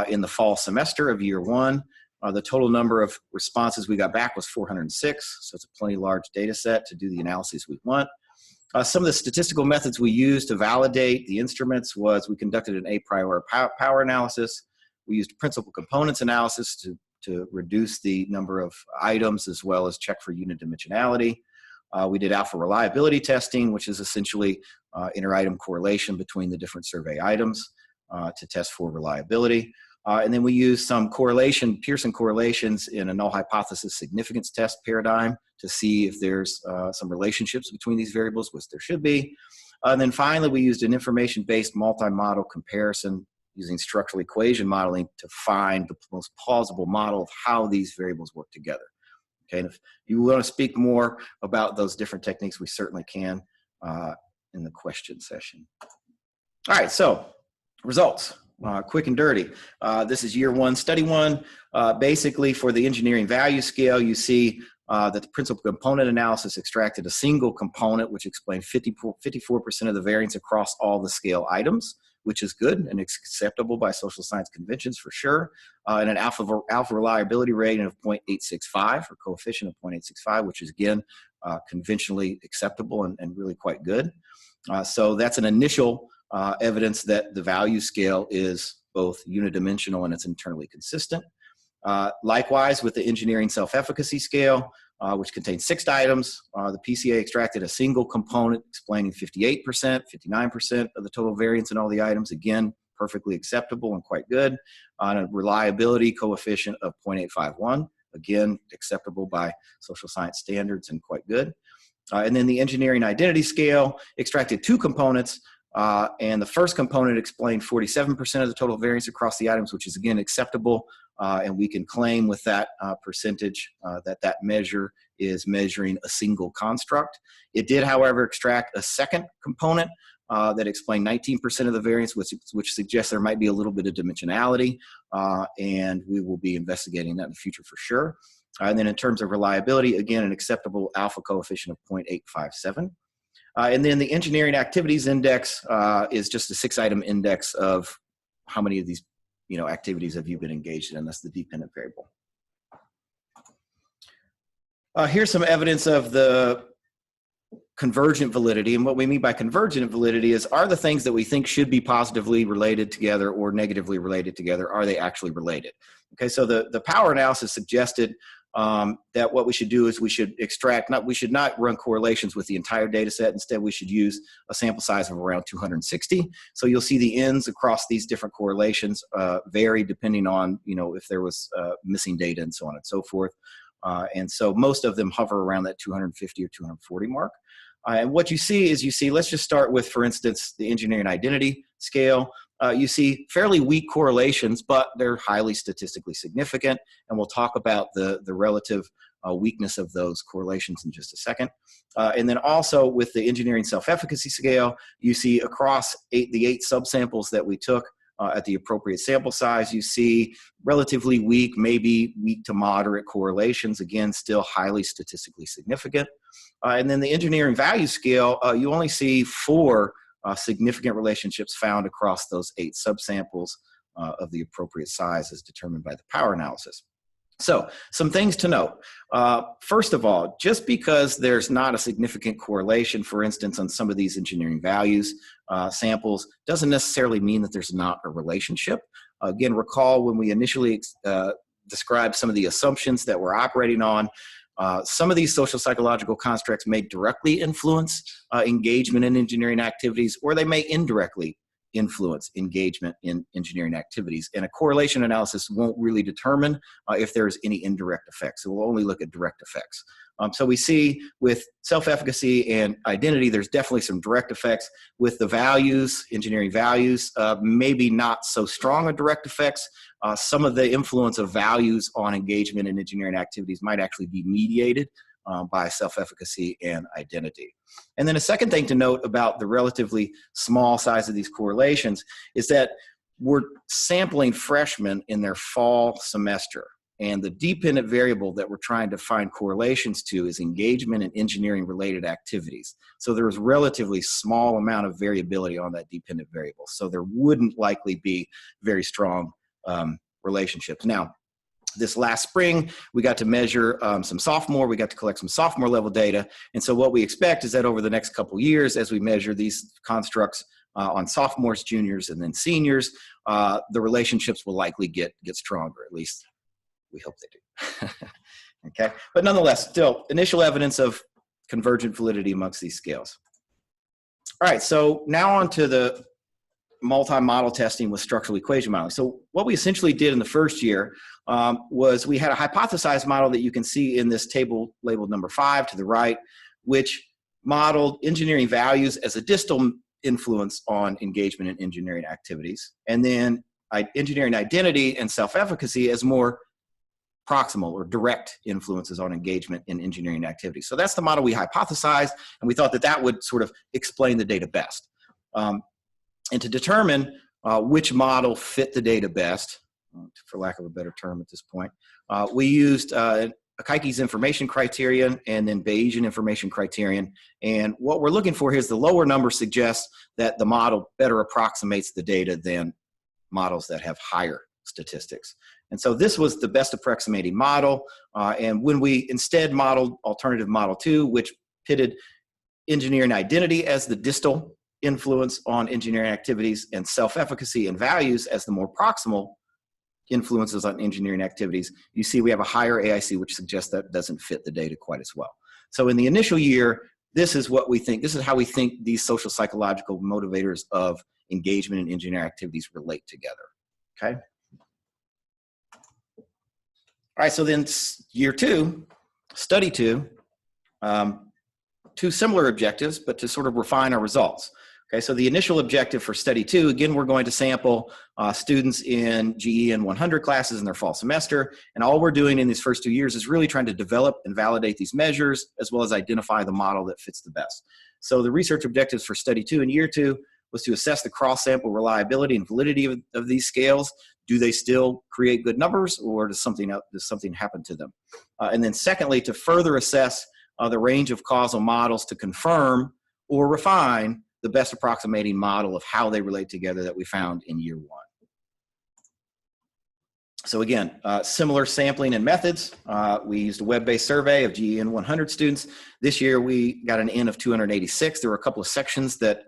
in the fall semester of year one. The total number of responses we got back was 406, so it's a plenty large data set to do the analyses we want. Some of the statistical methods we used to validate the instruments was we conducted an a priori power analysis. We used principal components analysis to reduce the number of items as well as check for unidimensionality. We did alpha reliability testing, which is essentially inter-item correlation between the different survey items to test for reliability. And then we used some Pearson correlations in a null hypothesis significance test paradigm to see if there's some relationships between these variables, which there should be. And then finally, we used an information-based multi-model comparison using structural equation modeling to find the most plausible model of how these variables work together. Okay, and if you want to speak more about those different techniques, we certainly can in the question session. All right, so results. Quick and dirty. This is year one, study one. Basically, for the engineering value scale, you see that the principal component analysis extracted a single component, which explained 54% of the variance across all the scale items, which is good and acceptable by social science conventions for sure. And an alpha reliability rating of 0.865, or coefficient of 0.865, which is again conventionally acceptable and really quite good. So that's an initial evidence that the value scale is both unidimensional and it's internally consistent. Likewise, with the engineering self-efficacy scale, which contains 6 items, the PCA extracted a single component explaining 58%, 59% of the total variance in all the items. Again, perfectly acceptable and quite good. On a reliability coefficient of 0.851, again, acceptable by social science standards and quite good. And then the engineering identity scale extracted 2 components, and the first component explained 47% of the total variance across the items, which is again acceptable, and we can claim with that percentage that measure is measuring a single construct. It did, however, extract a second component that explained 19% of the variance, which suggests there might be a little bit of dimensionality, and we will be investigating that in the future for sure. And then in terms of reliability, again, an acceptable alpha coefficient of 0.857. And then the engineering activities index is just a 6-item index of how many of these activities have you been engaged in. That's the dependent variable. Here's some evidence of the convergent validity. And what we mean by convergent validity is, are the things that we think should be positively related together or negatively related together, are they actually related? Okay, so the power analysis suggested that what we should do is we should we should not run correlations with the entire data set. Instead, we should use a sample size of around 260. So you'll see the ends across these different correlations vary depending on, if there was missing data and so on and so forth. And so most of them hover around that 250 or 240 mark. And what you see is let's just start with, for instance, the engineering identity scale. You see fairly weak correlations, but they're highly statistically significant. And we'll talk about the relative weakness of those correlations in just a second. And then also with the engineering self-efficacy scale, you see across the 8 subsamples that we took at the appropriate sample size, you see relatively weak, maybe weak to moderate correlations, again, still highly statistically significant. And then the engineering value scale, you only see 4 significant relationships found across those 8 subsamples of the appropriate size as determined by the power analysis. So some things to note. First of all, just because there's not a significant correlation, for instance, on some of these engineering values samples, doesn't necessarily mean that there's not a relationship. Again, recall when we initially described some of the assumptions that we're operating on, some of these social psychological constructs may directly influence engagement in engineering activities, or they may indirectly influence engagement in engineering activities. And a correlation analysis won't really determine if there's any indirect effects. It will only look at direct effects. So we see with self-efficacy and identity, there's definitely some direct effects. With the values, engineering values, maybe not so strong a direct effects. Some of the influence of values on engagement in engineering activities might actually be mediated by self-efficacy and identity. And then a second thing to note about the relatively small size of these correlations is that we're sampling freshmen in their fall semester. And the dependent variable that we're trying to find correlations to is engagement in engineering related activities. So there's relatively small amount of variability on that dependent variable. So there wouldn't likely be very strong relationships. Now, this last spring, we got to measure we got to collect some sophomore level data. And so what we expect is that over the next couple years, as we measure these constructs on sophomores, juniors, and then seniors, the relationships will likely get stronger, at least we hope they do. Okay, but nonetheless, still initial evidence of convergent validity amongst these scales. All right, so now on to the multi-model testing with structural equation modeling. So what we essentially did in the first year was we had a hypothesized model that you can see in this table labeled number 5 to the right, which modeled engineering values as a distal influence on engagement in engineering activities, and then engineering identity and self-efficacy as more proximal or direct influences on engagement in engineering activities. So that's the model we hypothesized, and we thought that that would sort of explain the data best. And to determine which model fit the data best, for lack of a better term at this point, we used Akaiki's information criterion and then Bayesian information criterion. And what we're looking for here is the lower number suggests that the model better approximates the data than models that have higher statistics. And so this was the best approximating model. And when we instead modeled alternative model 2, which pitted engineering identity as the distal influence on engineering activities and self-efficacy and values as the more proximal influences on engineering activities, you see we have a higher AIC, which suggests that doesn't fit the data quite as well. So in the initial year, this is what we think, this is how we think these social psychological motivators of engagement in engineering activities relate together, okay? All right, so then year 2, study 2, 2 similar objectives, but to sort of refine our results. Okay, so the initial objective for study 2, again, we're going to sample students in GE and 100 classes in their fall semester. And all we're doing in these first 2 years is really trying to develop and validate these measures, as well as identify the model that fits the best. So the research objectives for study 2 in year 2 was to assess the cross-sample reliability and validity of these scales. Do they still create good numbers, or does something happen to them? And then secondly, to further assess the range of causal models to confirm or refine the best approximating model of how they relate together that we found in year 1. So again, similar sampling and methods. We used a web-based survey of GE and 100 students. This year we got an N of 286. There were a couple of sections that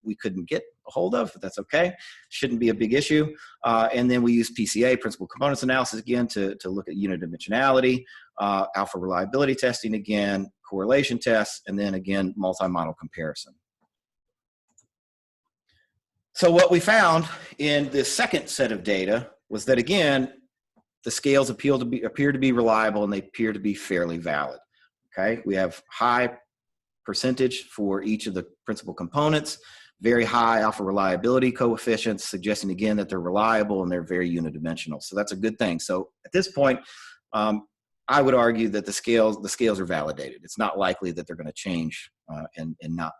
we couldn't get a hold of, but that's okay. Shouldn't be a big issue. And then we used PCA, principal components analysis, again, to look at unit dimensionality, alpha reliability testing again, correlation tests, and then again, multi-model comparison. So what we found in this second set of data was that, again, the scales appear to be reliable, and they appear to be fairly valid. Okay, we have high percentage for each of the principal components, very high alpha reliability coefficients, suggesting again that they're reliable and they're very unidimensional. So that's a good thing. So at this point, I would argue that the scales are validated. It's not likely that they're going to change and not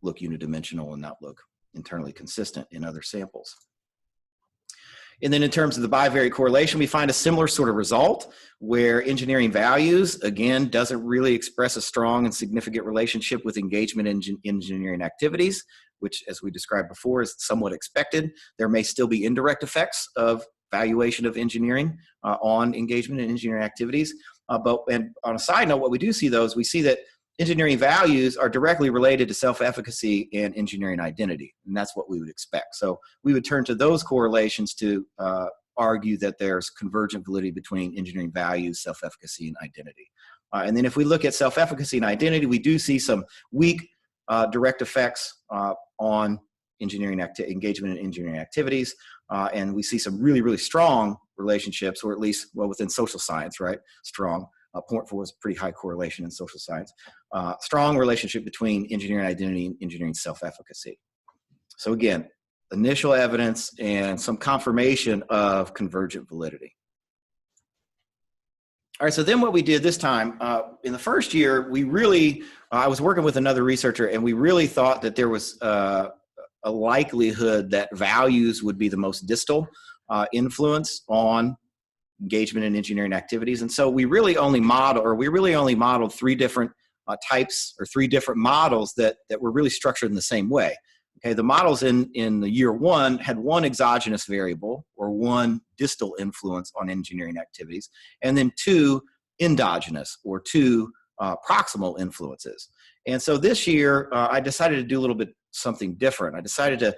look unidimensional and not look internally consistent in other samples. And then in terms of the bivariate correlation, we find a similar sort of result where engineering values, again, doesn't really express a strong and significant relationship with engagement in engineering activities, which, as we described before, is somewhat expected. There may still be indirect effects of valuation of engineering on engagement in engineering activities. And on a side note, what we do see though is we see that engineering values are directly related to self-efficacy and engineering identity, and that's what we would expect. So we would turn to those correlations to argue that there's convergent validity between engineering values, self-efficacy, and identity. And then if we look at self-efficacy and identity, we do see some weak direct effects on engagement in engineering activities, and we see some really, really strong relationships, or at least, well, within social science, right? Strong. 0.4 is pretty high correlation in social science. Strong relationship between engineering identity and engineering self-efficacy. So again, initial evidence and some confirmation of convergent validity. All right, so then what we did this time, in the first year, we really, I was working with another researcher, and we really thought that there was a likelihood that values would be the most distal influence on engagement in engineering activities. And so we really only modeled three different types, or three different models that were really structured in the same way. Okay, the models in the year one had one exogenous variable, or one distal influence on engineering activities, and then two endogenous, or two proximal influences. And so this year, I decided to do a little bit something different. I decided to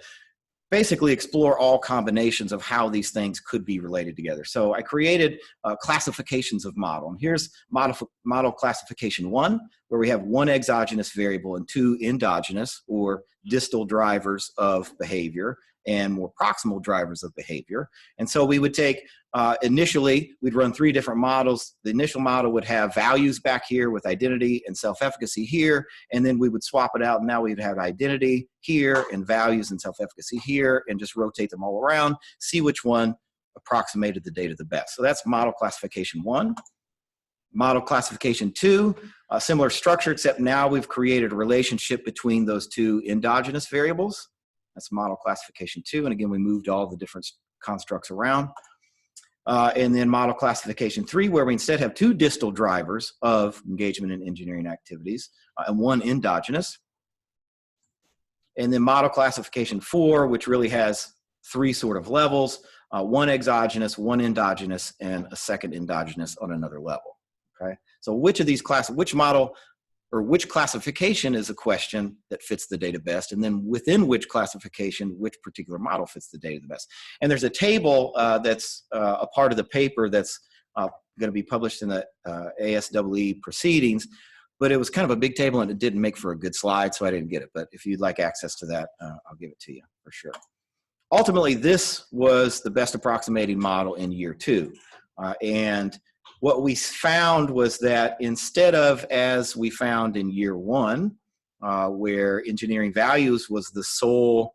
basically explore all combinations of how these things could be related together. So I created classifications of model. And here's model classification 1, where we have one exogenous variable and two endogenous, or distal drivers of behavior, and more proximal drivers of behavior. And so we would take, initially, we'd run three different models. The initial model would have values back here with identity and self-efficacy here, and then we would swap it out, and now we'd have identity here and values and self-efficacy here, and just rotate them all around, see which one approximated the data the best. So that's model classification 1. Model classification 2, a similar structure, except now we've created a relationship between those two endogenous variables. That's model classification 2, and again, we moved all the different constructs around. And then model classification 3, where we instead have two distal drivers of engagement in engineering activities, and one endogenous. And then model classification 4, which really has three sort of levels, one exogenous, one endogenous, and a second endogenous on another level. Okay, so which of these which model or which classification is a question that fits the data best, and then within which classification, which particular model fits the data the best. And there's a table that's a part of the paper that's going to be published in the ASEE proceedings, but it was kind of a big table and it didn't make for a good slide, so I didn't get it. But if you'd like access to that, I'll give it to you for sure. Ultimately, this was the best approximating model in year 2. And what we found was that instead of, as we found in year 1, where engineering values was the sole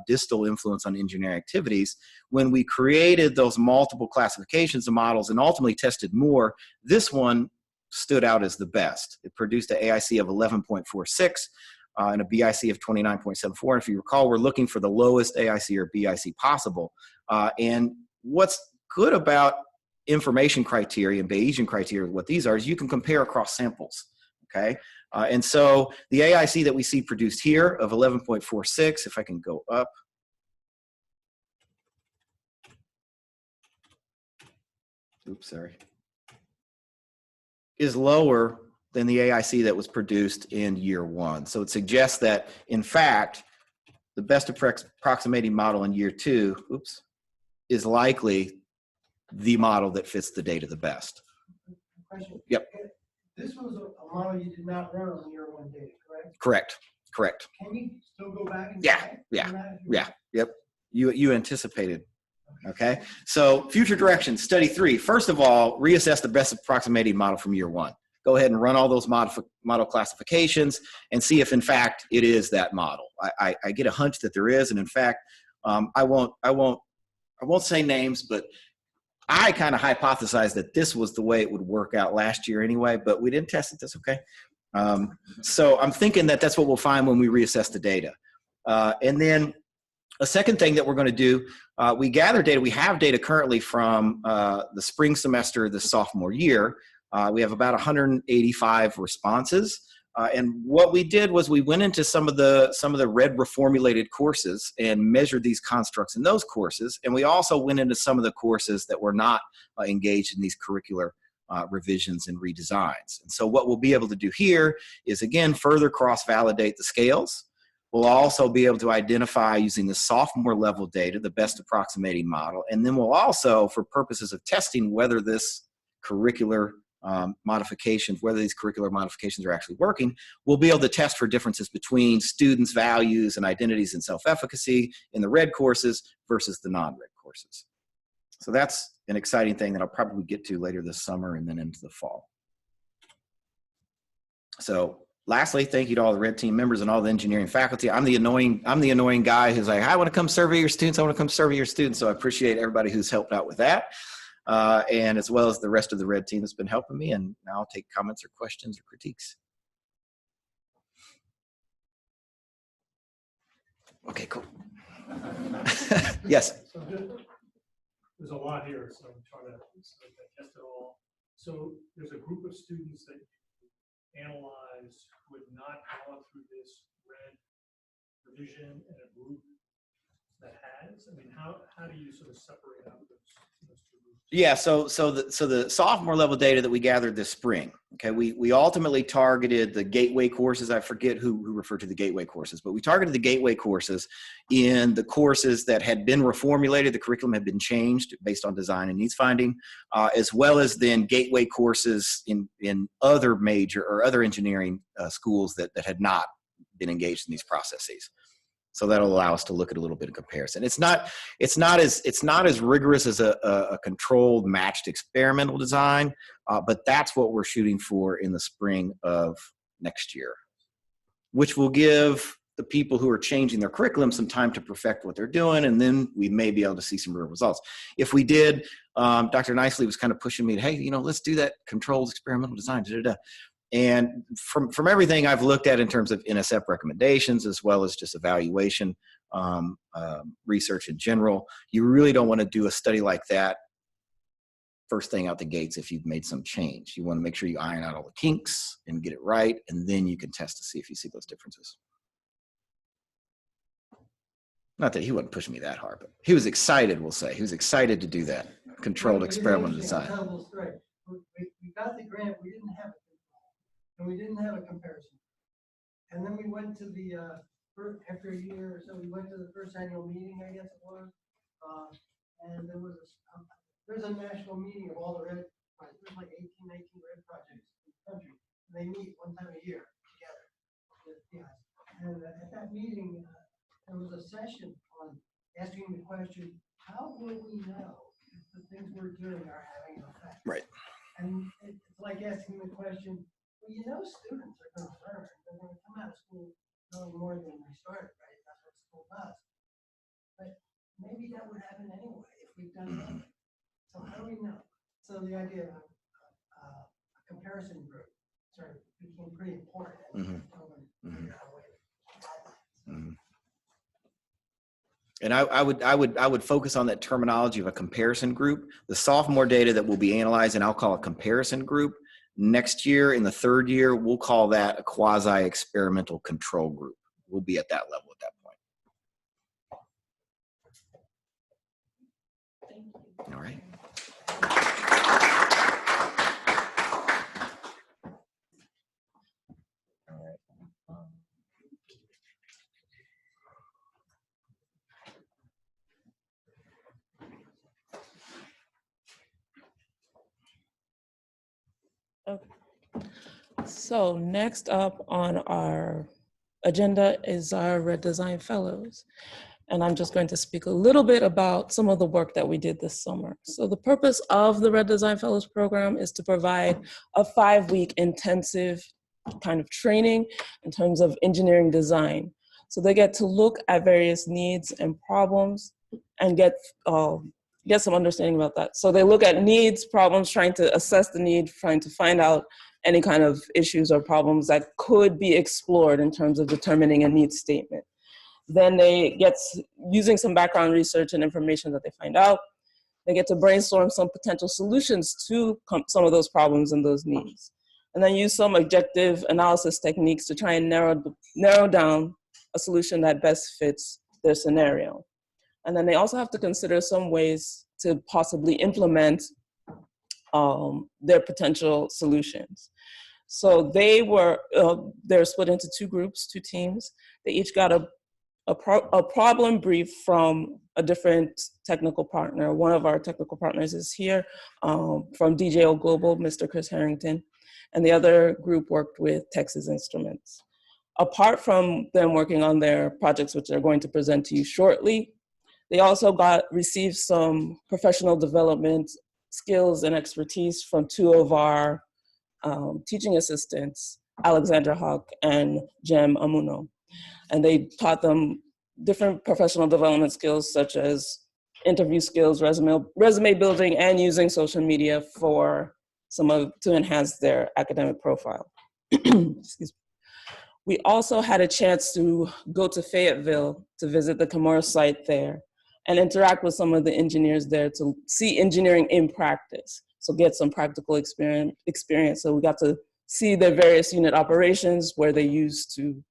distal influence on engineering activities, when we created those multiple classifications of models and ultimately tested more, this one stood out as the best. It produced an AIC of 11.46 and a BIC of 29.74. And if you recall, we're looking for the lowest AIC or BIC possible. And what's good about information criteria and Bayesian criteria, what these are, is you can compare across samples, okay? And so the AIC that we see produced here of 11.46, if I can go up. Oops, sorry. Is lower than the AIC that was produced in year 1. So it suggests that, in fact, the best approximating model in year 2, oops, is likely the model that fits the data the best. Question. Yep. This was a model you did not run on year 1 data, correct? Correct. Correct. Can you still go back and Yep. You anticipated. Okay. So future directions, study 3. First of all, reassess the best approximating model from year 1. go ahead and run all those model classifications and see if in fact it is that model. I get a hunch that there is, and in fact, I won't say names, but I kind of hypothesized that this was the way it would work out last year anyway, but we didn't test it. That's okay. So I'm thinking that that's what we'll find when we reassess the data. And then a second thing that we're going to do, we gather data. We have data currently from the spring semester, the sophomore year. We have about 185 responses. And what we did was we went into some of the red reformulated courses and measured these constructs in those courses. And we also went into some of the courses that were not engaged in these curricular revisions and redesigns. And so what we'll be able to do here is, again, further cross-validate the scales. We'll also be able to identify, using the sophomore level data, the best approximating model. And then we'll also, for purposes of testing whether this curricular modifications, whether these curricular modifications are actually working, we'll be able to test for differences between students' values and identities and self-efficacy in the red courses versus the non-red courses. So that's an exciting thing that I'll probably get to later this summer and then into the fall. So lastly, thank you to all the red team members and all the engineering faculty. I'm the annoying guy who's like, I want to come survey your students. I want to come survey your students. So I appreciate everybody who's helped out with that. And as well as the rest of the red team that's been helping me. And now I'll take comments or questions or critiques. Okay, cool. Yes. So there's a lot here, so I'm trying to digest it all. So there's a group of students that you analyzed who had not gone through this red revision, and a group that has. I mean, how do you sort of separate out those two groups? Yeah, so the sophomore level data that we gathered this spring, okay, we ultimately targeted the gateway courses. I forget who referred to the gateway courses, but we targeted the gateway courses in the courses that had been reformulated, the curriculum had been changed based on design and needs finding, as well as then gateway courses in other major or other engineering schools that had not been engaged in these processes. So that'll allow us to look at a little bit of comparison. It's not as rigorous as a controlled matched experimental design, but that's what we're shooting for in the spring of next year, which will give the people who are changing their curriculum some time to perfect what they're doing, and then we may be able to see some real results. If we did, Dr. Nicely was kind of pushing me to, hey, let's do that controlled experimental design. And from everything I've looked at in terms of NSF recommendations, as well as just evaluation research in general, you really don't want to do a study like that first thing out the gates if you've made some change. You want to make sure you iron out all the kinks and get it right, and then you can test to see if you see those differences. Not that he wasn't pushing me that hard, but he was excited, we'll say. He was excited to do that controlled experimental design. We got the grant, we didn't have it. And we didn't have a comparison. And then we went to the, after a year or so, we went to the first annual meeting, I guess it was. And there was there's a national meeting of all the red projects. There's like 18, 19 red projects in the country. And they meet one time a year together. And at that meeting, there was a session on asking the question, how will we know if the things we're doing are having an effect? Right. And it's like asking the question, well, students are going to learn. They're going to come out of school knowing more than we started, right? That's what school does. But maybe that would happen anyway if we've done nothing. So how do we know? So the idea of a comparison group sort of became pretty important. And I would focus on that terminology of a comparison group. The sophomore data that will be analyzed, and I'll call a comparison group. Next year, in the third year, we'll call that a quasi-experimental control group. We'll be at that level at that point. Thank you. All right. Okay. So next up on our agenda is our Red Design Fellows. And I'm just going to speak a little bit about some of the work that we did this summer. So the purpose of the Red Design Fellows program is to provide a 5-week intensive kind of training in terms of engineering design. So they get to look at various needs and problems and get some understanding about that. So they look at needs, problems, trying to assess the need, trying to find out any kind of issues or problems that could be explored in terms of determining a needs statement. Then they get, using some background research and information that they find out, they get to brainstorm some potential solutions to some of those problems and those needs. And then use some objective analysis techniques to try and narrow down a solution that best fits their scenario. And then they also have to consider some ways to possibly implement their potential solutions. So they're split into 2 groups, 2 teams. They each got a problem brief from a different technical partner. One of our technical partners is here from DJO Global, Mr. Chris Harrington, and the other group worked with Texas Instruments. Apart from them working on their projects, which they're going to present to you shortly, they also received some professional development skills and expertise from 2 of our teaching assistants, Alexandra Hawk and Jem Amuno. And they taught them different professional development skills such as interview skills, resume building, and using social media to enhance their academic profile. Excuse me. We also had a chance to go to Fayetteville to visit the Camorra site there and interact with some of the engineers there to see engineering in practice. So get some practical experience. So we got to see their various unit operations where they used to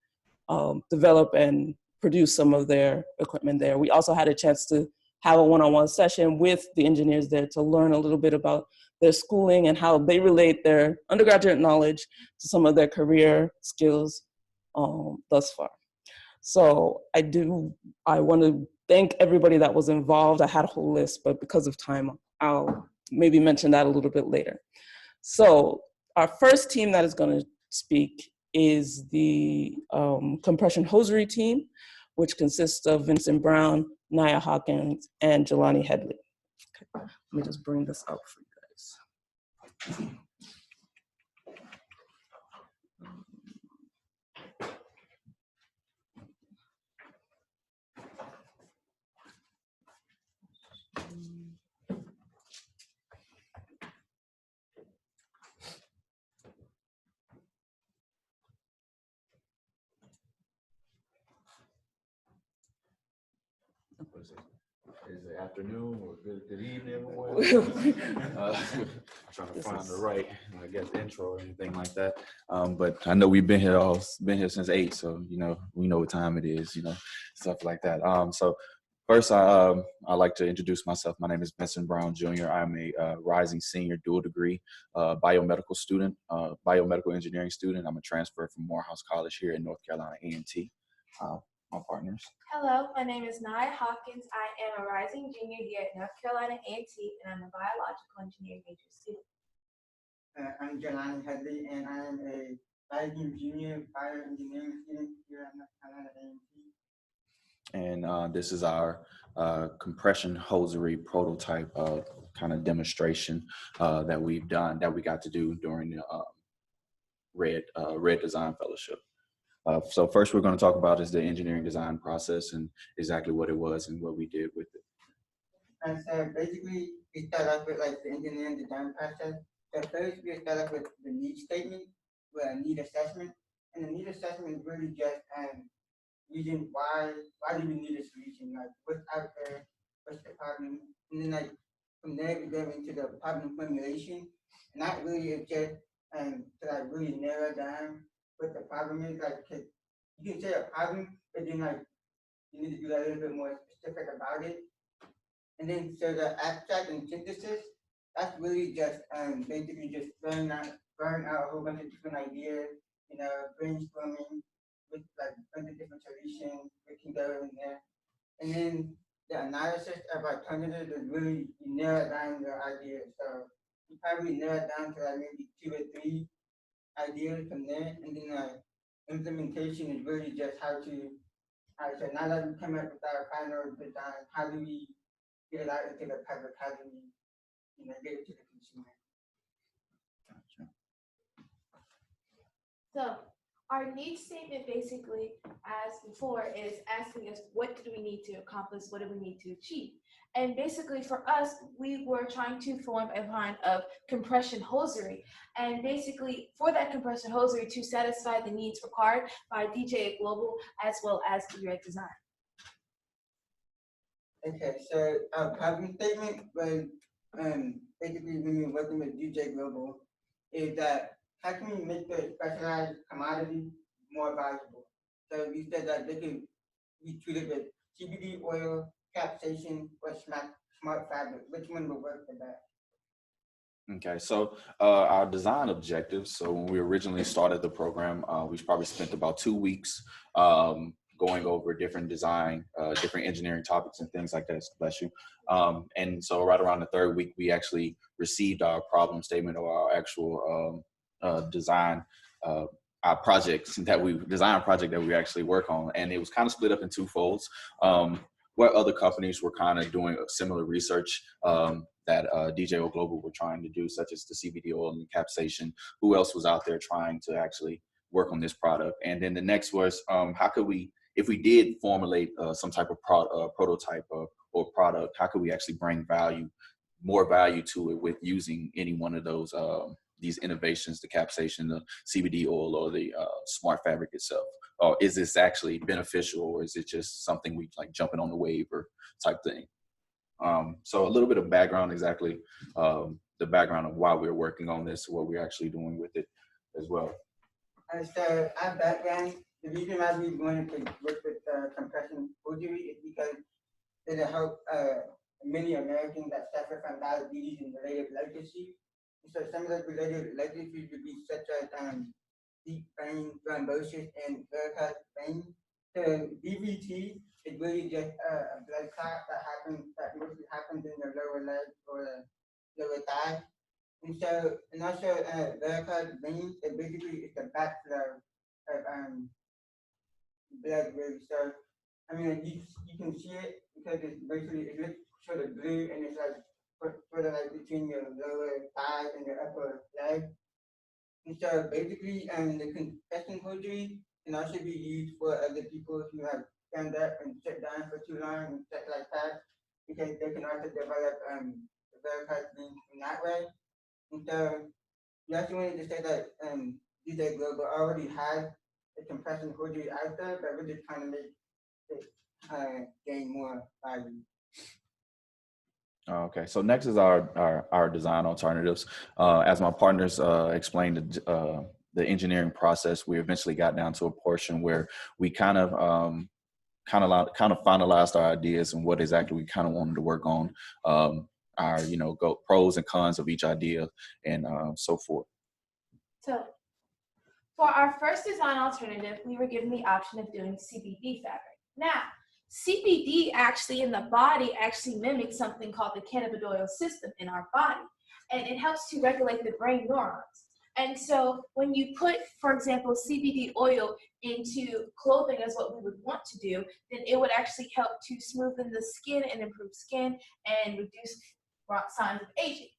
develop and produce some of their equipment there. We also had a chance to have a one-on-one session with the engineers there to learn a little bit about their schooling and how they relate their undergraduate knowledge to some of their career skills thus far. So I want to thank everybody that was involved. I had a whole list, but because of time, I'll maybe mention that a little bit later. So our first team that is going to speak is the compression hosiery team, which consists of Vincent Brown, Nia Hawkins, and Jelani Headley. Okay. Let me just bring this up for you guys. Is it afternoon or good evening or trying to find the right, I guess, intro or anything like that. But I know we've been here since 8, so we know what time it is, stuff like that. So first, I'd like to introduce myself. My name is Vincent Brown Jr. I'm a rising senior dual degree biomedical student, biomedical engineering student. I'm a transfer from Morehouse College here in North Carolina A&T. My partners. Hello, my name is Nia Hawkins. I am a rising junior here at North Carolina A&T, and I'm a biological engineering major student. I'm Jelani Headley, and I am a rising junior bioengineering student here at North Carolina A&T. And this is our compression hosiery prototype kind of demonstration that we've done, that we got to do during the Red Design Fellowship. So first we're going to talk about is the engineering design process and exactly what it was and what we did with it. And so basically we start off with like the engineering design process. So first we start off with the need statement, with a need assessment. And the need assessment is really just using why do we need a solution? Like what's out there, what's the problem? And then like from there we go into the problem formulation. And that really is just to like really narrow down what the problem is. Like, 'cause you can say a problem, but then like you need to do a little bit more specific about it. And then so the abstract and synthesis, that's really just basically just throwing out a whole bunch of different ideas, brainstorming with like a bunch of different solutions that can go in there. And then the analysis of alternatives is really you narrow down your ideas. So you probably narrow it down to like maybe 2 or 3 ideas from there, and then implementation is really just how to All right, so now that we come up with our final design, how do we get it out into the public? How do we, get it to the consumer? So our needs statement basically, as before, is asking us what do we need to accomplish, what do we need to achieve. And basically for us, we were trying to form a line of compression hosiery. And basically for that compression hosiery to satisfy the needs required by DJ Global as well as Direct Design. Okay, so our problem statement was basically when we were working with DJ Global is that how can we make the specialized commodity more valuable? So we said that they could be treated with CBD oil, capsaicin, or smart fabric. Which one would work the best? Okay, so our design objectives. So when we originally started the program, we probably spent about 2 weeks going over different design, different engineering topics and things like that. Bless you. And so right around the 3rd week, we actually received our problem statement or our actual design, our projects that we actually work on. And it was kind of split up in 2 folds. Where other companies were kind of doing similar research that DJO Global were trying to do, such as the CBD oil and capsaicin. Who else was out there trying to actually work on this product? And then the next was, how could we, if we did formulate some type of prototype or product, how could we actually bring more value to it with using any one of those these innovations, the capsaicin, the CBD oil, or the smart fabric itself? Or is this actually beneficial, or is it just something we like jumping on the wave or type thing? So a little bit of background, exactly the background of why we're working on this, what we're actually doing with it as well. So our background, the reason why we wanted to work with compression hosiery is because it'll help many Americans that suffer from diabetes and related lung issues. So some of those related lung issues would be such as deep vein thrombosis and varicose veins. So DVT is really just a blood clot that mostly happens in the lower leg or the lower thigh. And also varicose veins, it basically is the backflow of blood really. So I mean you can see it because it's basically, it looks sort of blue and it's like sort of like between your lower thigh and your upper leg. And so basically, the compression hosiery can also be used for other people who have stand up and sit down for too long and stuff like that, because they can also develop the varicose veins in that way. And so we also wanted to say that DJ Global already has a compression hosiery out there, but we're just trying to make it gain more value. Okay, so next is our design alternatives. As my partners explained the engineering process, we eventually got down to a portion where we kind of finalized our ideas and what exactly we kind of wanted to work on, our pros and cons of each idea and so forth. So for our first design alternative, we were given the option of doing CBD fabric. Now, CBD actually in the body actually mimics something called the cannabidiol system in our body, and it helps to regulate the brain neurons. And so when you put, for example, CBD oil into clothing as what we would want to do, then it would actually help to smoothen the skin and improve skin and reduce signs of aging.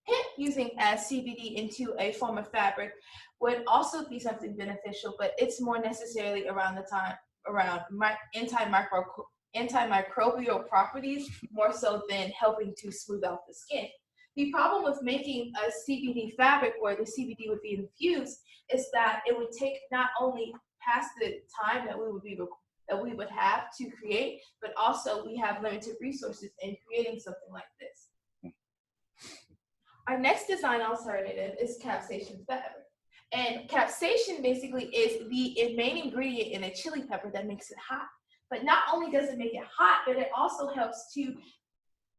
Hemp using as CBD into a form of fabric would also be something beneficial, but it's more necessarily around antimicrobial properties more so than helping to smooth out the skin. The problem with making a CBD fabric where the CBD would be infused is that it would take not only past the time that we would have to create, but also we have limited resources in creating something like this. Our next design alternative is capsaicin fabric. And capsaicin basically is the main ingredient in a chili pepper that makes it hot. But not only does it make it hot, but it also helps to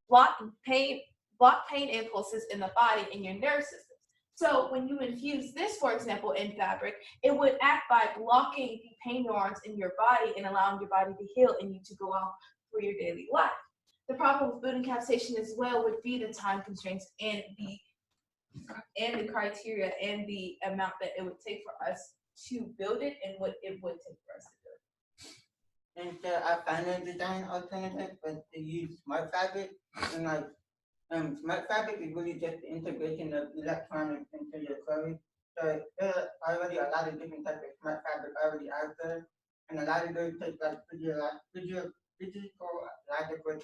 block pain impulses in the body and your nerve system. So when you infuse this, for example, in fabric, it would act by blocking the pain neurons in your body and allowing your body to heal and you to go on for your daily life. The problem with building capsaicin as well would be the time constraints and the criteria and the amount that it would take for us to build it and what it would take for us to instead of final design alternative, but to use smart fabric. And like smart fabric is really just the integration of electronics into your clothing. So there are already a lot of different types of smart fabric already out there, and a lot of those take like physiological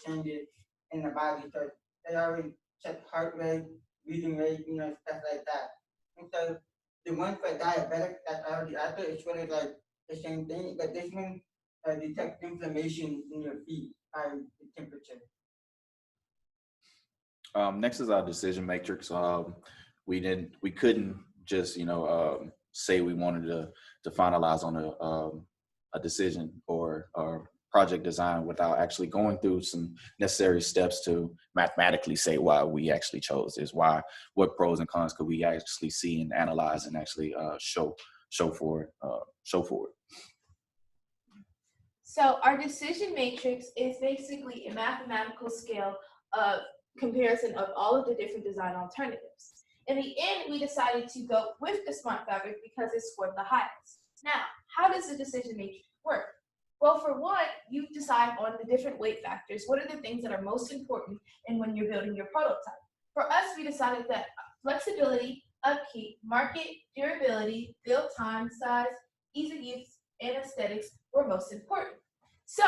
changes in the body. So they already check heart rate, breathing rate, stuff like that. And so the one for diabetics that's already out there is really like the same thing, but this one detects inflammation in your feet by the temperature. Next is our decision matrix. We couldn't just say we wanted to finalize on a decision or project design without actually going through some necessary steps to mathematically say why we actually chose this, what pros and cons could we actually see and analyze and actually show forward. So our decision matrix is basically a mathematical scale of comparison of all of the different design alternatives. In the end, we decided to go with the smart fabric because it scored the highest. Now, how does the decision matrix work? Well, for one, you decide on the different weight factors. What are the things that are most important in when you're building your prototype? For us, we decided that flexibility, upkeep, market, durability, build time, size, ease of use, and aesthetics were most important. So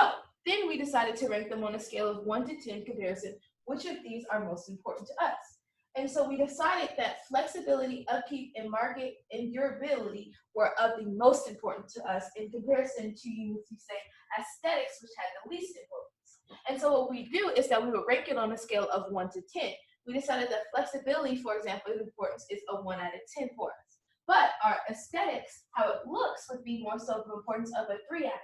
then we decided to rank them on a scale of 1 to 10 comparison, which of these are most important to us. And so we decided that flexibility, upkeep, and market and durability were of the most important to us in comparison to you say aesthetics, which had the least importance. And so what we do is that we would rank it on a scale of 1 to 10. We decided that flexibility, for example, importance is a 1 out of 10 for us. But our aesthetics, how it looks, would be more so the importance of a 3 out of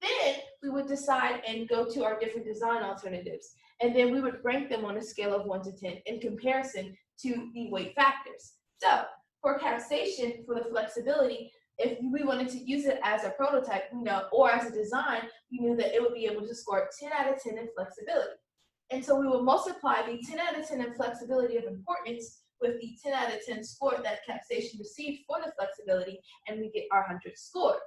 10. Then we would decide and go to our different design alternatives. And then we would rank them on a scale of 1 to 10 in comparison to the weight factors. So for capsation, for the flexibility, if we wanted to use it as a prototype, or as a design, we knew that it would be able to score 10 out of 10 in flexibility. And so we will multiply the 10 out of 10 in flexibility of importance with the 10 out of 10 score that capsation received for the flexibility, and we get our 100 score.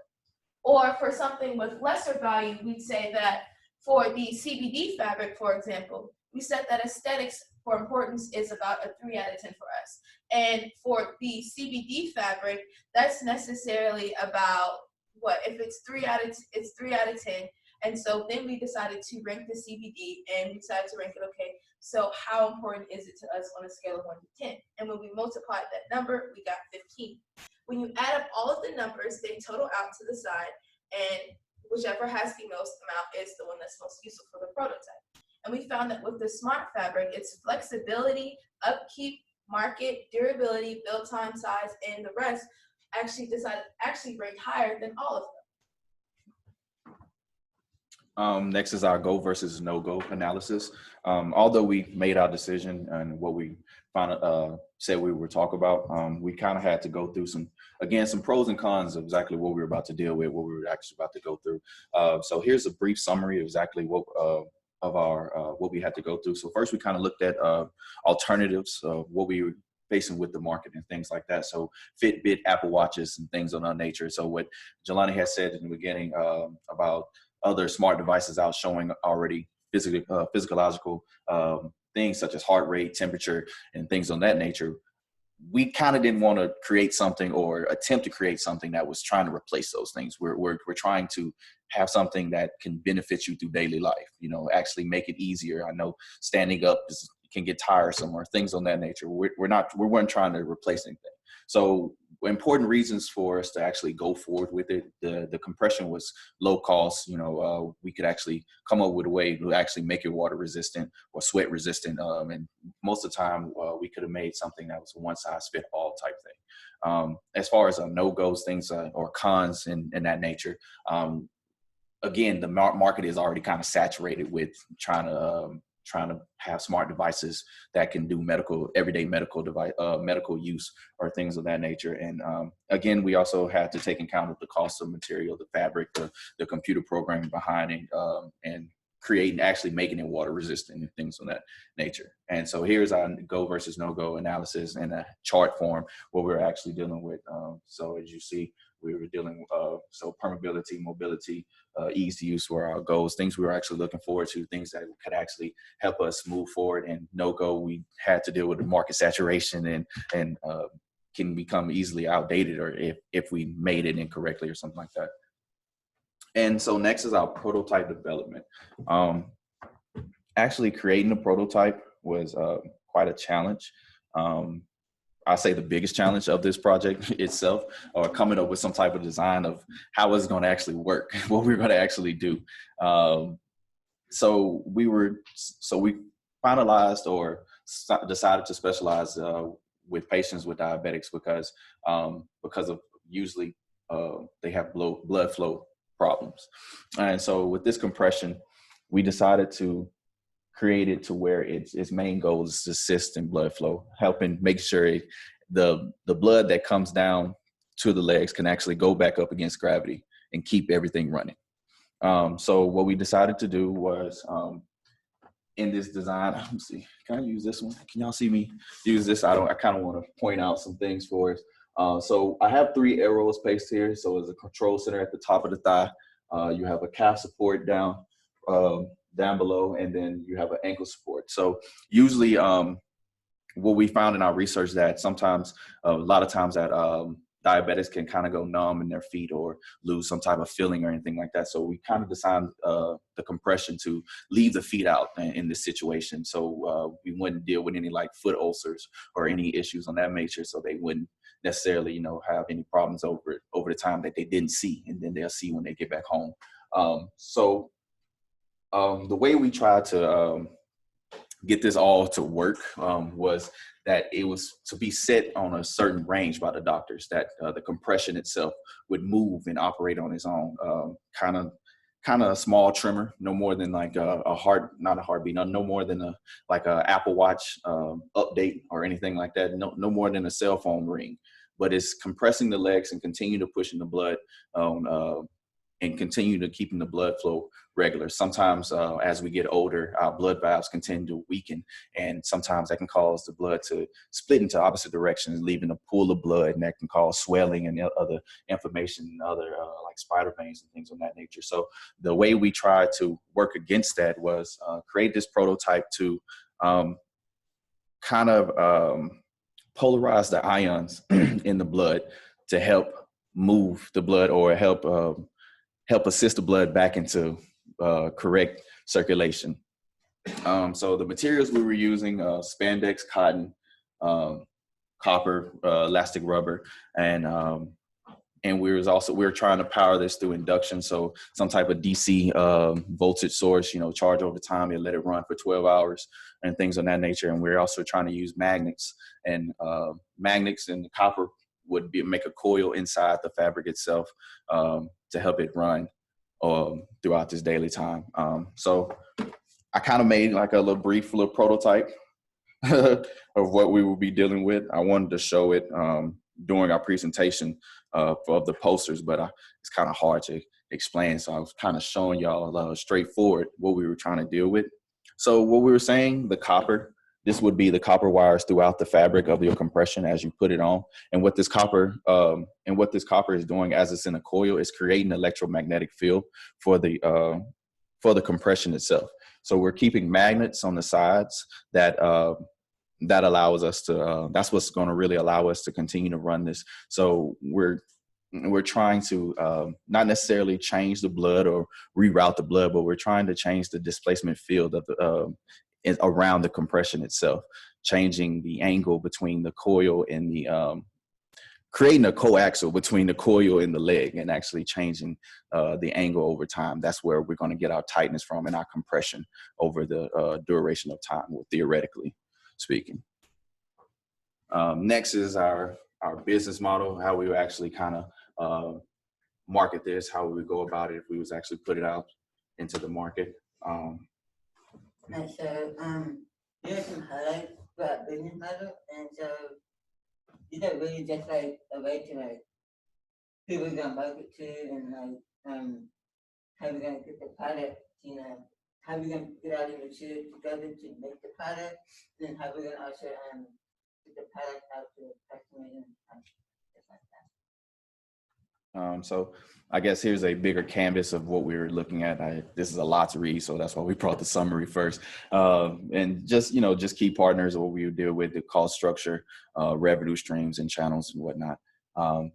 Or for something with lesser value, we'd say that for the CBD fabric, for example, we said that aesthetics for importance is about a 3 out of 10 for us. And for the CBD fabric, that's necessarily about what? If it's 3 out of 10. And so then we decided to rank the CBD, and we decided to rank it, okay, so how important is it to us on a scale of 1 to 10? And when we multiplied that number, we got 15. When you add up all of the numbers, they total out to the side, and whichever has the most amount is the one that's most useful for the prototype. And we found that with the smart fabric, its flexibility, upkeep, market, durability, build time, size, and the rest actually ranked higher than all of them. Next is our go versus no-go analysis. Although we made our decision and what we said we would talk about, we kind of had to go through some pros and cons of exactly what we were about to deal with, what we were actually about to go through. So here's a brief summary of exactly what we had to go through. So first we kind of looked at alternatives of what we were facing with the market and things like that. So Fitbit, Apple Watches, and things of that nature. So what Jelani had said in the beginning about other smart devices out showing already physiological things such as heart rate, temperature, and things of that nature. We kind of didn't want to create something or attempt to create something that was trying to replace those things. We're trying to have something that can benefit you through daily life, actually make it easier. I know standing up can get tiresome or things of that nature. We weren't trying to replace anything. So important reasons for us to actually go forward with it. The compression was low cost. We could actually come up with a way to actually make it water resistant or sweat resistant. And most of the time we could have made something that was a one size fit all type thing. As far as no-goes, things or cons in that nature, again, the market is already kind of saturated with trying to have smart devices that can do everyday medical use or things of that nature. And again, we also had to take account of the cost of material, the fabric, the computer programming behind it, and actually making it water resistant and things of that nature. And so here's our go versus no-go analysis in a chart form, what we're actually dealing with. So as you see, we were dealing with. So permeability, mobility, ease to use were our goals, things we were actually looking forward to, things that could actually help us move forward. And no-go, we had to deal with the market saturation and can become easily outdated, or if we made it incorrectly or something like that. And so next is our prototype development. Actually creating a prototype was quite a challenge. I'll say the biggest challenge of this project itself, or coming up with some type of design of how it's going to actually work, what we're going to actually do. So we finalized or decided to specialize with patients with diabetics because of usually they have blood flow problems. And so with this compression, we decided to create it to where its main goal is to assist in blood flow, helping make sure the blood that comes down to the legs can actually go back up against gravity and keep everything running. So what we decided to do was in this design, let me see, can I use this one? Can y'all see me use this? I kind of want to point out some things for us. So I have 3 arrows placed here. So there's a control center at the top of the thigh. You have a calf support down below, and then you have an ankle support. So usually what we found in our research that sometimes, a lot of times that diabetics can kind of go numb in their feet or lose some type of feeling or anything like that. So we kind of designed the compression to leave the feet out in this situation. So we wouldn't deal with any like foot ulcers or any issues on that nature. So they wouldn't necessarily, have any problems over the time that they didn't see, and then they'll see when they get back home. The way we tried to get this all to work was that it was to be set on a certain range by the doctors, that the compression itself would move and operate on its own, kind of a small tremor, no more than like not a heartbeat, no more than a Apple Watch update or anything like that, no more than a cell phone ring. But it's compressing the legs and continue to push in the blood and continue to keeping the blood flow regular. Sometimes as we get older, our blood valves continue to weaken, and sometimes that can cause the blood to split into opposite directions, leaving a pool of blood, and that can cause swelling and other inflammation and other like spider veins and things of that nature. So the way we tried to work against that was create this prototype to kind of polarize the ions in the blood to help move the blood or help assist the blood back into correct circulation. So the materials we were using, spandex, cotton, copper, elastic rubber, and we were trying to power this through induction. So some type of DC voltage source, charge over time and let it run for 12 hours and things of that nature. And we're also trying to use magnets, and the copper would make a coil inside the fabric itself to help it run throughout this daily time. So I kind of made like a brief prototype of what we will be dealing with. I wanted to show it during our presentation of the posters, but it's kind of hard to explain. So I was kind of showing y'all straightforward what we were trying to deal with. So what we were saying, this would be the copper wires throughout the fabric of your compression as you put it on. And what this copper is doing as it's in a coil is creating an electromagnetic field for the compression itself. So we're keeping magnets on the sides that allows us to, that's what's going to really allow us to continue to run this. So we're trying to not necessarily change the blood or reroute the blood, but we're trying to change the displacement field of around the compression itself, changing the angle between the coil and creating a coaxial between the coil and the leg, and actually changing the angle over time. That's where we're going to get our tightness from and our compression over the duration of time, theoretically speaking. Next is our business model, how we would actually kind of market this, how we would go about it if we was actually put it out into the market. And so, here are some highlights for our business model. And so, these are really just like a way to like, people gonna market to, and like, how we gonna get the product, how we gonna get all the materials together to make the product, and how we gonna also get the product out to customers and stuff like So I guess here's a bigger canvas of what we were looking at. This is a lot to read, so that's why we brought the summary first. And just, just key partners, what we would deal with, the cost structure, revenue streams and channels and whatnot.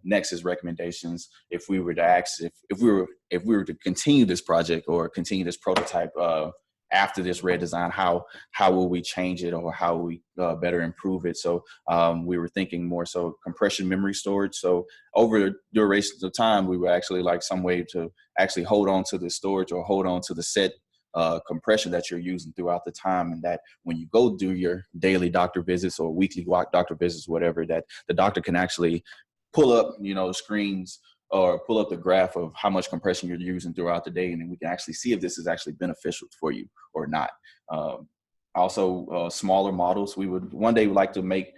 Next is recommendations. If we were to ask, if we were to continue this project or continue this prototype after this redesign, how will we change it, or how will we better improve it? So we were thinking more so compression memory storage. So over the duration of time, we would actually like some way to actually hold on to the storage or hold on to the set compression that you're using throughout the time, and that when you go do your daily doctor visits or weekly doctor visits, whatever, that the doctor can actually pull up, screens or pull up the graph of how much compression you're using throughout the day, and then we can actually see if this is actually beneficial for you or not. Also, smaller models. We would one day like to make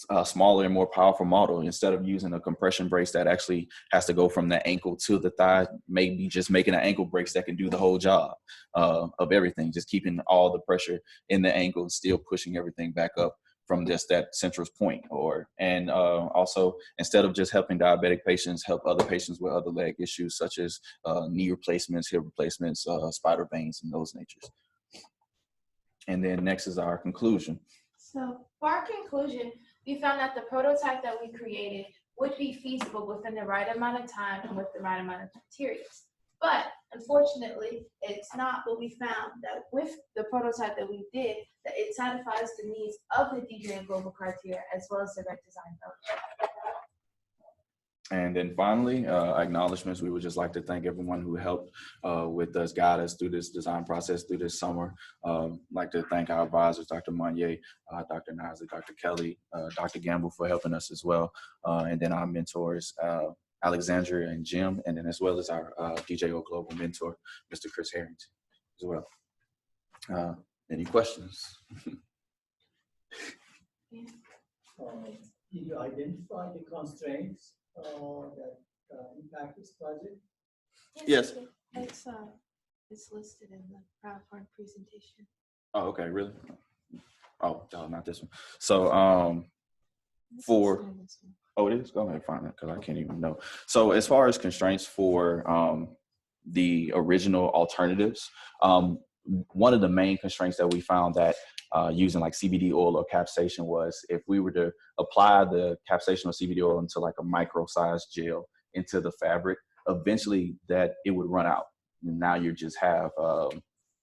a smaller and more powerful model. Instead of using a compression brace that actually has to go from the ankle to the thigh, maybe just making an ankle brace that can do the whole job of everything, just keeping all the pressure in the ankle and still pushing everything back up from just that central point. Also, instead of just helping diabetic patients, help other patients with other leg issues such as knee replacements, hip replacements, spider veins, and those natures. And then next is our conclusion. So for our conclusion, we found that the prototype that we created would be feasible within the right amount of time and with the right amount of materials. But unfortunately, it's not what we found, that with the prototype that we did, that it satisfies the needs of the DJ and global criteria as well as the Rec Design Fellowship. And then finally, acknowledgements. We would just like to thank everyone who helped with us, guide us through this design process through this summer. Like to thank our advisors, Dr. Monye, Dr. Nasir, Dr. Kelly, Dr. Gamble for helping us as well. And then our mentors, Alexandria and Jim, and then as well as our DJO Global mentor, Mr. Chris Harrington as well. Any questions? Did you identify the constraints that impact this project? Yes. It's listed in the PowerPoint presentation. Oh, okay, really? Oh, no, not this one. So oh, it is? Go ahead and find it because I can't even know. So as far as constraints for the original alternatives, one of the main constraints that we found that using like CBD oil or capsaicin was if we were to apply the capsaicin or CBD oil into like a micro-sized gel into the fabric, eventually that it would run out. And now you just have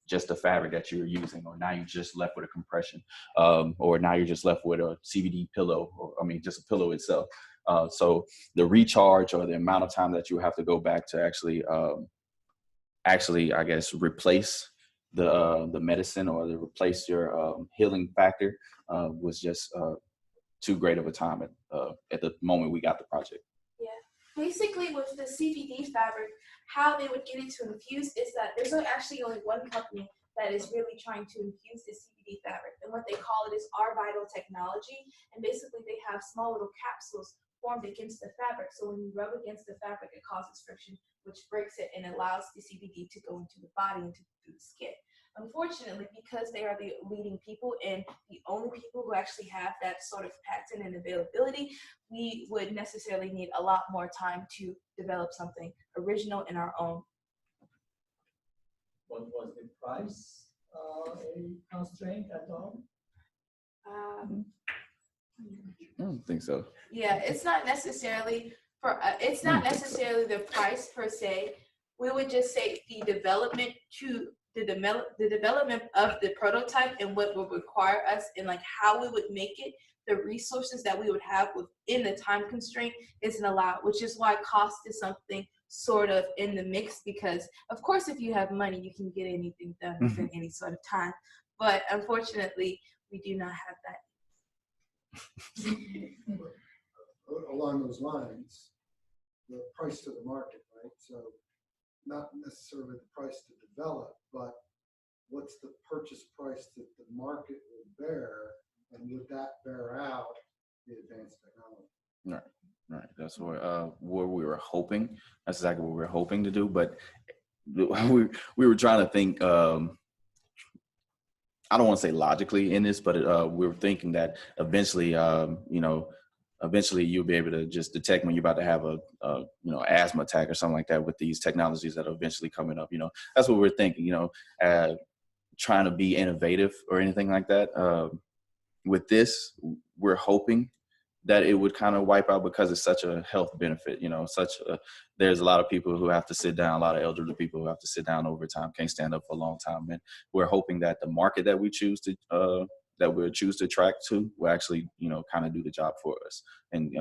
just the fabric that you're using, or now you're just left with a compression, or now you're just left with a CBD pillow, or just a pillow itself. So the recharge or the amount of time that you have to go back to actually, I guess, replace the medicine or to replace your healing factor was just too great of a time at the moment we got the project. Yeah, basically with the CBD fabric, how they would get it to infuse is that there's actually only one company that is really trying to infuse the CBD fabric, and what they call it is our vital technology. And basically they have small little capsules formed against the fabric, so when you rub against the fabric it causes friction, which breaks it and allows the CBD to go into the body and through the skin. Unfortunately, because they are the leading people and the only people who actually have that sort of patent and availability, we would necessarily need a lot more time to develop something original in our own. What was the price a constraint at all? I don't think so. Yeah, it's not necessarily it's not necessarily the price per se. We would just say the development of the prototype and what would require us and like how we would make it, the resources that we would have within the time constraint isn't allowed, which is why cost is something sort of in the mix, because of course if you have money you can get anything done within any sort of time, but unfortunately we do not have that. Along those lines, the price to the market, right? So not necessarily the price to develop, but what's the purchase price that the market will bear, and would that bear out the advanced technology? Right. That's what we were hoping. That's exactly what we were hoping to do. But we were trying to think. I don't want to say logically in this, but we were thinking that eventually, eventually you'll be able to just detect when you're about to have a asthma attack or something like that with these technologies that are eventually coming up. That's what we're thinking, trying to be innovative or anything like that. With this, we're hoping that it would kind of wipe out because it's such a health benefit, there's a lot of people who have to sit down, a lot of elderly people who have to sit down over time, can't stand up for a long time. And we're hoping that the market that we choose to attract to will actually, kind of do the job for us and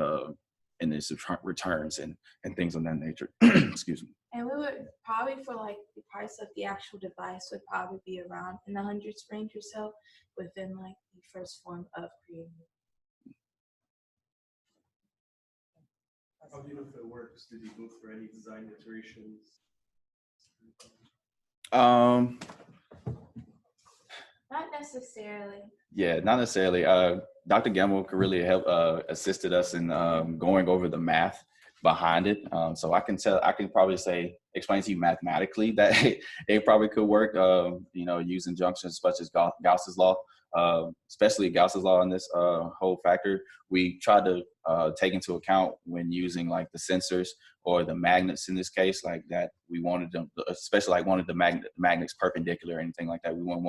its returns and things of that nature. Excuse me. And we would probably, for like the price of the actual device, would probably be around in the hundreds range or so within like the first form of creating it. How do you know if it works? Did you go through any design iterations? Not necessarily. Yeah, not necessarily. Dr. Gamble could really help assisted us in going over the math behind it. So I can probably explain to you mathematically that it probably could work, using junctions such as Gauss's law, especially Gauss's law in this whole factor. We tried to take into account when using like the sensors or the magnets in this case, like that we wanted them, especially like wanted the magnets perpendicular or anything like that. We wouldn't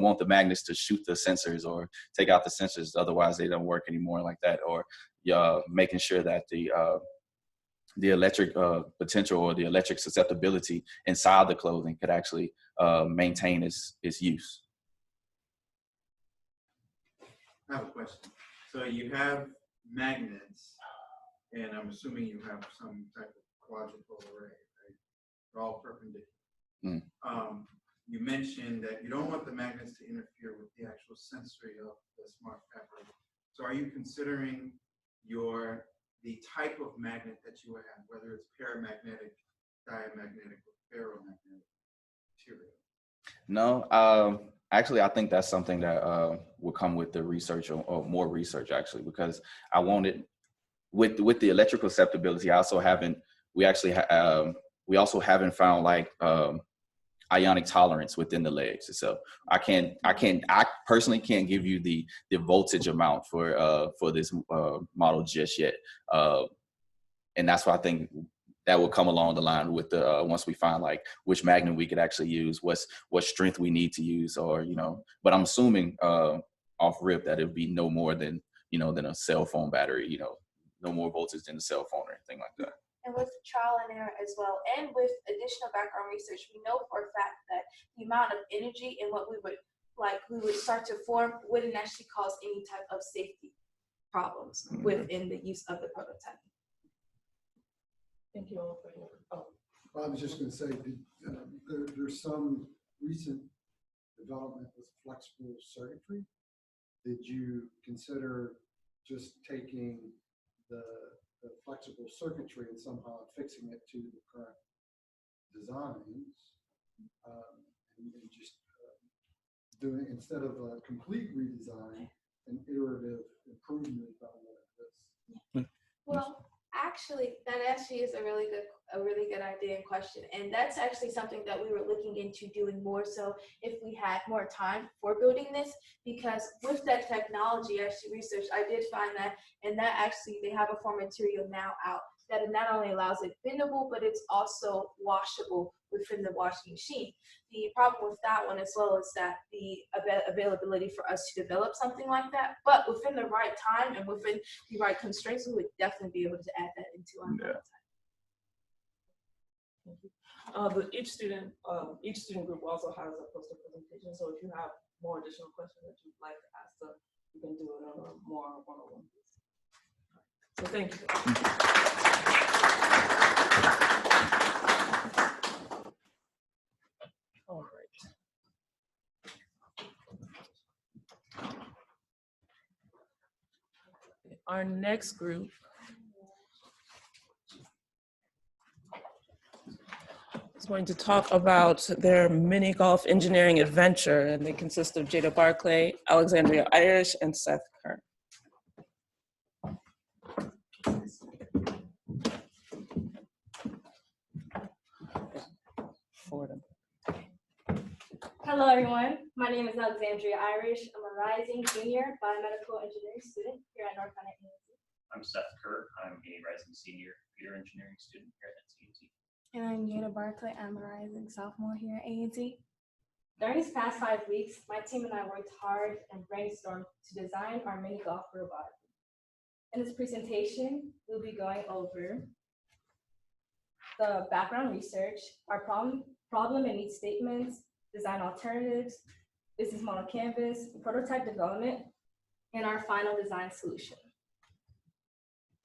want the magnets to shoot the sensors or take out the sensors, otherwise they don't work anymore like that. Or making sure that the electric potential or the electric susceptibility inside the clothing could actually maintain its use. I have a question. So you have magnets, and I'm assuming you have some type of quadruple array, right? They're all perpendicular. You mentioned that you don't want the magnets to interfere with the actual sensory of the smart fabric. So are you considering the type of magnet that you would have, whether it's paramagnetic, diamagnetic, or ferromagnetic material? No, actually, I think that's something that will come with the research or more research actually, because I wanted with the electrical susceptibility. We also haven't found like ionic tolerance within the legs. So I personally can't give you the voltage amount for this model just yet. And that's why I think that will come along the line with the once we find like which magnet we could actually use, what strength we need to use, or but I'm assuming off rip that it would be no more than than a cell phone battery, no more voltage than a cell phone or anything like that. And with trial and error as well, and with additional background research, we know for a fact that the amount of energy and what we would start to form wouldn't actually cause any type of safety problems within the use of the prototype. Thank you all for your. I was just going to say, there's some recent development with flexible circuitry. Did you consider just taking the flexible circuitry and somehow fixing it to the current designs, and just doing, instead of a complete redesign, an iterative improvement on this? Well, actually, that actually is a really good idea and question, and that's actually something that we were looking into doing more so if we had more time for building this, because with that technology, actually research, I did find that, and that actually they have a form material now out that it not only allows it bendable, but it's also washable within the washing machine. The problem with that one as well is that the availability for us to develop something like that, but within the right time and within the right constraints, we would definitely be able to add that into our prototype. But each student group also has a poster presentation. So if you have more additional questions that you'd like to ask them, you can do it on a more one-on-one basis. So thank you. All right. Our next group is going to talk about their mini golf engineering adventure, and they consist of Jada Barclay, Alexandria Irish, and Seth Kern. Hello, everyone. My name is Alexandria Irish. I'm a rising junior biomedical engineering student here at North Carolina University. I'm Seth Kerr. I'm a rising senior computer engineering student here at NCAT. And I'm Jada Barclay. I'm a rising sophomore here at A&T. During these past 5 weeks, my team and I worked hard and brainstormed to design our mini golf robot. In this presentation, we'll be going over the background research, our problem and need statements, design alternatives, business model canvas, prototype development, and our final design solution.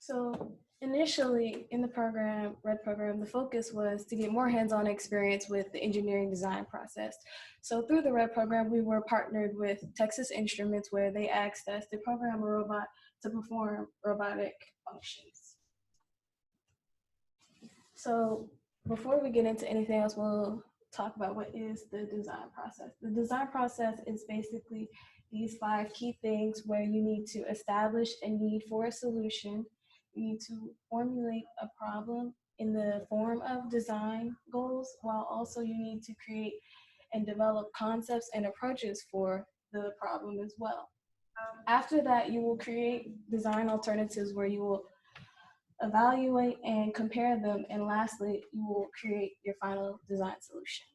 So initially in the program, RED program, the focus was to get more hands-on experience with the engineering design process. So through the RED program, we were partnered with Texas Instruments, where they asked us to program a robot to perform robotic functions. So before we get into anything else, we'll talk about what is the design process. The design process is basically these 5 key things where you need to establish a need for a solution. You need to formulate a problem in the form of design goals, while also you need to create and develop concepts and approaches for the problem as well. After that, you will create design alternatives where you will evaluate and compare them, and lastly, you will create your final design solution.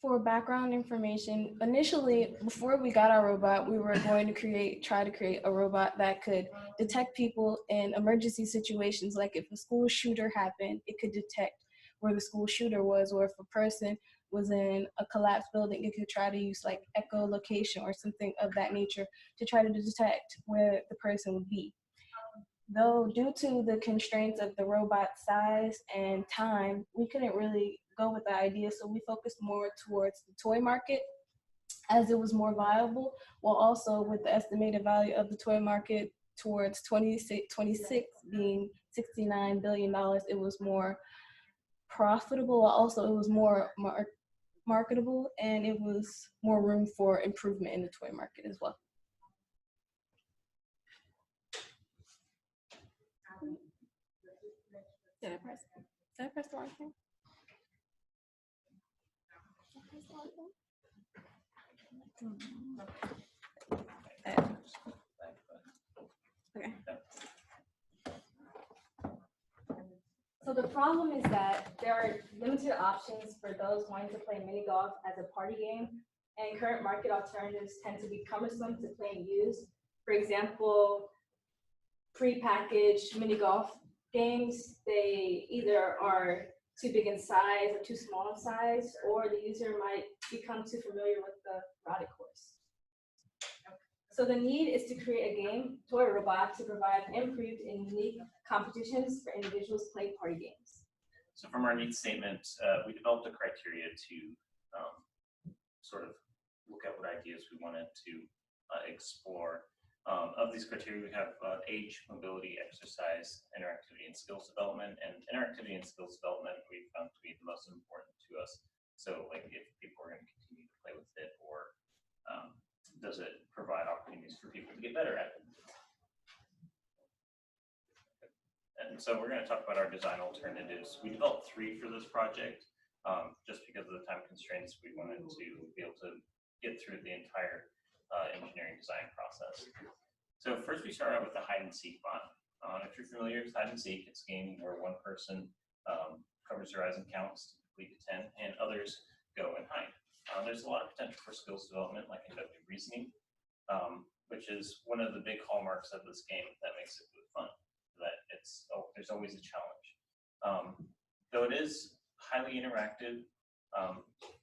For background information, initially, before we got our robot, we were going to try to create a robot that could detect people in emergency situations. Like if a school shooter happened, it could detect where the school shooter was, or if a person was in a collapsed building, it could try to use like echolocation or something of that nature to try to detect where the person would be. Though due to the constraints of the robot size and time, we couldn't really go with the idea, so we focused more towards the toy market as it was more viable, while also with the estimated value of the toy market towards 2026 being $69 billion, it was more profitable, while also it was more marketable, and it was more room for improvement in the toy market as well. Did I press the wrong thing? Okay. So the problem is that there are limited options for those wanting to play mini golf as a party game, and current market alternatives tend to be cumbersome to play and use. For example, pre-packaged mini golf games, they either are too big in size or too small in size, or the user might become too familiar with the routing course. So the need is to create a game, toy robot, to provide improved and unique competitions for individuals playing party games. So from our needs statement, we developed a criteria to sort of look at what ideas we wanted to explore. Of these criteria, we have age, mobility, exercise, interactivity, and skills development. And interactivity and skills development we found to be the most important to us. So like if people are going to continue to play with it, or does it provide opportunities for people to get better at it? And so we're going to talk about our design alternatives. We developed 3 for this project. Just because of the time constraints, we wanted to be able to get through the entire engineering design process. So first we start out with the hide and seek bot. If you're familiar with hide and seek, it's a game where one person covers their eyes and counts typically to 10, and others go and hide. There's a lot of potential for skills development, like inductive reasoning, which is one of the big hallmarks of this game that makes it really fun. That there's always a challenge. Though it is highly interactive,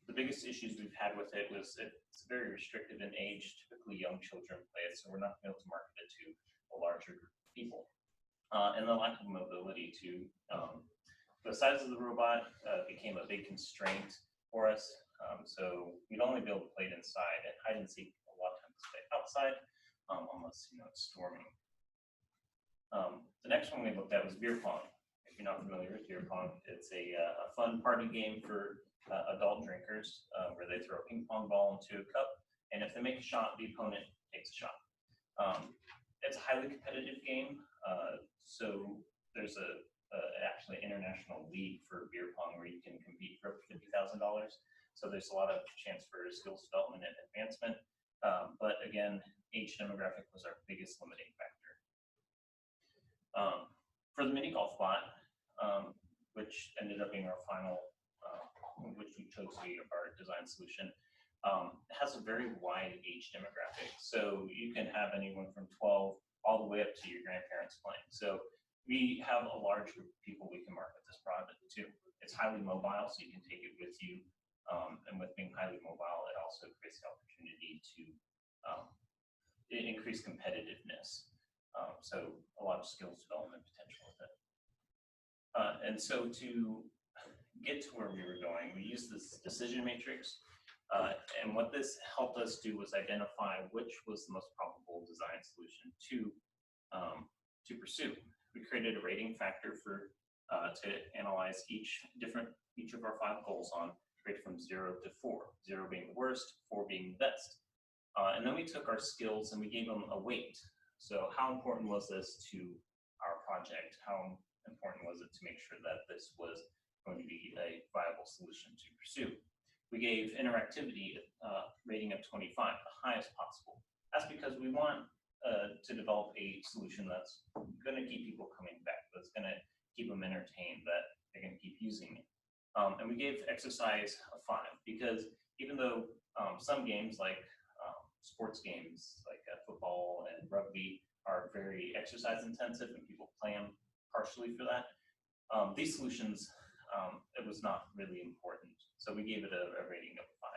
the biggest issues we've had with it was it's very restricted in age. Typically young children play it, so we're not able to market it to a larger group of people. And the lack of mobility too. The size of the robot became a big constraint for us. So we'd only be able to play it inside, and hide and seek a lot of times play outside, unless it's storming. The next one we looked at was beer pong. If you're not familiar with beer pong, it's a fun party game for adult drinkers, where they throw a ping pong ball into a cup, and if they make a shot, the opponent takes a shot. It's a highly competitive game, so there's actually international league for beer pong where you can compete for up to $50,000. So there's a lot of chance for skills development and advancement. But again, age demographic was our biggest limiting factor. For the mini golf bot, which ended up being our final, which we chose to be our design solution, it has a very wide age demographic. So you can have anyone from 12 all the way up to your grandparents playing. So we have a large group of people we can market this product to. It's highly mobile, so you can take it with you. And with being highly mobile, it also creates the opportunity to increase competitiveness. So a lot of skills development potential with it. And so to get to where we were going, we used this decision matrix. And what this helped us do was identify which was the most probable design solution to pursue. We created a rating factor for to analyze each of our 5 goals on, rated from 0 to 4, 0 being the worst, 4 being the best. And then we took our skills and we gave them a weight. So how important was this to our project? How important was it to make sure that this was going to be a viable solution to pursue? We gave interactivity rating of 25, the highest possible. That's because we want to develop a solution that's going to keep people coming back, that's going to keep them entertained, that they're going to keep using it. And we gave exercise a 5 because even though some games like sports games like football and rugby are very exercise intensive and people play them partially for that, these solutions, it was not really important. So we gave it a rating of 5.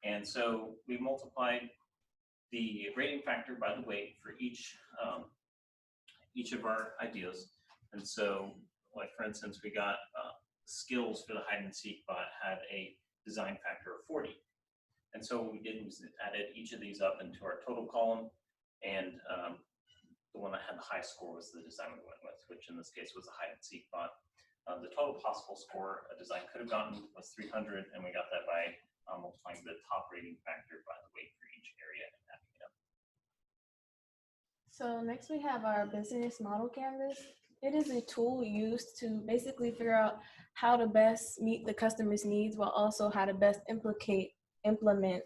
And so we multiplied the rating factor by the weight for each of our ideas. And so, like for instance, we got skills for the hide and seek bot had a design factor of 40. And so what we did was added each of these up into our total column, and the one that had the high score was the design we went with, which in this case was the hide and seek bot. The total possible score a design could have gotten was 300, and we got that by multiplying the top rating factor by the weight for each area and adding it up. So next we have our business model canvas. It is a tool used to basically figure out how to best meet the customer's needs while also how to best implement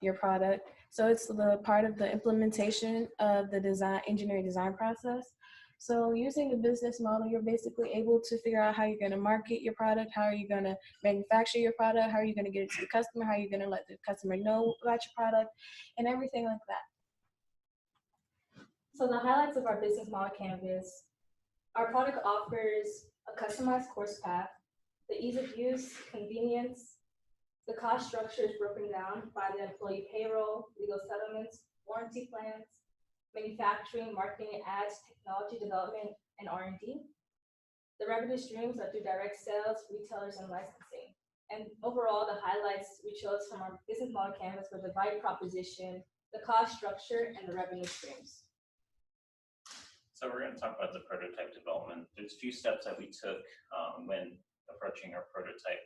your product. So it's the part of the implementation of the engineering design process. So using the business model, you're basically able to figure out how you're going to market your product, how are you going to manufacture your product, how are you going to get it to the customer, how are you going to let the customer know about your product, and everything like that. So the highlights of our business model canvas, our product offers a customized course path, the ease of use, convenience, the cost structure is broken down by the employee payroll, legal settlements, warranty plans, manufacturing, marketing, ads, technology development, and R&D. The revenue streams are through direct sales, retailers, and licensing. And overall, the highlights we chose from our business model canvas were the value proposition, the cost structure, and the revenue streams. So we're going to talk about the prototype development. There's a few steps that we took when approaching our prototype.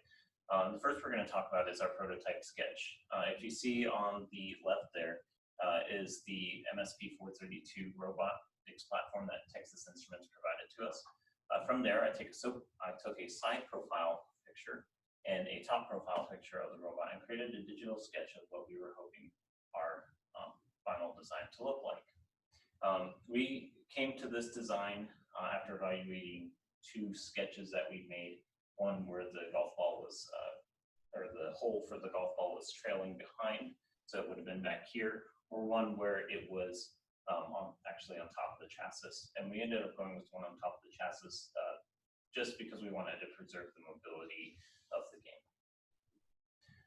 The first we're going to talk about is our prototype sketch. If you see on the left there is the MSP 432 robotics platform that Texas Instruments provided to us. From there, I took a side profile picture and a top profile picture of the robot and created a digital sketch of what we were hoping our final design to look like. We came to this design after evaluating 2 sketches that we made. One where the golf ball was, or the hole for the golf ball was trailing behind, so it would have been back here, or one where it was actually on top of the chassis. And we ended up going with one on top of the chassis just because we wanted to preserve the mobility of the game.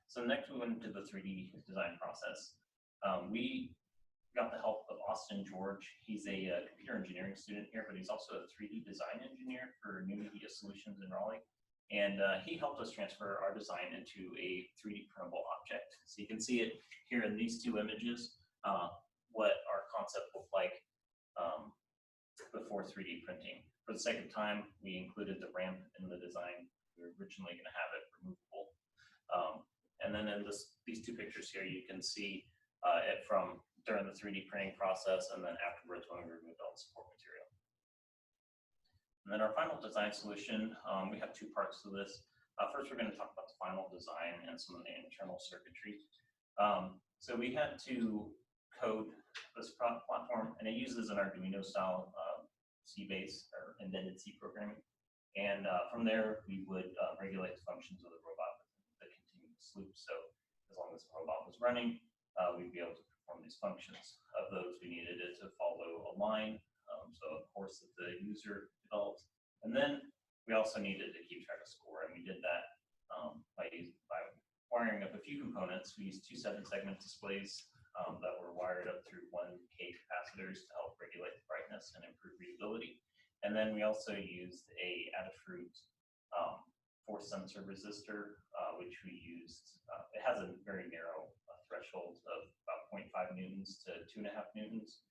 So next we went into the 3D design process. We got the help of Austin George. He's a computer engineering student here, but he's also a 3D design engineer for New Media Solutions in Raleigh. And he helped us transfer our design into a 3D printable object. So you can see it here in these 2 images, what our concept looked like before 3D printing. For the sake of time, we included the ramp in the design. We were originally going to have it removable. And then in these 2 pictures here, you can see it from during the 3D printing process and then afterwards when we removed all the support material. And then our final design solution, we have 2 parts to this. First, we're going to talk about the final design and some of the internal circuitry. So we had to code this platform, and it uses an Arduino style C-based or embedded C programming. And from there, we would regulate the functions of the robot with the continuous loop. So as long as the robot was running, we'd be able to perform these functions. Of those, we needed it to follow a line, so a course that the user developed. And then we also needed to keep track of score, and we did that by wiring up a few components. We used two 7-segment displays that were wired up through 1K capacitors to help regulate the brightness and improve readability. And then we also used a Adafruit force sensor resistor, which we used. It has a very narrow threshold of about 0.5 newtons to 2.5 newtons,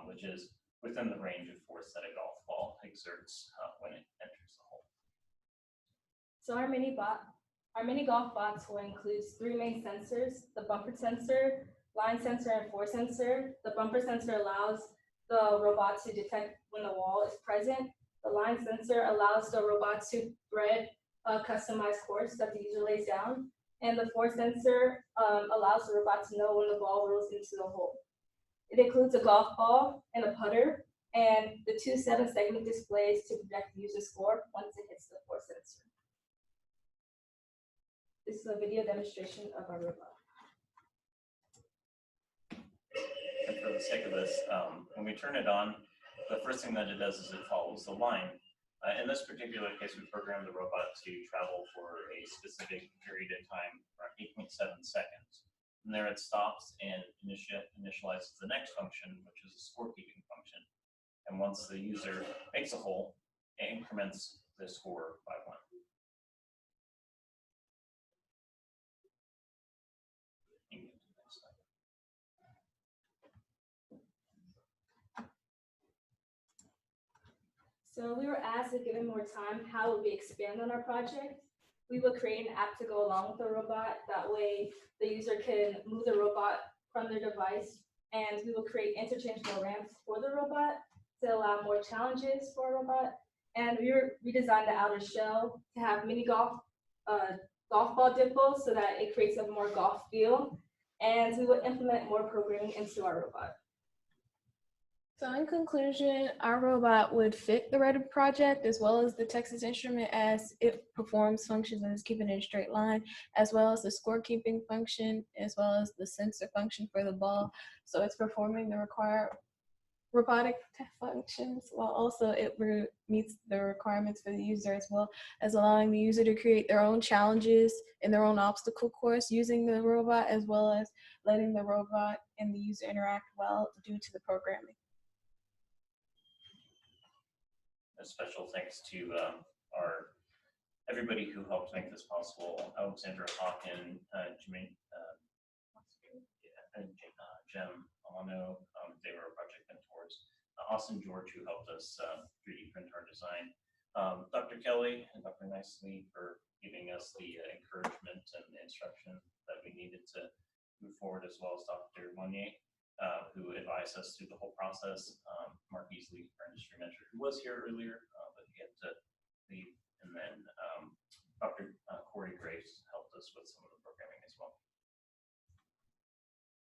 which is within the range of force that a golf ball exerts when it enters the hole. So our mini golf box will include 3 main sensors: the bumper sensor, line sensor, and force sensor. The bumper sensor allows the robot to detect when the wall is present. The line sensor allows the robot to thread a customized course that the user lays down. And the force sensor allows the robot to know when the ball rolls into the hole. It includes a golf ball and a putter, and the 2 7-segment displays to project the user score once it hits the force sensor. This is a video demonstration of our robot. And for the sake of this, when we turn it on, the first thing that it does is it follows the line. In this particular case, we programmed the robot to travel for a specific period of time, around 8.7 seconds. From there, it stops and initializes the next function, which is a scorekeeping function. And once the user makes a hole, it increments the score by 1. So we were asked, if given more time, how would we expand on our project? We would create an app to go along with the robot. That way the user can move the robot from their device, and we will create interchangeable ramps for the robot to allow more challenges for our robot. And we redesigned the outer shell to have mini golf ball dimples so that it creates a more golf feel. And we will implement more programming into our robot. So in conclusion, our robot would fit the Reddit project as well as the Texas Instrument, as it performs functions and is keeping in a straight line, as well as the scorekeeping function, as well as the sensor function for the ball. So it's performing the required robotic functions, while also it meets the requirements for the user, as well as allowing the user to create their own challenges and their own obstacle course using the robot, as well as letting the robot and the user interact well due to the programming. A special thanks to everybody who helped make this possible: Alexandra Hawken, Jem Alano, they were our project mentors. Austin George, who helped us 3D print our design. Dr. Kelly and Dr. Nicely for giving us the encouragement and the instruction that we needed to move forward, as well as Dr. Monnier, who advised us through the whole process. Mark Easley, our industry mentor, who was here earlier, but he had to leave. And then Dr. Corey Grace helped us with some of the programming as well.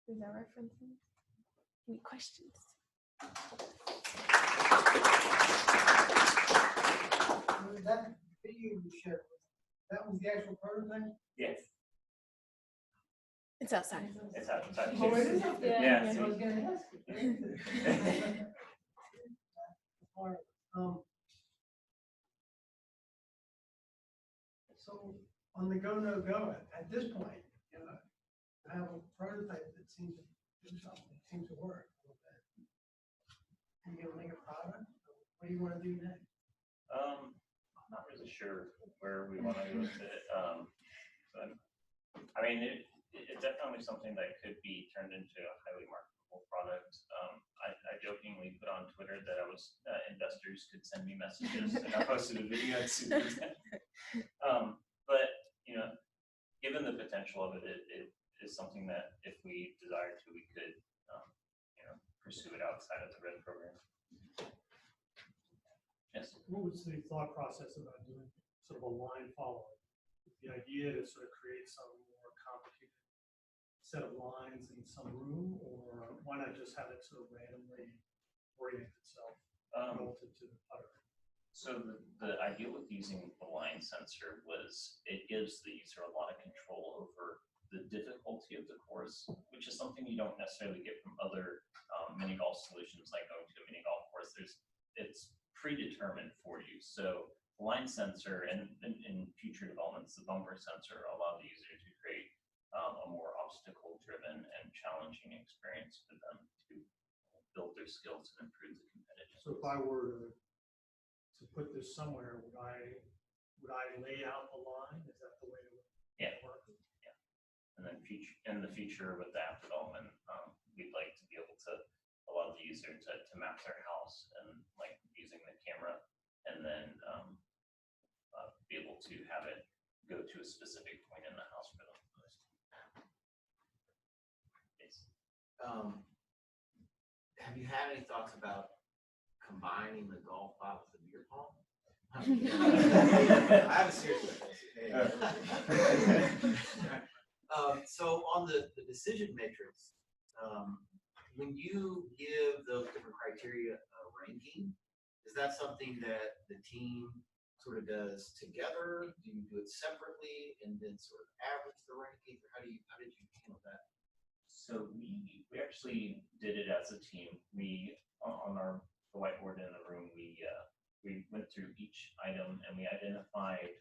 Is that referencing? Any questions? That video you shared, that was the actual prototype? Yes. It's outside. It's outside. Oh, it is? Yeah. I was gonna ask you. All right, so on the go, no go, at this point, you know, I have a prototype that seems to do something, seems to work a little bit. Are you gonna make a product? What do you wanna do next? I'm not really sure where we want to go with it. But I mean, it's definitely something that could be turned into a highly marketable product. I jokingly put on Twitter that I was investors could send me messages, and I posted a video at Super. But you know, given the potential of it, it is something that if we desired to, we could you know, pursue it outside of the RED program. Yes. What was the thought process about doing sort of a line following? The idea to sort of create some more complicated set of lines in some room, or why not just have it sort of randomly orient itself? relative to the putter? So the idea with using the line sensor was it gives the user a lot of control over the difficulty of the course, which is something you don't necessarily get from other mini golf solutions like going to a mini golf course. It's predetermined for you. So the line sensor and in future developments, the bumper sensor allow the user to create a more obstacle-driven and challenging experience for them to build their skills and improve the competitiveness. So if I were to put this somewhere, would I lay out the line? Is that the way it would work? Yeah. And then in the future with the app development, we'd like to be able to allow the user to map their house and like using the camera, and then be able to have it go to a specific point in the house for them. Yes. Have you had any thoughts about combining the golf ball with the beer pong? I have a serious question. So on the decision matrix, when you give those different criteria a ranking, is that something that the team sort of does together? Do you do it separately and then sort of average the rankings, or how did you handle that? So we actually did it as a team. We on the whiteboard in the room, we went through each item and we identified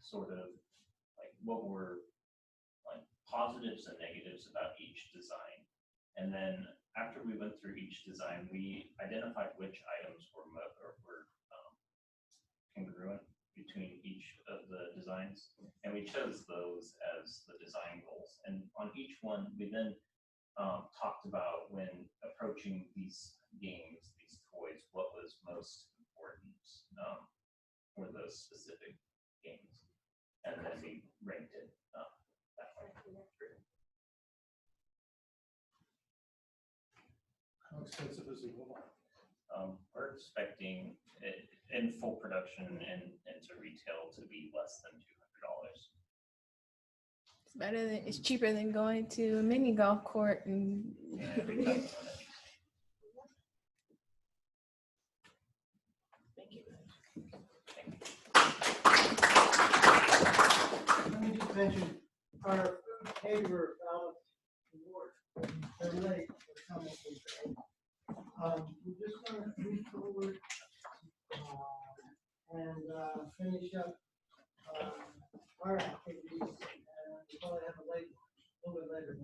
sort of like what were like positives and negatives about each design. And then after we went through each design, we identified which items were congruent between each of the designs, and we chose those as the design goals. And on each one, we then talked about when approaching these games, these toys, what was most important for those specific games, and then we ranked it that way. How expensive is it? We're expecting it in full production and into retail to be less than $200. It's cheaper than going to a mini golf court and Let me just mention our food paper ballot award. They're late, but some of them we're just going to move forward and finish up our activities. We probably have a late one, a little bit later.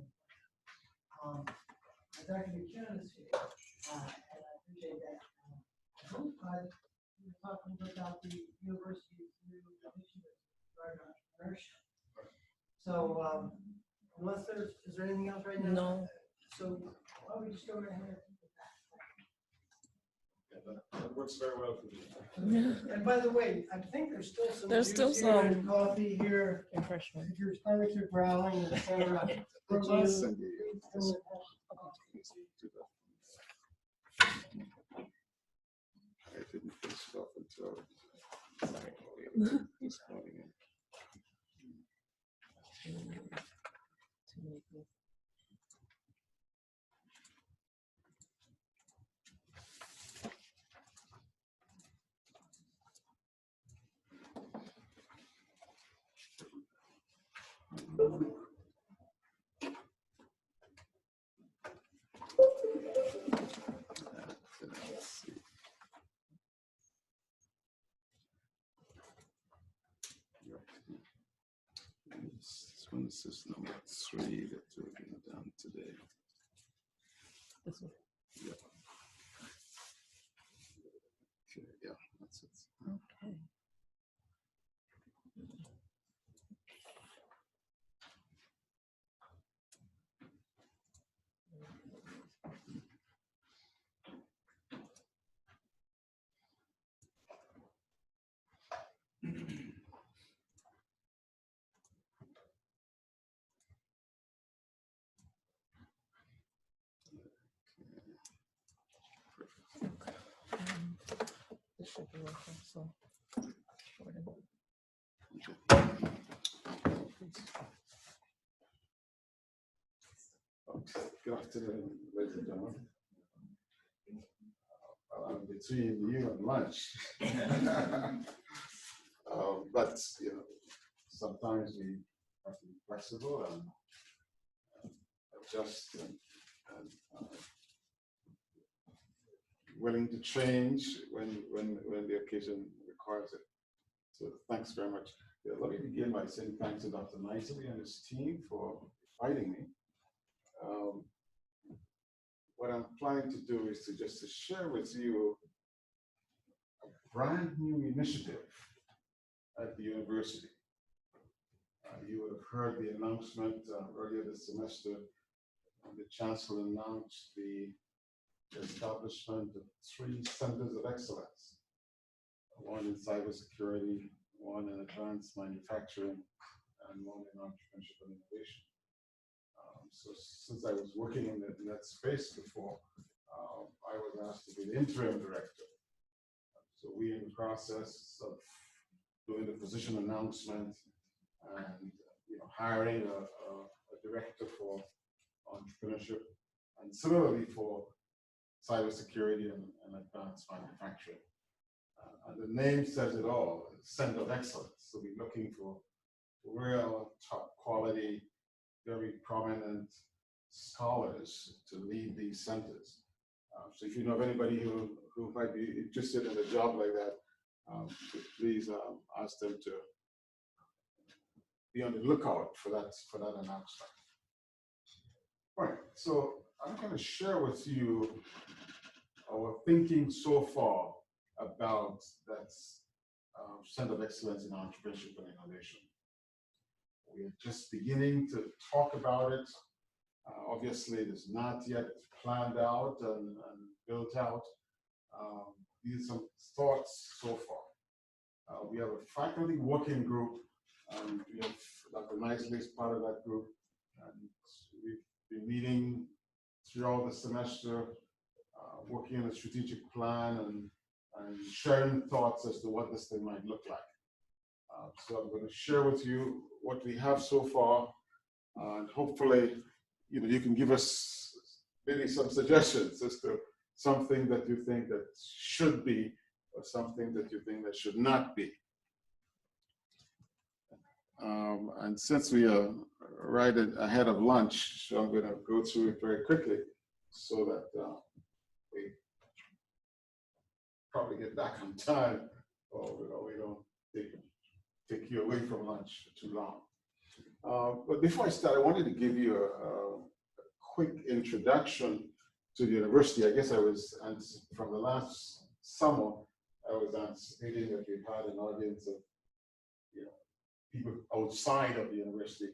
Dr. Buchanan is here, and I appreciate that. I hope we're talking about the university's new initiative regarding entrepreneurship. So, unless is there anything else right now? No. So, why don't we just go right ahead? That works very well for me. And by the way, I think there's still some There's juice still here and some coffee here. refreshment. If your stomachs are growling, etc. I didn't finish it off until this morning. Let's see. This one is number 3 that we're going to done today. This one. Yeah. Okay, yeah, that's it. Okay. This should be working, so shorten. Good afternoon, ladies and gentlemen. between you and lunch. But you know, sometimes we have to be flexible and adjust and willing to change when the occasion requires it. So thanks very much. Yeah, let me begin by saying thanks to Dr. Nicely and his team for inviting me. What I'm planning to do is to share with you a brand new initiative at the university. You would have heard the announcement earlier this semester. The Chancellor announced the establishment of 3 centers of excellence, one in cybersecurity, one in advanced manufacturing, and one in entrepreneurship and innovation. So since I was working in that space before, I was asked to be the interim director. So we're in the process of doing the position announcement and hiring a director for entrepreneurship, and similarly for cybersecurity and advanced manufacturing. And the name says it all, Center of Excellence. So we're looking for real top quality, very prominent scholars to lead these centers. So if you know of anybody who might be interested in a job like that, please ask them to be on the lookout for that announcement. All right, so I'm going to share with you our thinking so far about that Center of Excellence in Entrepreneurship and Innovation. We are just beginning to talk about it. Obviously, it is not yet planned out and built out. These are some thoughts so far. We have a faculty working group. We have Dr. Nicely is part of that group. And we've been meeting throughout the semester, working on a strategic plan and sharing thoughts as to what this thing might look like. So I'm going to share with you what we have so far, and hopefully, you can give us maybe some suggestions as to something that you think that should be, or something that you think that should not be. And since we are right ahead of lunch, so I'm going to go through it very quickly so that we probably get back on time, or we don't take you away from lunch for too long. But before I start, I wanted to give you a quick introduction to the university. I guess I was, from the last summer, I was anticipating that we had an audience of people outside of the university.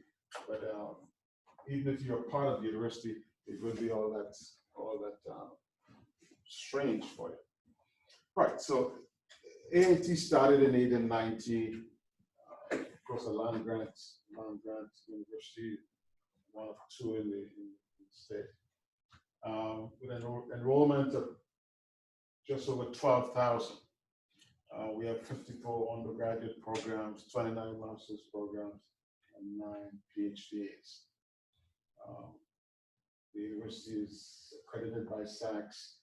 But even if you're part of the university, it wouldn't be all that strange for you. Right, so A&T started in 1890, of course, a land grant university, one of 2 in the state, with an enrollment of just over 12,000. We have 54 undergraduate programs, 29 master's programs, and 9 PhDs. The university is accredited by SACS,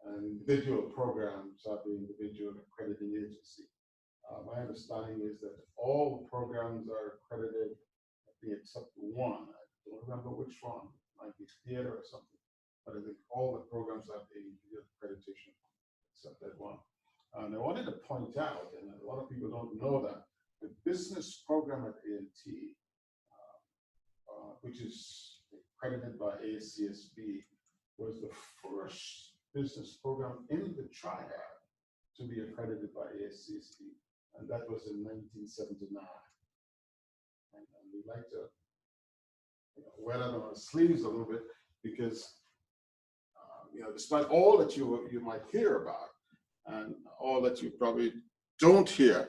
and individual programs are the individual accrediting agency. My understanding is that all the programs are accredited, I think, except one. I don't remember which one. It might be theater or something, but I think all the programs have the accreditation except that one. And I wanted to point out, and a lot of people don't know that, the business program at A&T, which is accredited by ACSB, was the first business program in the triad to be accredited by ACSB, and that was in 1979. And we'd like to wear that on our sleeves a little bit, because despite all that you might hear about, and all that you probably don't hear,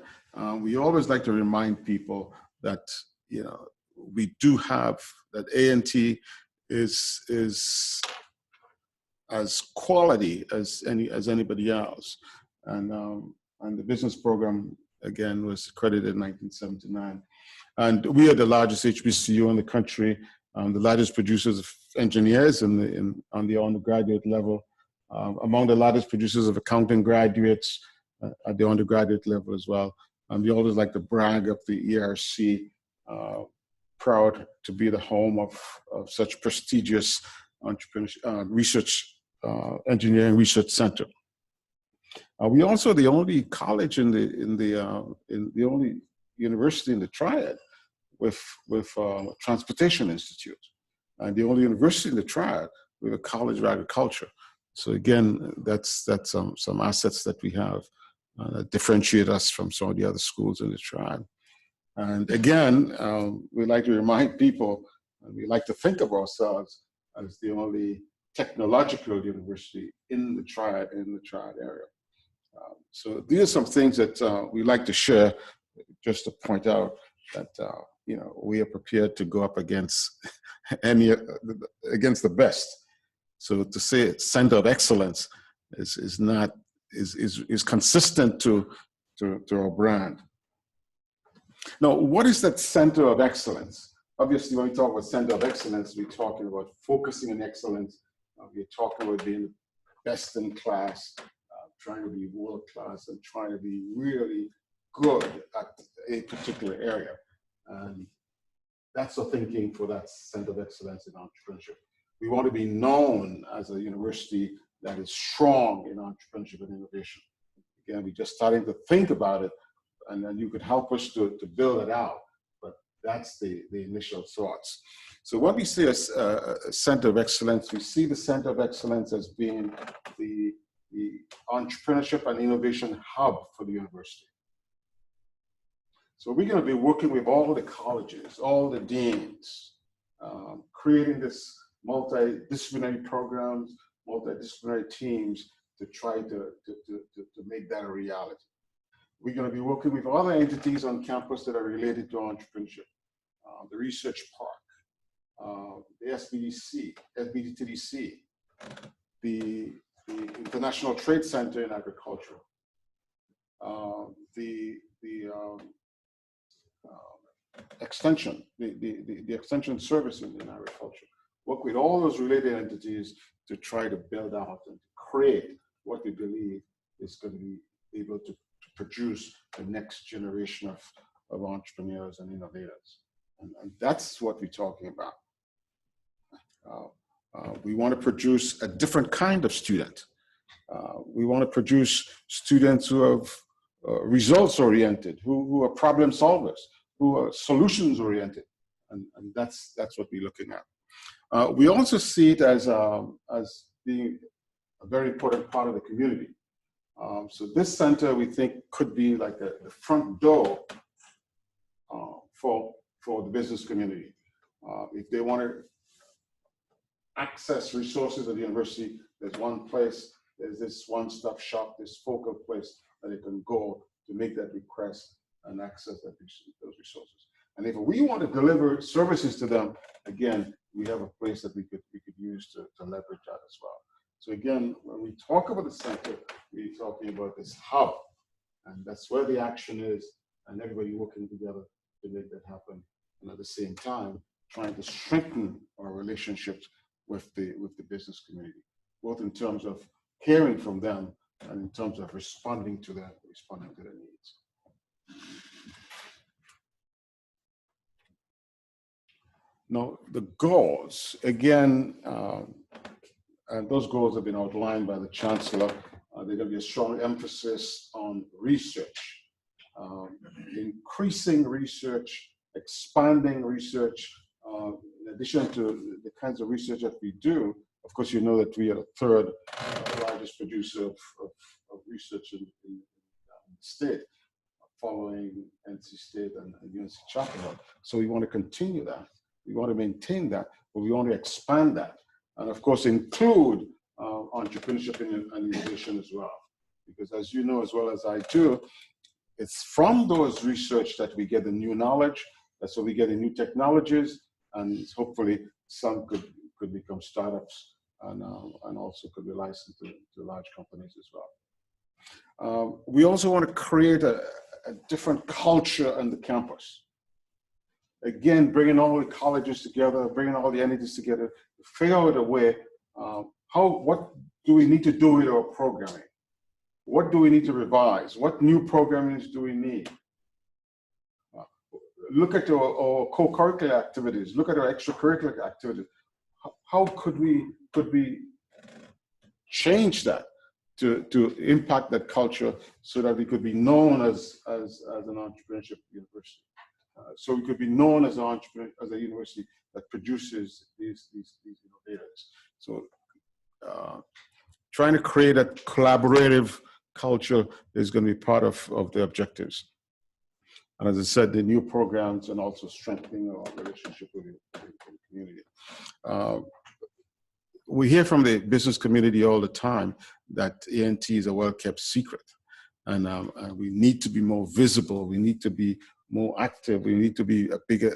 we always like to remind people that we do have that A&T is as quality as anybody else, and the business program again was accredited in 1979, and we are the largest HBCU in the country, the largest producers of engineers on the undergraduate level. among the largest producers of accounting graduates at the undergraduate level as well. We always like to brag of the ERC, proud to be the home of such prestigious entrepreneurship, research, engineering research center. We also are the only college in the only university in the Triad with Transportation Institute, and the only university in the Triad with a College of Agriculture. So again, that's some assets that we have that differentiate us from some of the other schools in the Triad. And again, we like to remind people, and we like to think of ourselves as the only technological university in the Triad area. So these are some things that we like to share, just to point out that you know, we are prepared to go up against against the best. So to say center of excellence is consistent to our brand. Now, what is that center of excellence? Obviously, when we talk about center of excellence, we're talking about focusing on excellence. We're talking about being best in class, trying to be world class, and trying to be really good at a particular area. And that's the thinking for that center of excellence in entrepreneurship. We want to be known as a university that is strong in entrepreneurship and innovation. Again, we're just starting to think about it, and then you could help us to build it out. But that's the initial thoughts. So when we say a center of excellence, we see the center of excellence as being the entrepreneurship and innovation hub for the university. So we're going to be working with all the colleges, all the deans, creating this multidisciplinary programs, multidisciplinary teams to try to make that a reality. We're going to be working with other entities on campus that are related to entrepreneurship, the research park, the SBTDC, the International Trade Center in Agriculture, the extension, the extension service in agriculture. Work with all those related entities to try to build out and create what we believe is going to be able to produce the next generation of entrepreneurs and innovators. And that's what we're talking about. We want to produce a different kind of student. We want to produce students who are results oriented, who are problem solvers, who are solutions oriented, and that's what we're looking at. We also see it as being a very important part of the community. So this center, we think, could be like the front door for the business community. If they want to access resources at the university, there's one place, there's this one-stop shop, this focal place that they can go to make that request and access those resources. And if we want to deliver services to them, again, we have a place that we could use to leverage that as well. So again, when we talk about the center, we're talking about this hub, and that's where the action is, and everybody working together to make that happen. And at the same time, trying to strengthen our relationships with the business community, both in terms of hearing from them and in terms of responding to their needs. Now, the goals, again, and those goals have been outlined by the Chancellor. There's going to be a strong emphasis on research, increasing research, expanding research, in addition to the kinds of research that we do. Of course, you know that we are the third largest producer of research in the state, following NC State and UNC Chapel Hill. So we want to continue that. We want to maintain that, but we want to expand that. And of course, include entrepreneurship and innovation as well. Because as you know as well as I do, it's from those research that we get the new knowledge, that's where we get the new technologies, and hopefully some could become startups and also could be licensed to large companies as well. We also want to create a different culture on the campus. Again, bringing all the colleges together, bringing all the entities together, figure out a way, what do we need to do with our programming? What do we need to revise? What new programming do we need? Look at our co-curricular activities. Look at our extracurricular activities. How could we change that to impact that culture so that we could be known as an entrepreneurship university? So we could be known as an as a university that produces these innovators. So trying to create a collaborative culture is going to be part of the objectives. And as I said, the new programs and also strengthening our relationship with the community. We hear from the business community all the time that ENT is a well-kept secret. And we need to be more visible. We need to be more active. We need to be a bigger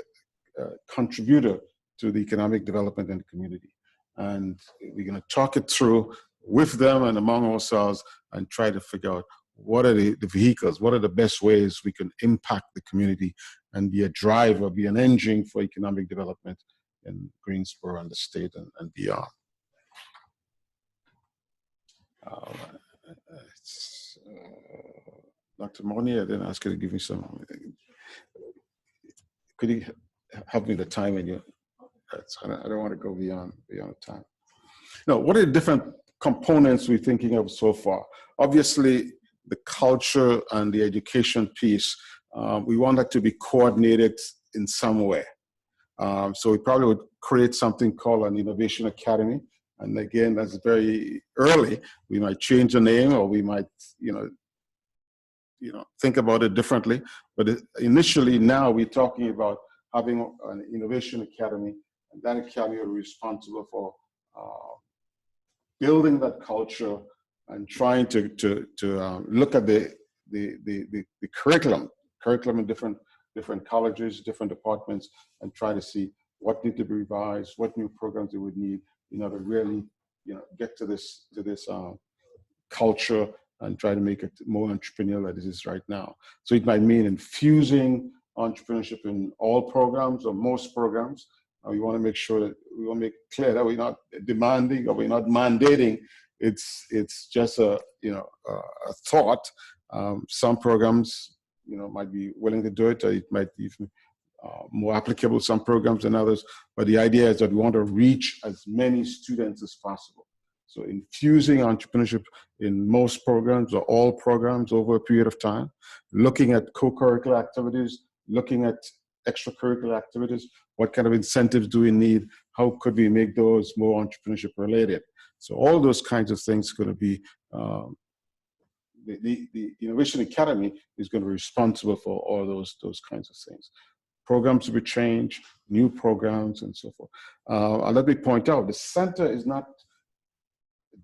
contributor to the economic development in the community. And we're going to talk it through with them and among ourselves and try to figure out what are the vehicles, what are the best ways we can impact the community and be a driver, be an engine for economic development in Greensboro and the state and beyond. Dr. Moni, I didn't ask you to give me some. Could you help me with the time? And I don't want to go beyond time. No, what are the different components we're thinking of so far? Obviously, the culture and the education piece, we want that to be coordinated in some way. So we probably would create something called an innovation academy. And again, that's very early. We might change the name, or we might, think about it differently. But initially, now we're talking about having an innovation academy, and that academy will be responsible for building that culture and trying to look at the curriculum in different colleges, different departments, and try to see what need to be revised, what new programs they would need, to really, get to this culture and try to make it more entrepreneurial than it is right now. So it might mean infusing entrepreneurship in all programs or most programs. We want to make sure that we want to make clear that we're not demanding or we're not mandating. It's just a thought. Some programs might be willing to do it, or it might be more applicable some programs than others. But the idea is that we want to reach as many students as possible. So infusing entrepreneurship in most programs or all programs over a period of time, looking at co-curricular activities, looking at extracurricular activities, what kind of incentives do we need? How could we make those more entrepreneurship related? So all those kinds of things are going to be, the Innovation Academy is going to be responsible for all those kinds of things. Programs to be changed, new programs, and so forth. And let me point out, the center is not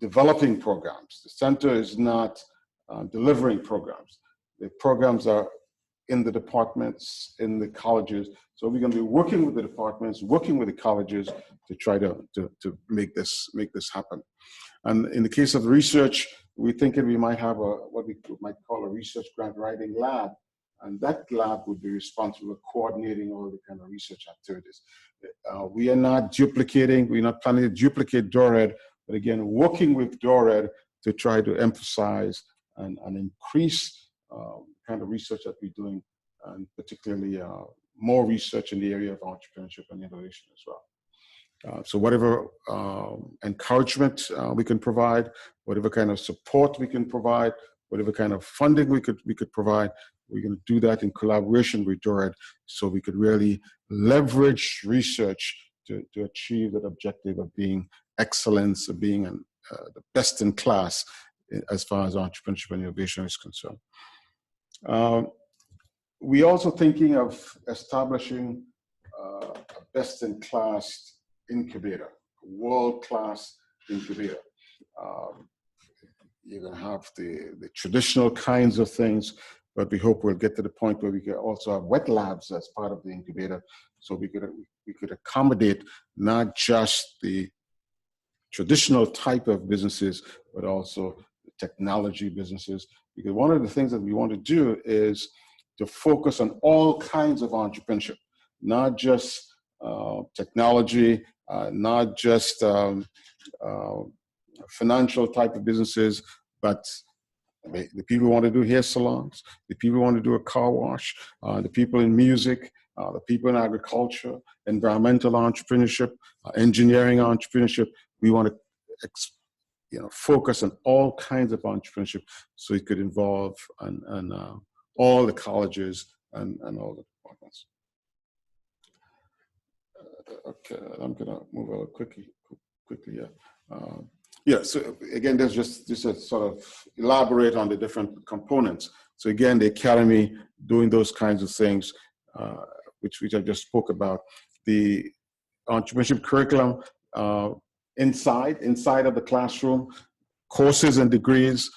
developing programs. The center is not delivering programs. The programs are in the departments, in the colleges. So we're going to be working with the departments, working with the colleges to try to make this happen. And in the case of research, we're thinking we might have what we might call a research grant writing lab. And that lab would be responsible for coordinating all the kind of research activities. We are not duplicating, we're not planning to duplicate DORED, but again, working with DORED to try to emphasize and increase kind of research that we're doing, and particularly more research in the area of entrepreneurship and innovation as well. So whatever encouragement we can provide, whatever kind of support we can provide, whatever kind of funding we could provide, we're going to do that in collaboration with DORED, so we could really leverage research to achieve that objective of being excellence, of being the best in class as far as entrepreneurship and innovation is concerned. We're also thinking of establishing a best-in-class incubator, a world-class incubator. You're going to have the traditional kinds of things, but we hope we'll get to the point where we can also have wet labs as part of the incubator, so we could accommodate not just the traditional type of businesses, but also technology businesses. Because one of the things that we want to do is to focus on all kinds of entrepreneurship, not just technology, not just financial type of businesses, but the people who want to do hair salons, the people who want to do a car wash, the people in music, the people in agriculture, environmental entrepreneurship, engineering entrepreneurship. We want to focus on all kinds of entrepreneurship, so it could involve and all the colleges and all the departments. Okay, I'm gonna move over quickly. Yeah. So again, there's just a sort of elaborate on the different components. So again, the academy doing those kinds of things, which I just spoke about. The entrepreneurship curriculum inside of the classroom, courses and degrees.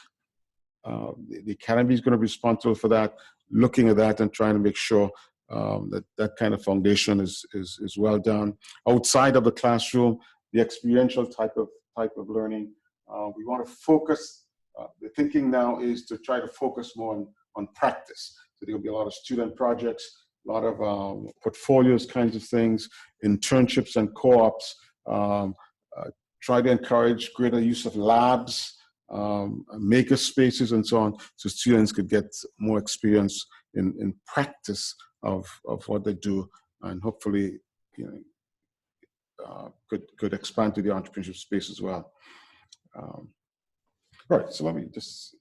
The academy is going to be responsible for that, looking at that and trying to make sure that kind of foundation is well done. Outside of the classroom, the experiential type of learning, we want to focus. The thinking now is to try to focus more on practice. So there'll be a lot of student projects, a lot of portfolios kinds of things, internships and co-ops. Try to encourage greater use of labs, maker spaces and so on, so students could get more experience in practice of what they do, and hopefully could expand to the entrepreneurship space as well. All right, so let me just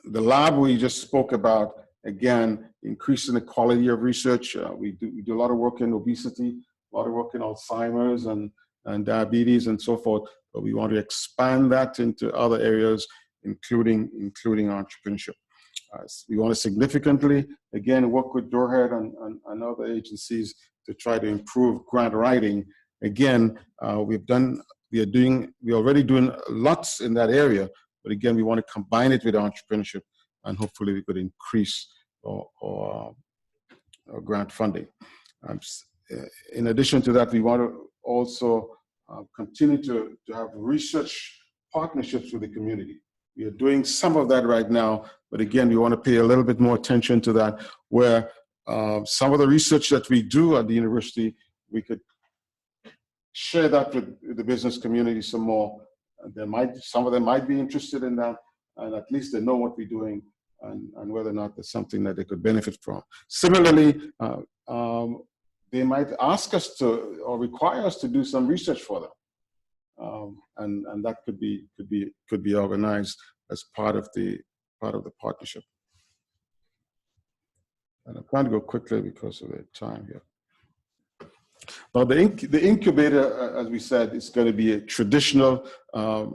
the lab we just spoke about, again, increasing the quality of research. We do a lot of work in obesity, a lot of work in Alzheimer's and diabetes and so forth, but we want to expand that into other areas, including entrepreneurship. We want to significantly, again, work with Doorhead and other agencies to try to improve grant writing. Again, we're already doing lots in that area, but again, we want to combine it with entrepreneurship, and hopefully we could increase our grant funding. In addition to that, we want to also continue to have research partnerships with the community. We are doing some of that right now, but again, we want to pay a little bit more attention to that, where some of the research that we do at the university, we could share that with the business community some more. Some of them might be interested in that, and at least they know what we're doing and whether or not there's something that they could benefit from. Similarly, they might ask us to or require us to do some research for them, and that could be organized as part of the partnership. And I'm trying to go quickly because of the time here. Now, the incubator, as we said, is going to be a traditional. Part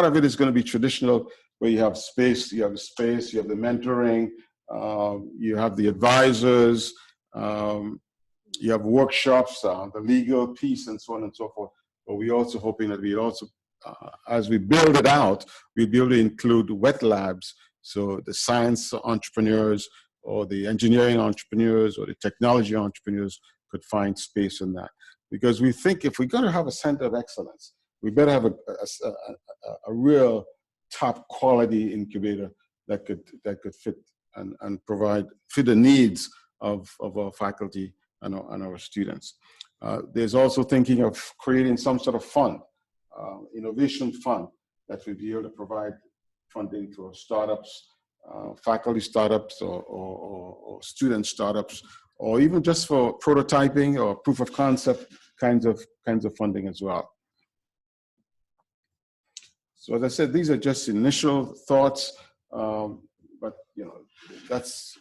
of it is going to be traditional, where you have space, you have the mentoring, you have the advisors, you have workshops, the legal piece, and so on and so forth. But we're also hoping that we also, as we build it out, we'll be able to include wet labs, so the science entrepreneurs or the engineering entrepreneurs or the technology entrepreneurs could find space in that. Because we think if we're going to have a center of excellence, we better have a real top quality incubator that could fit and fit the needs of our faculty and our students. There's also thinking of creating some sort of fund, innovation fund, that would be able to provide funding to startups, faculty startups or student startups, or even just for prototyping or proof of concept kinds of funding as well. So as I said, these are just initial thoughts, but that's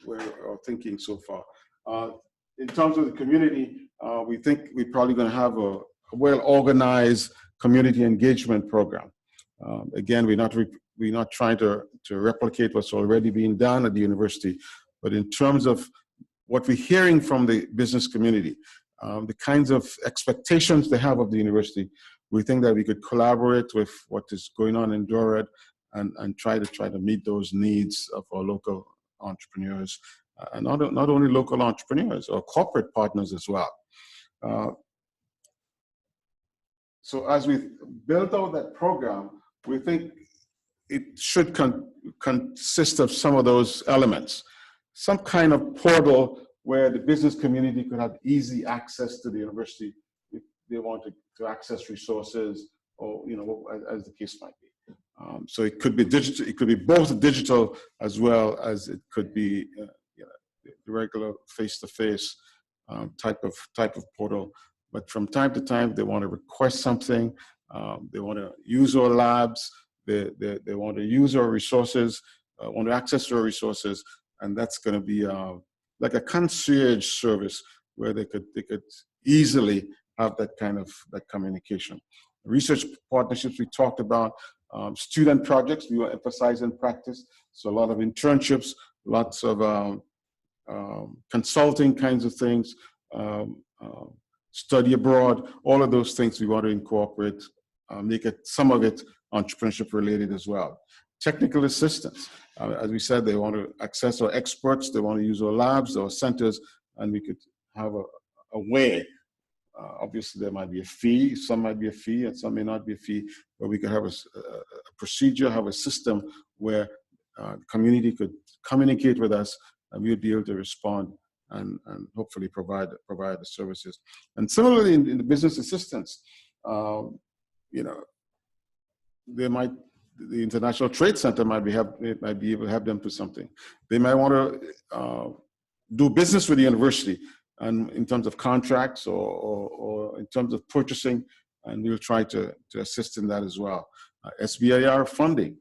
where our thinking so far. In terms of the community, we think we're probably going to have a well-organized community engagement program. Again, we're not trying to replicate what's already being done at the university, but in terms of what we're hearing from the business community, the kinds of expectations they have of the university, we think that we could collaborate with what is going on in Doorhead and try to meet those needs of our local entrepreneurs, and not only local entrepreneurs, or corporate partners as well. So as we build out that program, we think it should consist of some of those elements. Some kind of portal where the business community could have easy access to the university if they want to access resources, or as the case might be. So it could be digital. It could be both digital as well as it could be the regular face-to-face type of portal. But from time to time, they want to request something. They want to use our labs. They want to use our resources. Want to access our resources, and that's going to be like a concierge service where they could easily have that kind of communication. Research partnerships we talked about. Student projects we will emphasize in practice. So a lot of internships, lots of consulting kinds of things, study abroad, all of those things we want to incorporate, make it some of it entrepreneurship related as well. Technical assistance, as we said, they want to access our experts, they want to use our labs, our centers, and we could have a way. Obviously, there might be a fee, some might be a fee, and some may not be a fee, but we could have a procedure, have a system where the community could communicate with us, and we would be able to respond and hopefully provide the services. And similarly, in the business assistance, the International Trade Center might be able to help them do something. They might want to do business with the university, and in terms of contracts or in terms of purchasing, and we'll try to assist in that as well. SBIR funding,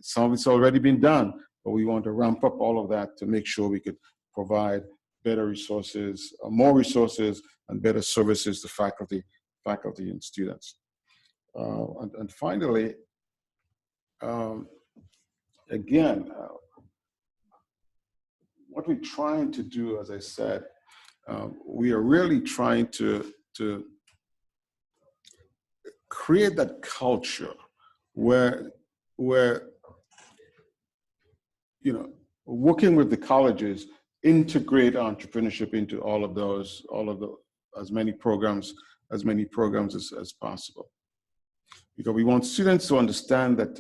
some of it's already been done, but we want to ramp up all of that to make sure we could provide better resources, more resources, and better services to faculty and students. And finally, again, what we're trying to do, as I said, we are really trying to create that culture where working with the colleges, integrate entrepreneurship into as many programs as possible. Because we want students to understand that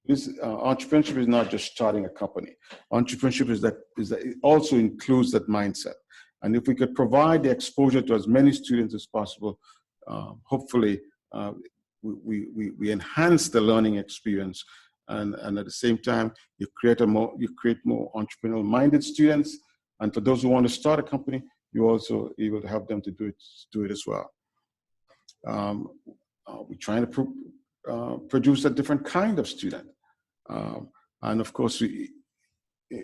entrepreneurship is not just starting a company. Entrepreneurship is that it also includes that mindset. And if we could provide the exposure to as many students as possible, hopefully we enhance the learning experience, and at the same time you create more entrepreneurial-minded students. And for those who want to start a company, you're also able to help them to do it as well. We're trying to produce a different kind of student. And of course,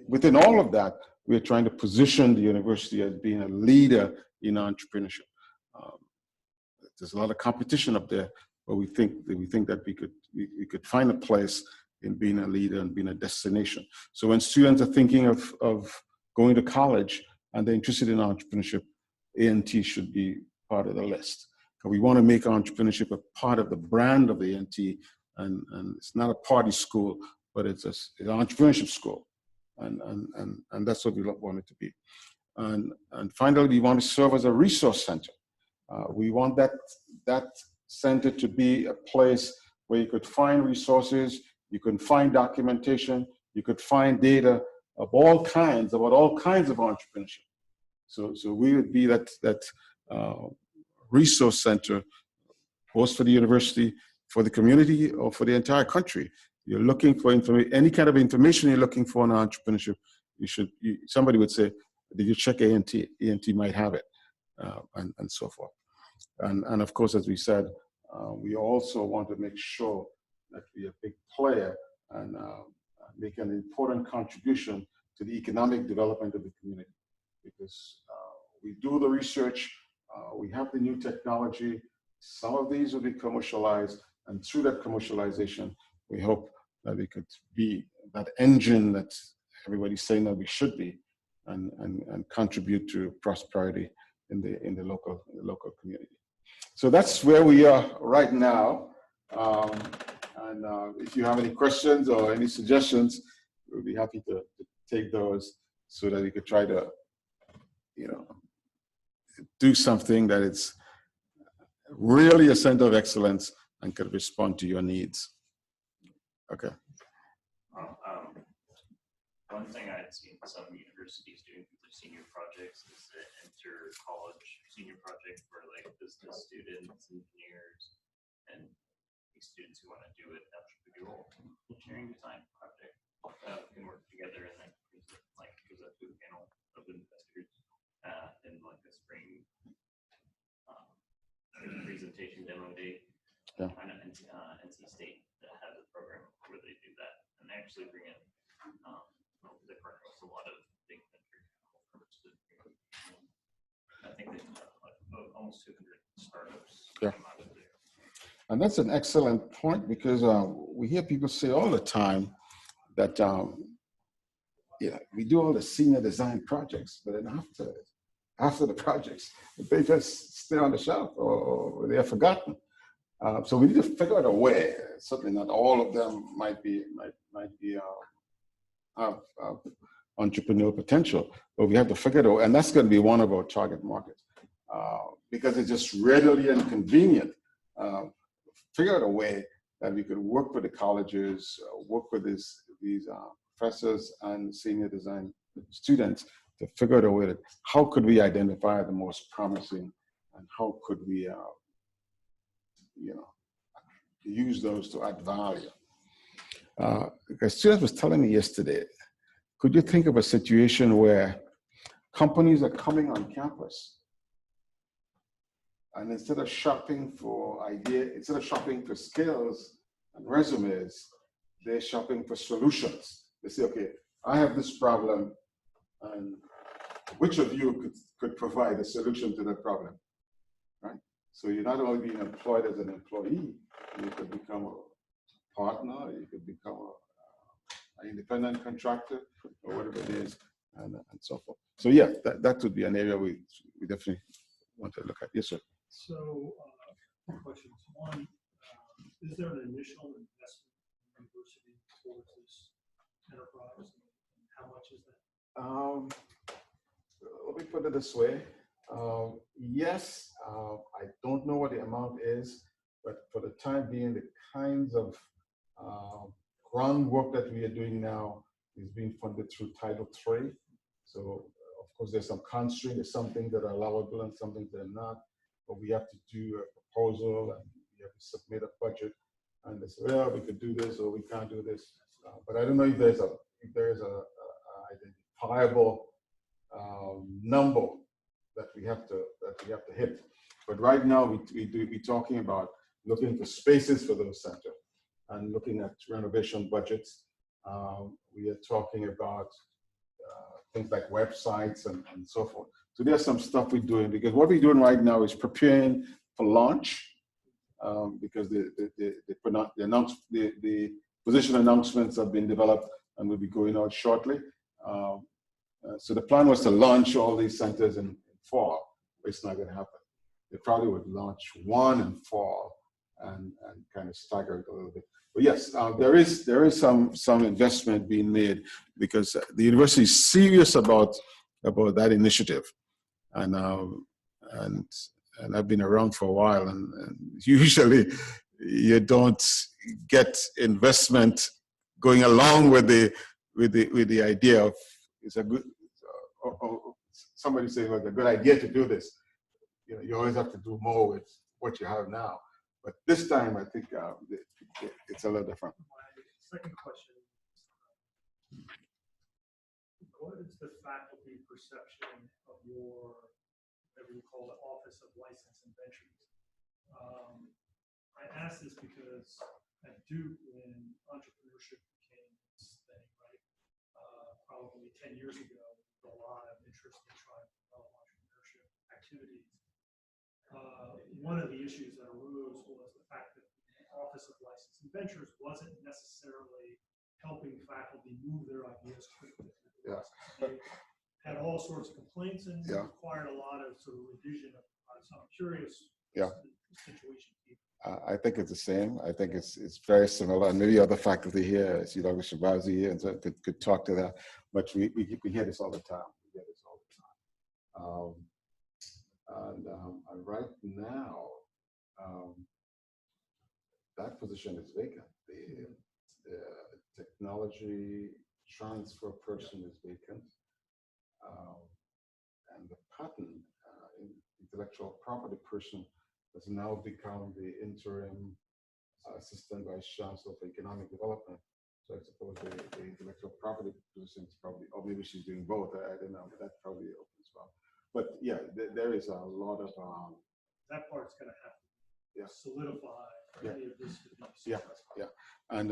within all of that, we're trying to position the university as being a leader in entrepreneurship. There's a lot of competition up there, but we think that we could find a place in being a leader and being a destination. So when students are thinking of going to college and they're interested in entrepreneurship, A&T should be part of the list. We want to make entrepreneurship a part of the brand of the A&T, and it's not a party school, but it's an entrepreneurship school, and that's what we want it to be. And finally, we want to serve as a resource center. We want that center to be a place where you could find resources, you can find documentation, you could find data of all kinds, about all kinds of entrepreneurship. So we would be that resource center, both for the university, for the community, or for the entire country. You're looking for any kind of information you're looking for on entrepreneurship, somebody would say, did you check A&T? A&T might have it, and so forth. And of course, as we said, we also want to make sure that we're a big player and make an important contribution to the economic development of the community. Because we do the research, we have the new technology, some of these will be commercialized, and through that commercialization, we hope that we could be that engine that everybody's saying that we should be, and contribute to prosperity in the local community. So that's where we are right now. And if you have any questions or any suggestions, we'll be happy to take those so that we could try to, do something that is really a center of excellence and could respond to your needs. Okay. One thing I'd seen some universities doing for their senior projects is the inter-college senior project for like business students, engineers, and students who want to do an entrepreneurial engineering design project can work together and then present to a panel of investors in like a spring presentation demo day. Yeah. I know NC State that has a program where they do that, and they actually bring in they partner with a lot of big venture capital firms. I think they have almost 200 startups Yeah. come out of there. And that's an excellent point because we hear people say all the time that we do all the senior design projects, but then after the projects, they just stay on the shelf or they are forgotten. So we need to figure out a way. Certainly not all of them might be have entrepreneurial potential, but we have to figure it out, and that's going to be one of our target markets because it's just readily and convenient. Figure out a way that we could work with the colleges, work with these professors and senior design students to figure out a way that how could we identify the most promising and how could we, use those to add value. A student was telling me yesterday, could you think of a situation where companies are coming on campus and instead of shopping for skills and resumes, they're shopping for solutions. They say, okay, I have this problem, and which of you could provide a solution to that problem, right? So you're not only being employed as an employee, you could become a partner, you could become an independent contractor, or whatever it is, and so forth. So yeah, that would be an area we definitely want to look at. Yes, sir. So, two questions. One, is there an initial investment in the university towards this enterprise? And how much is that? Let me put it this way. Yes, I don't know what the amount is, but for the time being, the kinds of groundwork that we are doing now is being funded through Title III. So, of course, there's some constraint. There's some things that are allowable and some things that are not. But we have to do a proposal and we have to submit a budget. And they say, well, we could do this or we can't do this. But I don't know if there's a identifiable number that we have to hit. But right now we're talking about looking for spaces for those centers and looking at renovation budgets. We are talking about things like websites and so forth. So there's some stuff we're doing because what we're doing right now is preparing for launch because the position announcements have been developed and will be going out shortly. So the plan was to launch all these centers in fall, but it's not going to happen. They probably would launch one in fall and kind of stagger it a little bit. But yes, there is some investment being made because the university is serious about that initiative, and I've been around for a while, and usually you don't get investment going along with the idea of it's a good. Somebody saying like a good idea to do this. You always have to do more with what you have now. But this time, I think it's a little different. My second question is, what is the faculty perception of your, whatever you call the Office of License and Ventures? I ask this because at Duke, when entrepreneurship became this thing, right, probably 10 years ago, there was a lot of interest in trying to develop entrepreneurship activities. One of the issues that arose was the fact that the Office of License and Ventures wasn't necessarily helping faculty move their ideas quickly. Yeah. They had all sorts of complaints and required a lot of sort of revision of. So I'm curious. Yeah. The situation here. I think it's the same. I think it's very similar, and maybe other faculty here, Dr. Shabazi here, and so could talk to that. But we hear this all the time. We hear this all the time. And right now, that position is vacant. The technology transfer person is vacant. And the patent intellectual property person has now become the interim assistant vice chancellor for economic development. So I suppose the intellectual property position is probably, or maybe she's doing both. I don't know, but that's probably open as well. But yeah, there is a lot of That part's gonna have to solidify for Yeah. any of this to be yeah, successful. yeah, and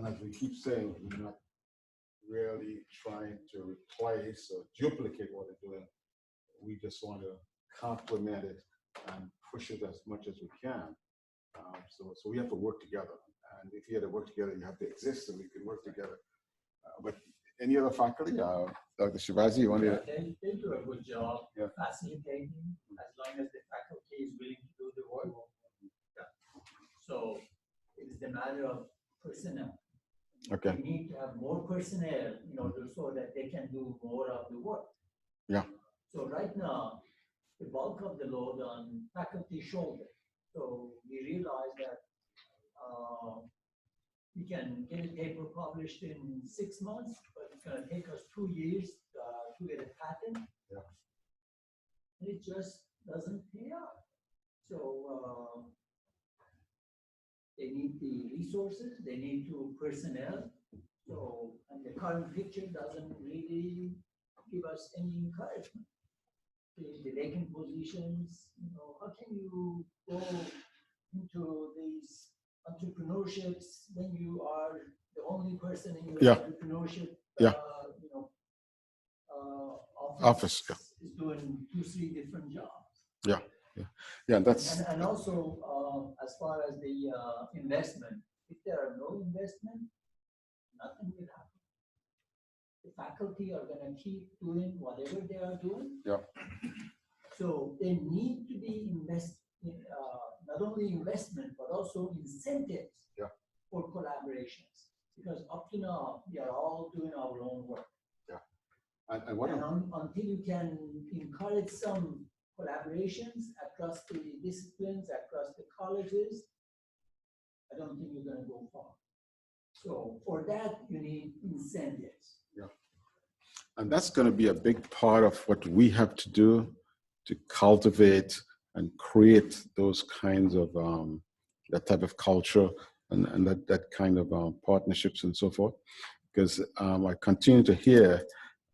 as we keep saying, we're not really trying to replace or duplicate what they're doing. We just want to complement it and push it as much as we can. So we have to work together. And if you have to work together, you have to exist so we can work together. But any other faculty? Dr. Shivaji, you want to? They do a good job Yeah. facilitating as long as the faculty is willing to do the work. Yeah. So it is a matter of personnel. Okay. We need to have more personnel in order so that they can do more of the work. Yeah. So right now, the bulk of the load on faculty shoulder. So we realize that we can get a paper published in 6 months, but it's going to take us 2 years to get a patent. Yeah. And it just doesn't pay out. So they need the resources, they need to personnel. So, and the current picture doesn't really give us any encouragement. The vacant positions, how can you go into these entrepreneurships when you are the only person in your entrepreneurship office is doing 2-3 different jobs. That's and also as far as the investment, if there are no investment, nothing will happen. The faculty are going to keep doing whatever they are doing. So they need to be not only investment, but also incentives for collaborations. Because up to now, we are all doing our own work. And until you can encourage some collaborations across the disciplines, across the colleges, I don't think you're going to go far. So for that, you need incentives. And that's going to be a big part of what we have to do to cultivate and create those kinds of that type of culture and that kind of partnerships and so forth. Because I continue to hear,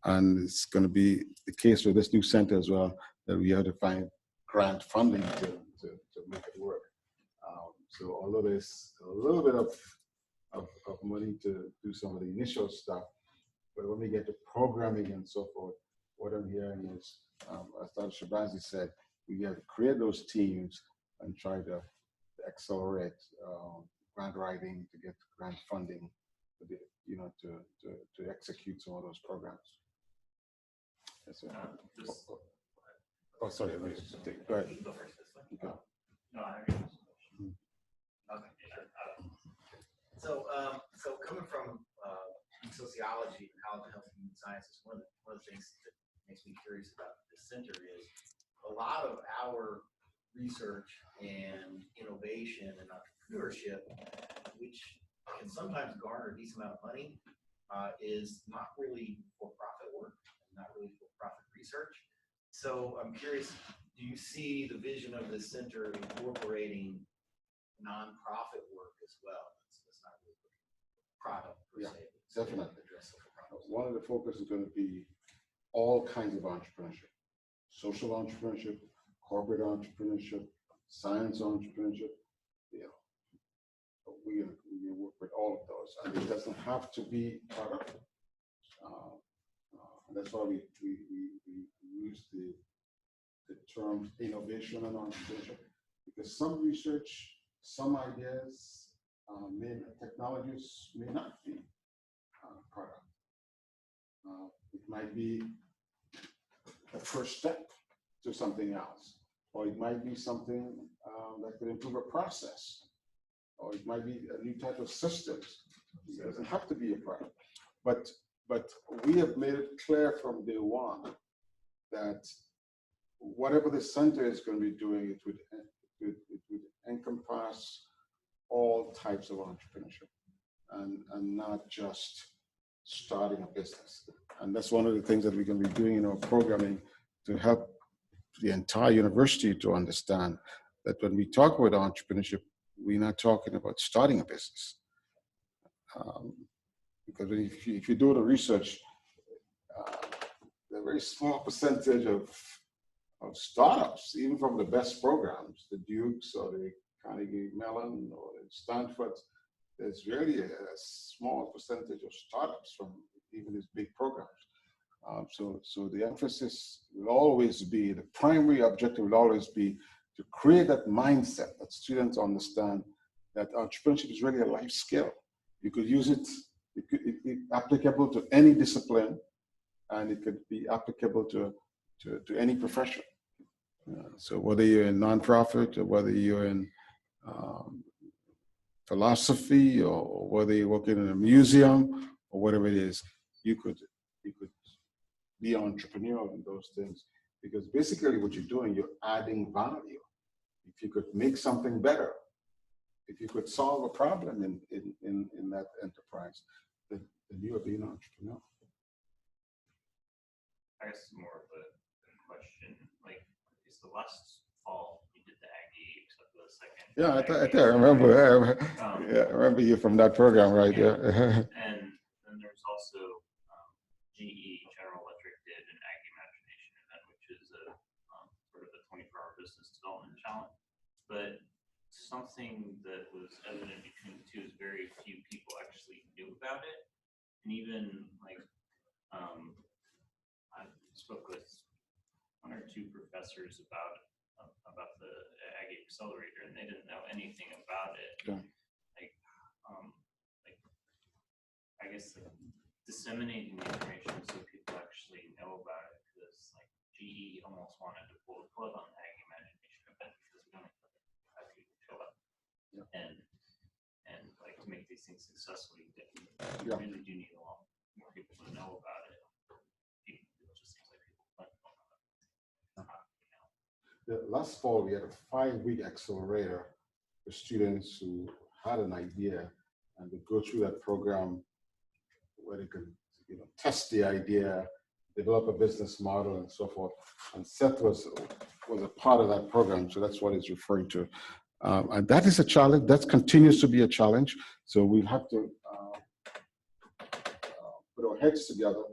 and it's going to be the case with this new center as well, that we have to find grant funding to make it work. So although there's a little bit of money to do some of the initial stuff, but when we get to programming and so forth, what I'm hearing is, as Dr. Shabazi said, we have to create those teams and try to accelerate grant writing to get grant funding, to execute some of those programs. Yes, sir. Oh, sorry. Go ahead. Okay. No, okay. So coming from sociology, college of health and human sciences, one of the things that makes me curious about this center is a lot of our research and innovation and entrepreneurship, which can sometimes garner a decent amount of money, is not really for-profit work, not really for-profit research. So I'm curious, do you see the vision of this center incorporating nonprofit work as well? It's not really product per se. Definitely. One of the focus is going to be all kinds of entrepreneurship: social entrepreneurship, corporate entrepreneurship, science entrepreneurship. We work with all of those, and it doesn't have to be product. That's why we use the terms innovation and entrepreneurship, because some research, some ideas, technologies may not be product. It might be the first step to something else, or it might be something that could improve a process, or it might be a new type of systems. It doesn't have to be a product, but we have made it clear from day one that whatever the center is going to be doing, it would encompass all types of entrepreneurship. And and not just starting a business. And that's one of the things that we're going to be doing in our programming to help the entire university to understand that when we talk about entrepreneurship, we're not talking about starting a business. Because if you do the research, a very small percentage of startups, even from the best programs, the Dukes or the Carnegie Mellon or the Stanford, there's really a small percentage of startups from even these big programs. So the emphasis will always be, the primary objective will always be to create that mindset that students understand that entrepreneurship is really a life skill. You could use it, it's applicable to any discipline, and it could be applicable to any profession. So whether you're in nonprofit or whether you're in philosophy or whether you're working in a museum or whatever it is, you could be entrepreneurial in those things, because basically what you're doing, you're adding value. If you could make something better, if you could solve a problem in that enterprise, then you are being an entrepreneur. I guess more of a question, like, is the last fall you did the Aggie, except for the second? Yeah, I remember. Yeah, I remember you from that program, right? Yeah. And then there's also GE, General Electric, did an Aggie Imagination event, which is a sort of a 24-hour business development challenge. But something that was evident between the two is very few people actually knew about it. And even like, I spoke with one or two professors about the Aggie Accelerator, and they didn't know anything about it. Yeah. Like, I guess disseminating the information so people actually know about it, because like GE almost wanted to pull the plug on the Aggie Imagination event because we don't have people show up. Yeah. And like to make these things successful, you really do need a lot more people to know about it. It just seems like people don't know about it. Last fall, we had a 5-week accelerator for students who had an idea and they go through that program where they could, test the idea, develop a business model, and so forth. And Seth was a part of that program, so that's what he's referring to. And that is a challenge. That continues to be a challenge. So we have to put our heads together,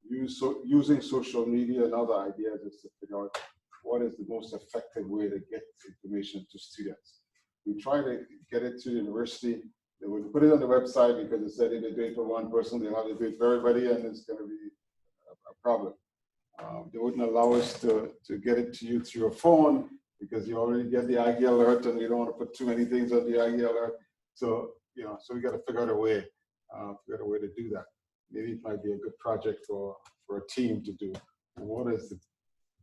using social media and other ideas to figure out what is the most effective way to get information to students. We try to get it to the university. They would put it on the website because they said if they do it for one person, they'll have to do it for everybody, and it's going to be a problem. They wouldn't allow us to get it to you through your phone because you already get the Aggie alert, and you don't want to put too many things on the Aggie alert. So so we got to figure out a way to do that. Maybe it might be a good project for a team to do. What is the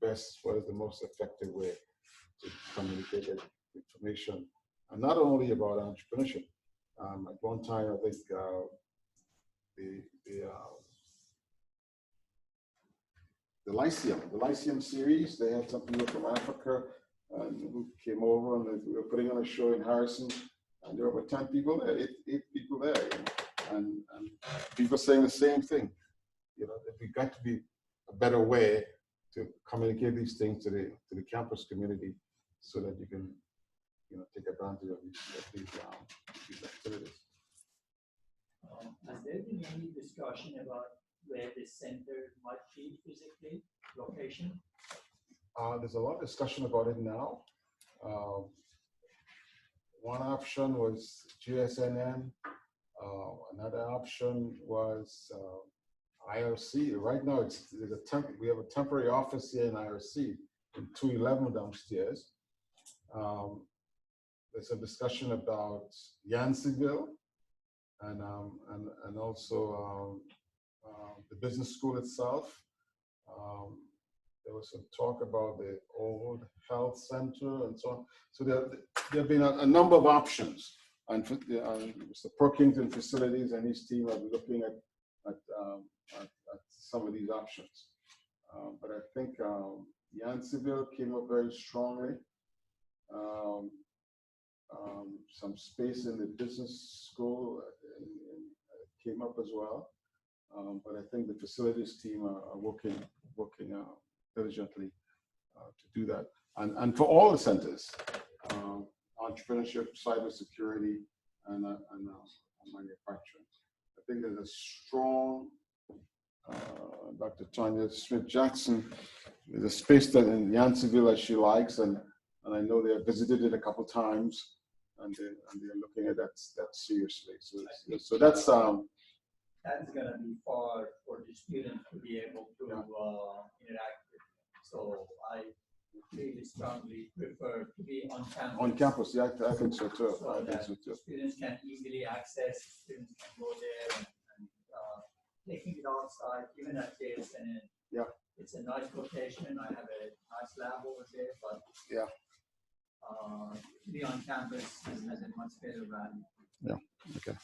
best? What is the most effective way to communicate that information? And not only about entrepreneurship. At one time, I think the Lyceum series, they had some people from Africa who came over, and we were putting on a show in Harrison, and there were over 10 people there, eight people there, and people saying the same thing. That we got to be a better way to communicate these things to the campus community, so that you can take advantage of these activities. Has there been any discussion about where the center might be physically, location? There's a lot of discussion about it now. One option was GSNN. Another option was IRC. Right now, we have a temporary office here in IRC in 211 downstairs. There's a discussion about Yanceyville and also the business school itself. There was some talk about the old health center and so on. So there have been a number of options. And Mr. Perkins Facilities and his team are looking at some of these options. But I think Yanceyville came up very strongly. Some space in the business school came up as well. But I think the facilities team are working diligently to do that. And for all the centers, entrepreneurship, cybersecurity, and manufacturing. I think there's a strong, Dr. Tanya Smith-Jackson, there's a space that in Yanceyville that she likes, and I know they have visited it a couple times, and they're looking at that seriously. So that's gonna be far for the students to be able to interact with them. So I really strongly prefer to be on campus. On campus, yeah, I think so too. So I think that so too. students can easily access, students can go there and taking it outside, even at JSN. Yeah. It's a nice location. I have a nice lab over there, but yeah, to be on campus has a much better value. Yeah. Okay.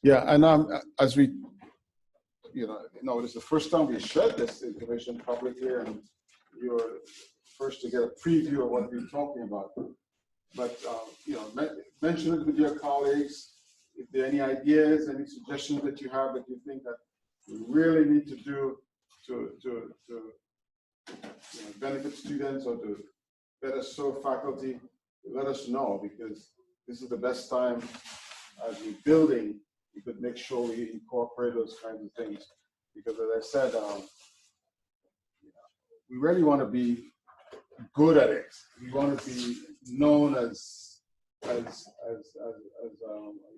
Yeah, and as we, this is the first time we shared this information publicly, and you're first to get a preview of what we're talking about. But mention it with your colleagues. If there are any ideas, any suggestions that you have that you think that we really need to do to benefit students or to better serve faculty, let us know, because this is the best time as we're building, we could make sure we incorporate those kinds of things. Because as I said, we really want to be good at it. We want to be known as a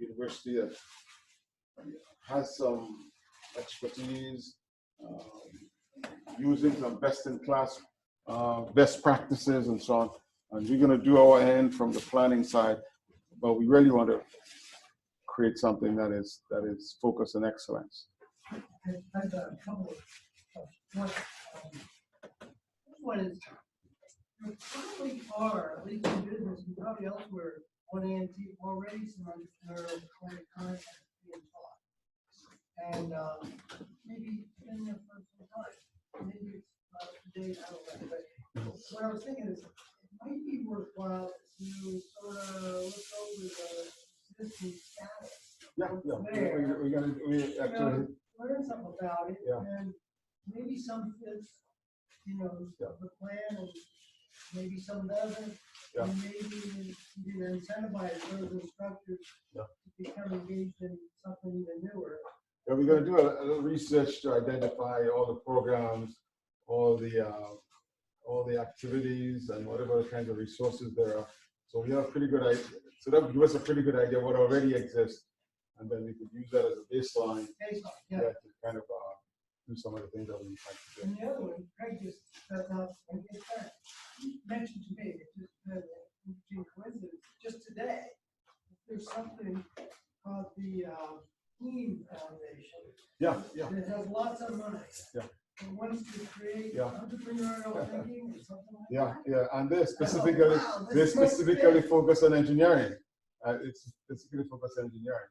university that has some expertise, using some best-in-class best practices and so on. And we're going to do our end from the planning side, but we really want to create something that is focused on excellence. I've got a couple of points. One is, there probably are, at least in business and probably elsewhere, on AMT already some entrepreneurial content being taught. And maybe in the first time, maybe it's not up to date, I don't know. But what I was thinking is, it might be worthwhile to sort of look over the existing status. We actually learn something about it, Yeah. and maybe some fits, the plan, and maybe some doesn't. Yeah. And maybe you can incentivize those instructors to become engaged in something even newer. Yeah, we're going to do a little research to identify all the programs, all the activities, and whatever kinds of resources there are. So we have a pretty good idea. So that would give us a pretty good idea what already exists, and then we could use that as a baseline. To kind of do some of the things that we like to do. And the other one, Craig just said, he mentioned to me, it's just an interesting coincidence, just today, there's something called the Team Foundation. Yeah. It has lots of money. Yeah. It wants to create Yeah. entrepreneurial thinking or something like that. Yeah, and they're this specifically makes focused on engineering. It's specifically focused on engineering.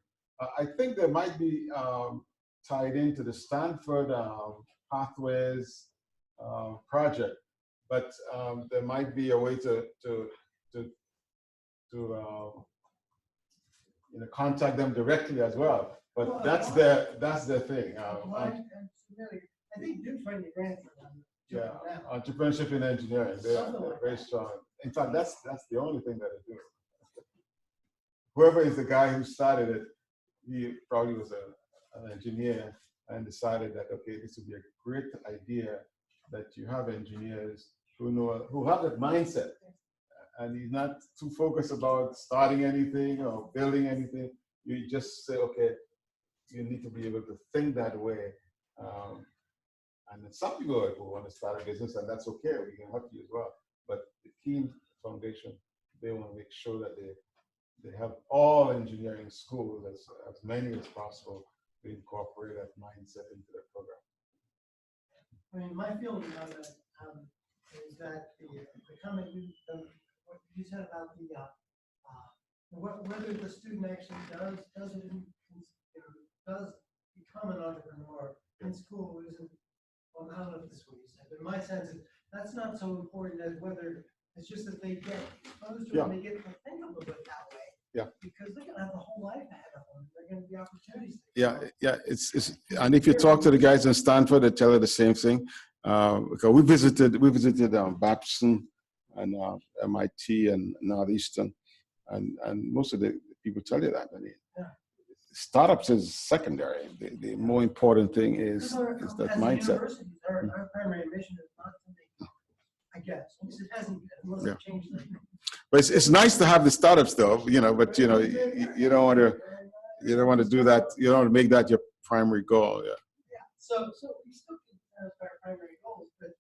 I think there might be tied into the Stanford Pathways project, but there might be a way to contact them directly as well. But Well, that's their thing. I think Duke's running the grant for them. Yeah, entrepreneurship in engineering. They're very strong. In fact, that's the only thing that they do. Whoever is the guy who started it, he probably was an engineer and decided that, okay, this would be a great idea that you have engineers who have that mindset. And he's not too focused about starting anything or building anything. You just say, okay, you need to be able to think that way. And then some people who want to start a business, and that's okay, we can help you as well. But the Keen Foundation, they want to make sure that they have all engineering schools, as many as possible, to incorporate that mindset into their program. I mean, my feeling on that is that the comment what you said about whether the student actually does become an entrepreneur in school isn't. Well, I don't know if this is what you said, but my sense is that's not so important as whether it's just that they get exposed to it and they get to think a little bit that way. Yeah. Because they're going to have a whole life ahead of them. They're going to be opportunities. Yeah. It's and if you talk to the guys in Stanford, they tell you the same thing. Because we visited Babson and MIT and Northeastern, and most of the people tell you that. I mean, startups is secondary. The more important thing is that mindset. Our primary mission is not to make, I guess, at least it hasn't yet, unless it changes. But it's nice to have the startups though, but you don't want to do that. You don't want to make that your primary goal. Yeah. So we still can satisfy our primary goals, but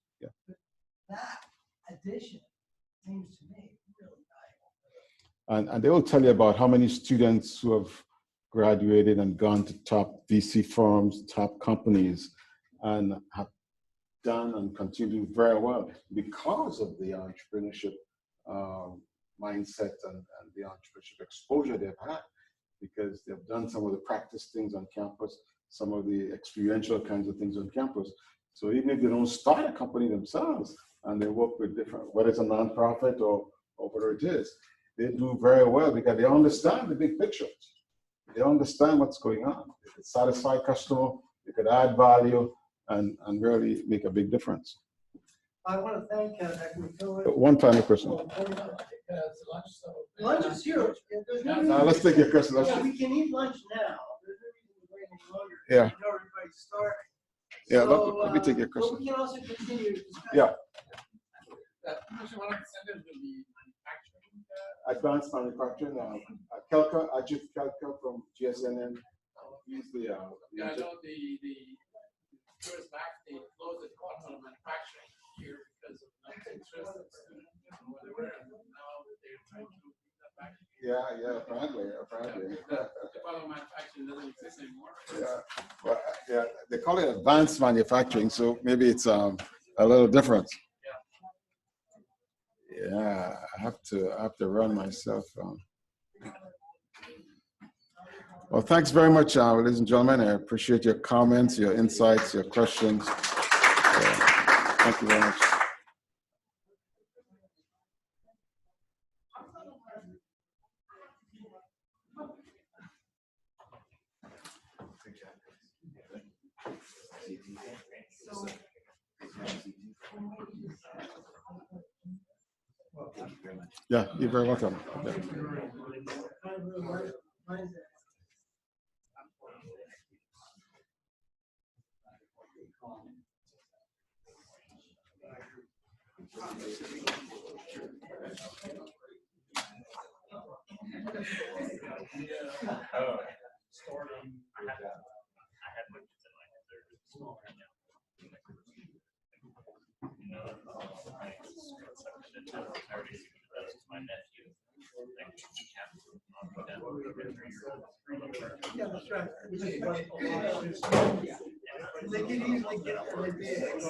that addition seems to me really valuable. And they will tell you about how many students who have graduated and gone to top VC firms, top companies, and have done and continue to do very well because of the entrepreneurship mindset and the entrepreneurship exposure they've had, because they've done some of the practice things on campus, some of the experiential kinds of things on campus. So even if they don't start a company themselves and they work with different, whether it's a nonprofit or whatever it is, they do very well because they understand the big picture. They understand what's going on. They could satisfy customer, they could add value and really make a big difference. I want to thank Dr. McCullough. One final question. Lunch is here. There's no Now let's take your question. Yeah, we can eat lunch now. There's no reason to wait any longer. Yeah. I know everybody's starving. Yeah, So, let me take your But question. we can also continue to discuss. Yeah. One of the centers will be manufacturing. Advanced manufacturing. Kelka, Ajit Kelka from GSNN. He's the. I know the years back they closed the department of manufacturing here because of not interest in students where they were, and now they're trying to bring that back. Yeah, apparently. The department of manufacturing doesn't exist anymore. Yeah, they call it advanced manufacturing, so maybe it's a little different. Yeah, I have to run myself. Well, thanks very much, ladies and gentlemen. I appreciate your comments, your insights, your questions. Thank you very much. Yeah, you're very welcome. Yeah. My nephew. Yeah, that's right. They can easily get their ideas.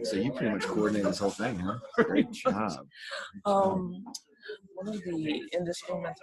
So you pretty much coordinated this whole thing, huh? Great job. One of the industry mentors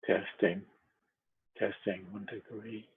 Testing. Testing. 1, 2, 3.